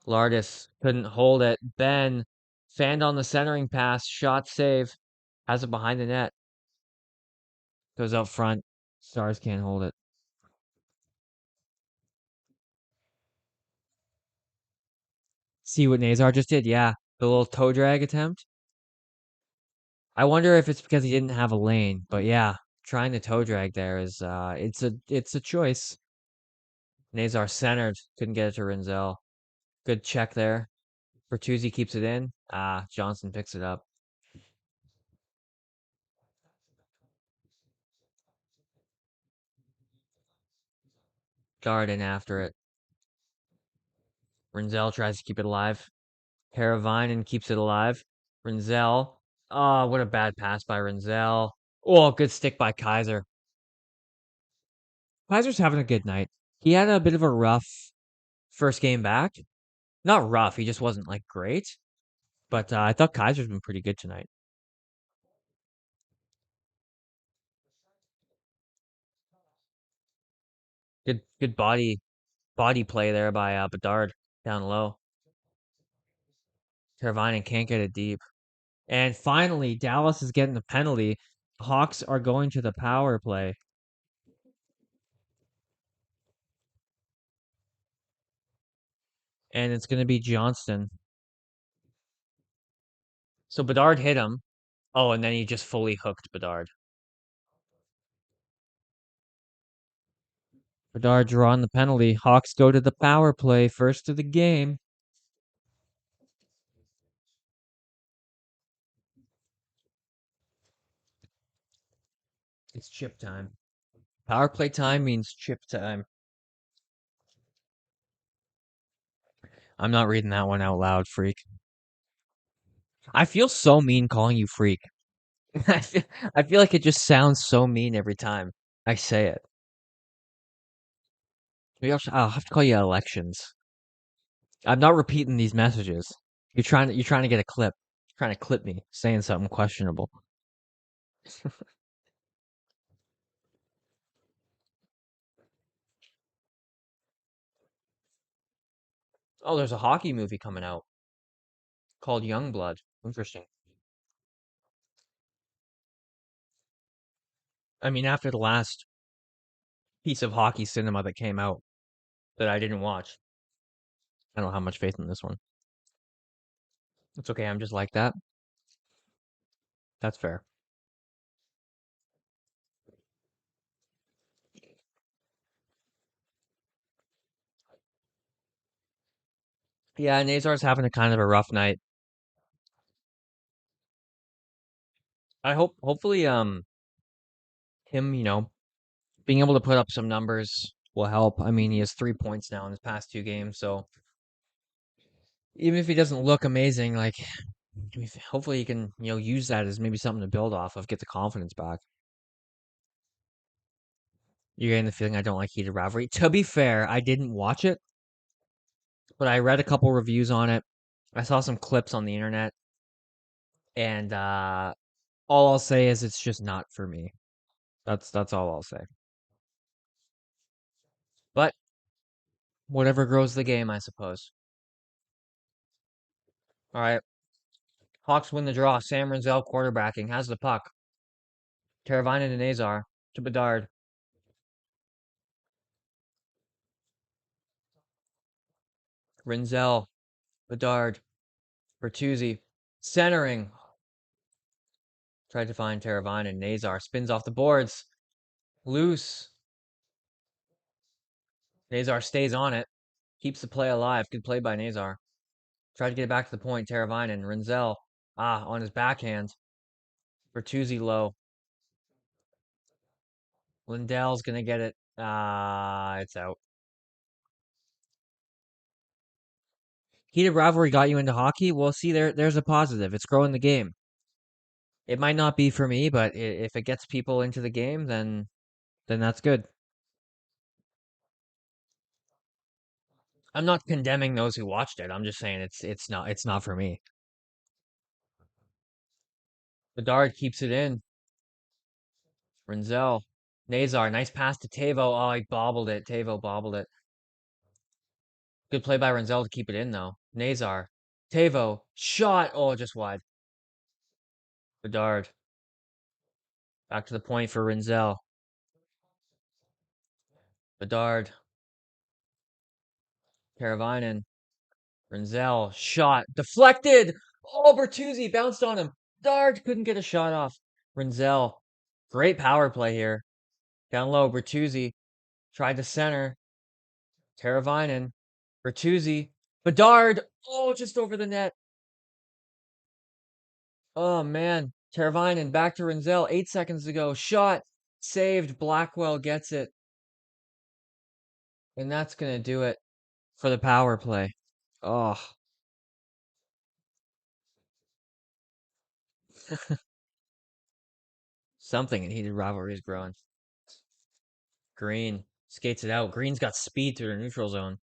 Lardis couldn't hold it. Ben fanned on the centering pass. Shot save. Has it behind the net. Goes out front. Stars can't hold it. See what Nazar just did? Yeah. The little toe drag attempt. I wonder if it's because he didn't have a lane, but yeah, trying to toe drag there is it's a choice. Nazar centered, couldn't get it to Renzel. Good check there. Bertuzzi keeps it in. Johnson picks it up. Garden after it. Rinzel tries to keep it alive. Paravinen keeps it alive. Rinzel. Oh, what a bad pass by Rinzel. Oh, good stick by Kaiser. Kaiser's having a good night. He had a bit of a rough first game back. Not rough, he just wasn't like great. But I thought Kaiser's been pretty good tonight. Good body play there by Bedard down low. Teravainen can't get it deep. And finally, Dallas is getting the penalty. Hawks are going to the power play. And it's going to be Johnston. So Bedard hit him. Oh, and then he just fully hooked Bedard. Bedard drawing the penalty. Hawks go to the power play. First of the game. It's chip time. Power play time means chip time. I'm not reading that one out loud, freak. I feel so mean calling you freak. I feel like it just sounds so mean every time I say it. Maybe I'll have to call you elections. I'm not repeating these messages. You're trying to get a clip. You're trying to clip me saying something questionable. Oh, there's a hockey movie coming out called Youngblood. Interesting. I mean, after the last piece of hockey cinema that came out that I didn't watch, I don't have much faith in this one. It's okay. I'm just like that. That's fair. Yeah, Nazar's having a kind of a rough night. Hopefully him, being able to put up some numbers will help. I mean, he has 3 points now in his past 2 games, so even if he doesn't look amazing, like hopefully he can, use that as maybe something to build off of, get the confidence back. You're getting the feeling I don't like heated rivalry. To be fair, I didn't watch it, but I read a couple reviews on it. I saw some clips on the internet, and all I'll say is it's just not for me. That's all I'll say. But whatever grows the game, I suppose. All right. Hawks win the draw. Sam Rinzel quarterbacking has the puck. Teravainen and Nazar to Bedard. Rinzel, Bedard, Bertuzzi, centering. Tried to find Teravainen. Nazar spins off the boards. Loose. Nazar stays on it. Keeps the play alive. Good play by Nazar. Tried to get it back to the point. Teravainen. Rinzel. On his backhand. Bertuzzi low. Lindell's going to get it. It's out. Heated rivalry got you into hockey? Well, see, there's a positive. It's growing the game. It might not be for me, but if it gets people into the game, then that's good. I'm not condemning those who watched it. I'm just saying it's not for me. Bedard keeps it in. Rinzel. Nazar, nice pass to Tavo. Oh, he bobbled it. Tavo bobbled it. Good play by Rinzel to keep it in, though. Nazar. Tavo. Shot. Oh, just wide. Bedard. Back to the point for Rinzel. Bedard. Paravinen. Rinzel. Shot. Deflected. Oh, Bertuzzi bounced on him. Bedard couldn't get a shot off. Rinzel. Great power play here. Down low, Bertuzzi. Tried to center. Teravainen. Bertuzzi. Bedard. Oh, just over the net. Oh, man. Teravainen back to Rinzel. 8 seconds ago. Shot. Saved. Blackwell gets it. And that's going to do it for the power play. Oh, something in heated rivalry is growing. Green skates it out. Green's got speed through the neutral zone,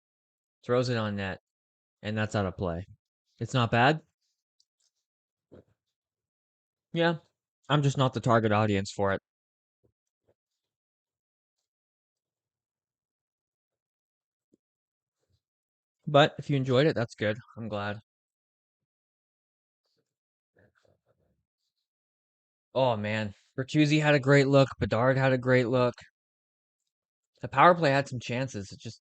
throws it on net, and that's out of play. It's not bad. Yeah, I'm just not the target audience for it. But if you enjoyed it, that's good. I'm glad. Oh man, Bertuzzi had a great look. Bedard had a great look. The power play had some chances. It just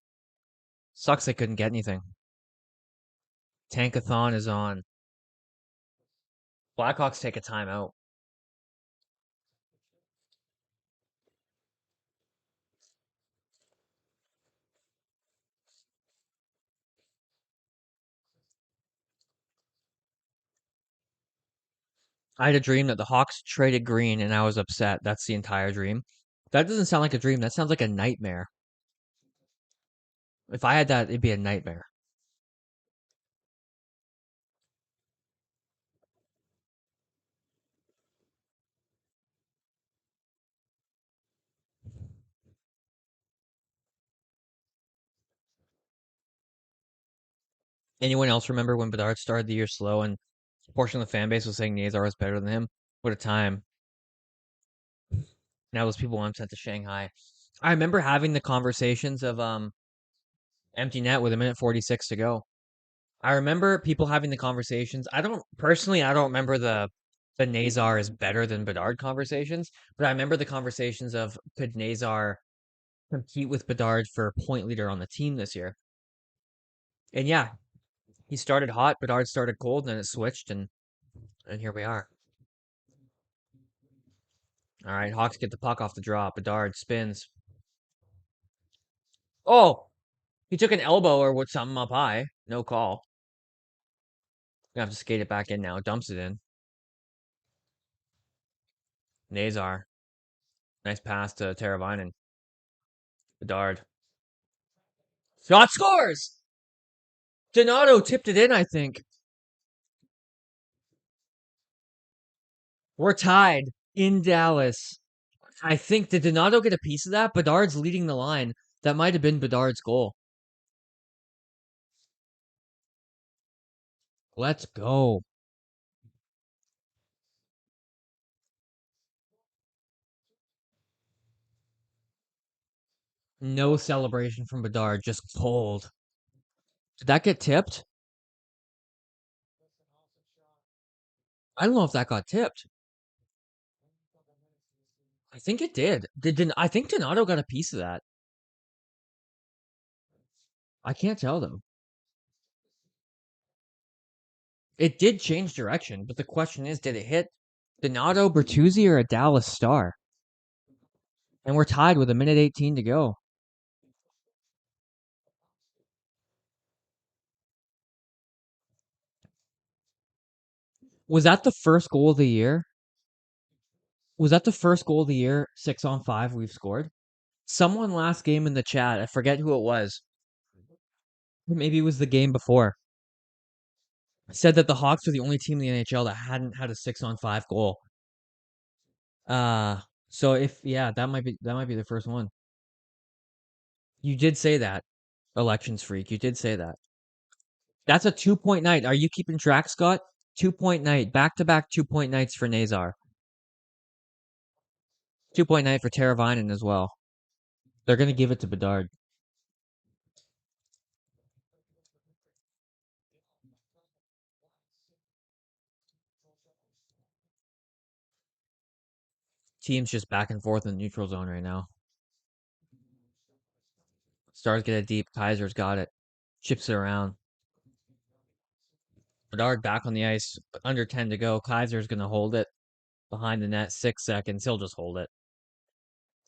sucks they couldn't get anything. Tankathon is on. Blackhawks take a timeout. I had a dream that the Hawks traded Green and I was upset. That's the entire dream. That doesn't sound like a dream. That sounds like a nightmare. If I had that, it'd be a nightmare. Anyone else remember when Bedard started the year slow and a portion of the fan base was saying Nazar was better than him? What a time. Now those people want him sent to Shanghai. I remember having the conversations of empty net with a minute 46 to go. I remember people having the conversations. I don't remember the Nazar is better than Bedard conversations, but I remember the conversations of could Nazar compete with Bedard for point leader on the team this year. And yeah, he started hot, Bedard started cold, and then it switched, and here we are. All right, Hawks get the puck off the draw. Bedard spins. Oh, he took an elbow or what something up high. No call. Gonna have to skate it back in now. Dumps it in. Nazar. Nice pass to Teravainen. Bedard. Shot scores! Donato tipped it in, I think. We're tied in Dallas. I think, did Donato get a piece of that? Bedard's leading the line. That might have been Bedard's goal. Let's go. No celebration from Bedard, just cold. Did that get tipped? I don't know if that got tipped. I think it did. I think Donato got a piece of that. I can't tell though. It did change direction, but the question is, did it hit Donato, Bertuzzi, or a Dallas Star? And we're tied with a minute 18 to go. Was that the first goal of the year? Was that the first goal of the year, 6-on-5 we've scored? Someone last game in the chat, I forget who it was. Maybe it was the game before. Said that the Hawks were the only team in the NHL that hadn't had a 6-on-5 goal. Uh so if yeah, that might be the first one. You did say that. Elections freak. You did say that. That's a 2-point night. Are you keeping track, Scott? 2-point night. Back to back 2-point nights for Nazar. 2-point night for Teravainen as well. They're gonna give it to Bedard. Teams just back and forth in the neutral zone right now. Stars get it deep. Kaiser's got it. Chips it around. Bedard back on the ice. Under 10 to go. Kaiser's gonna hold it behind the net. 6 seconds. He'll just hold it.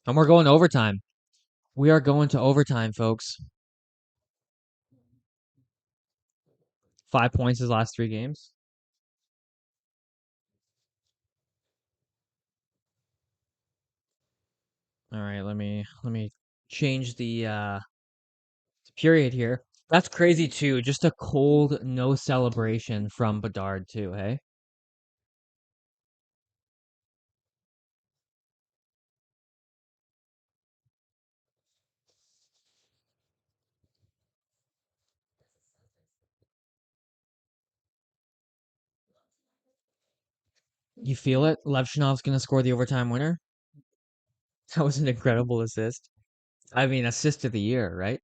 And we're going to overtime. We are going to overtime, folks. 5 points his last 3 games. All right, let me change the period here. That's crazy too. Just a cold no celebration from Bedard too, hey? You feel it? Levchinov's gonna score the overtime winner? That was an incredible assist. I mean, assist of the year, right?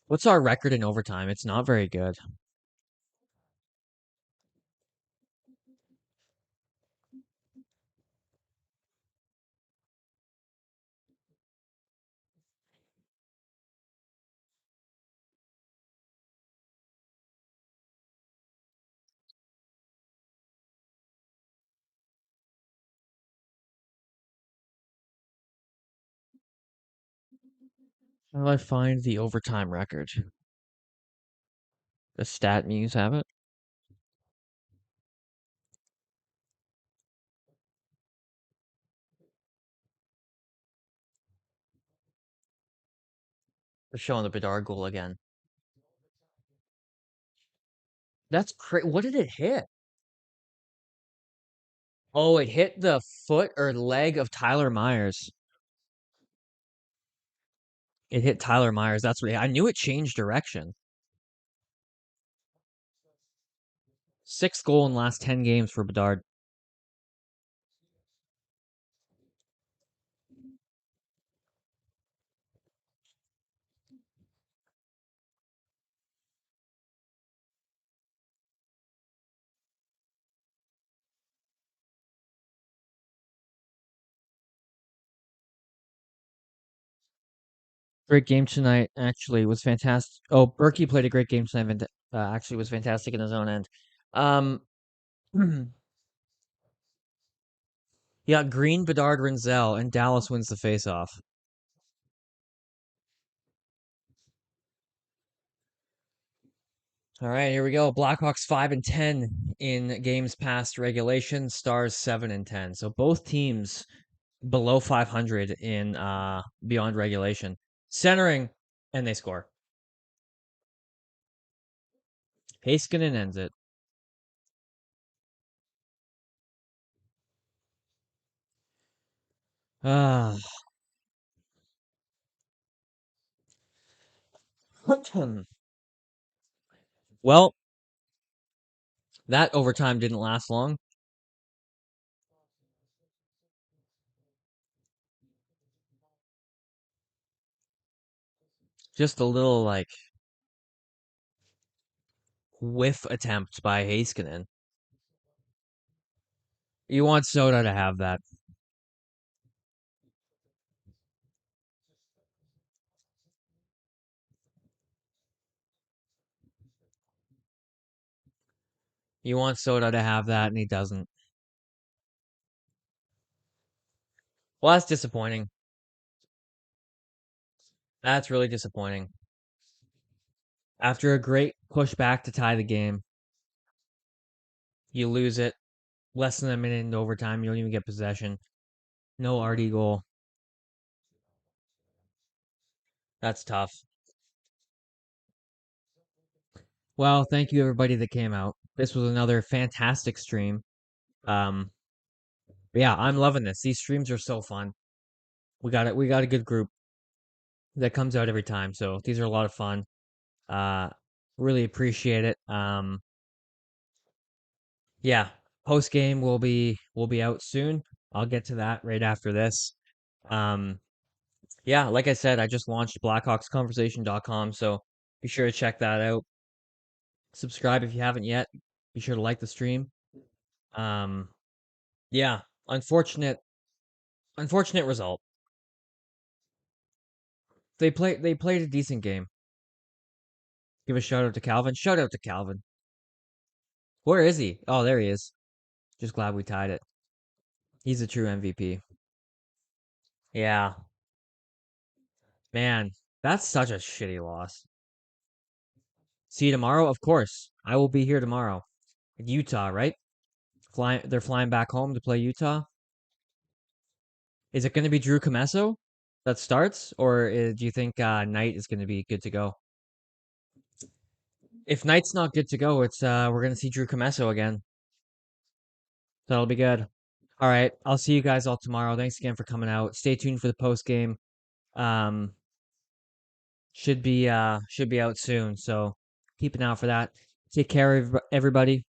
What's our record in overtime? It's not very good. How do I find the overtime record? The stat muse have it? They're showing the Bedard goal again. That's crazy. What did it hit? Oh, it hit the foot or leg of Tyler Myers. It hit Tyler Myers. That's what I knew it changed direction. Sixth goal in last 10 games for Bedard. Great game tonight. Actually, was fantastic. Oh, Berkey played a great game tonight. Actually, was fantastic in his own end. Um, yeah, Green, Bedard, Renzel, and Dallas wins the faceoff. All right, here we go. Blackhawks 5-10 in games past regulation. Stars 7-10. So both teams below 500 in beyond regulation. Centering, and they score. Heiskanen ends it. Ah, well, that overtime didn't last long. Just a little like whiff attempt by Heiskanen. You want Soda to have that. You want Soda to have that, and he doesn't. Well, that's disappointing. That's really disappointing. After a great pushback to tie the game, you lose it. Less than a minute into overtime, you don't even get possession. No Artie goal. That's tough. Well, thank you everybody that came out. This was another fantastic stream. Um, yeah, I'm loving this. These streams are so fun. We got it. We got a good group that comes out every time. So these are a lot of fun. Uh, really appreciate it. Yeah, post game will be out soon. I'll get to that right after this. Um, yeah, like I said, I just launched blackhawksconversation.com, so be sure to check that out. Subscribe if you haven't yet. Be sure to like the stream. Um, yeah, unfortunate result. They played a decent game. Give a shout out to Calvin. Shout out to Calvin. Where is he? Oh, there he is. Just glad we tied it. He's a true MVP. Yeah, man, that's such a shitty loss. See you tomorrow? Of course. I will be here tomorrow. Utah, right? They're flying back home to play Utah. Is it going to be Drew Comesso? that starts, or do you think Knight is going to be good to go? If Knight's not good to go, it's we're going to see Drew Comesso again. That'll be good. All right, I'll see you guys all tomorrow. Thanks again for coming out. Stay tuned for the post game. Um, should be out soon, so keep an eye out for that. Take care, everybody.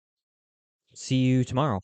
See you tomorrow.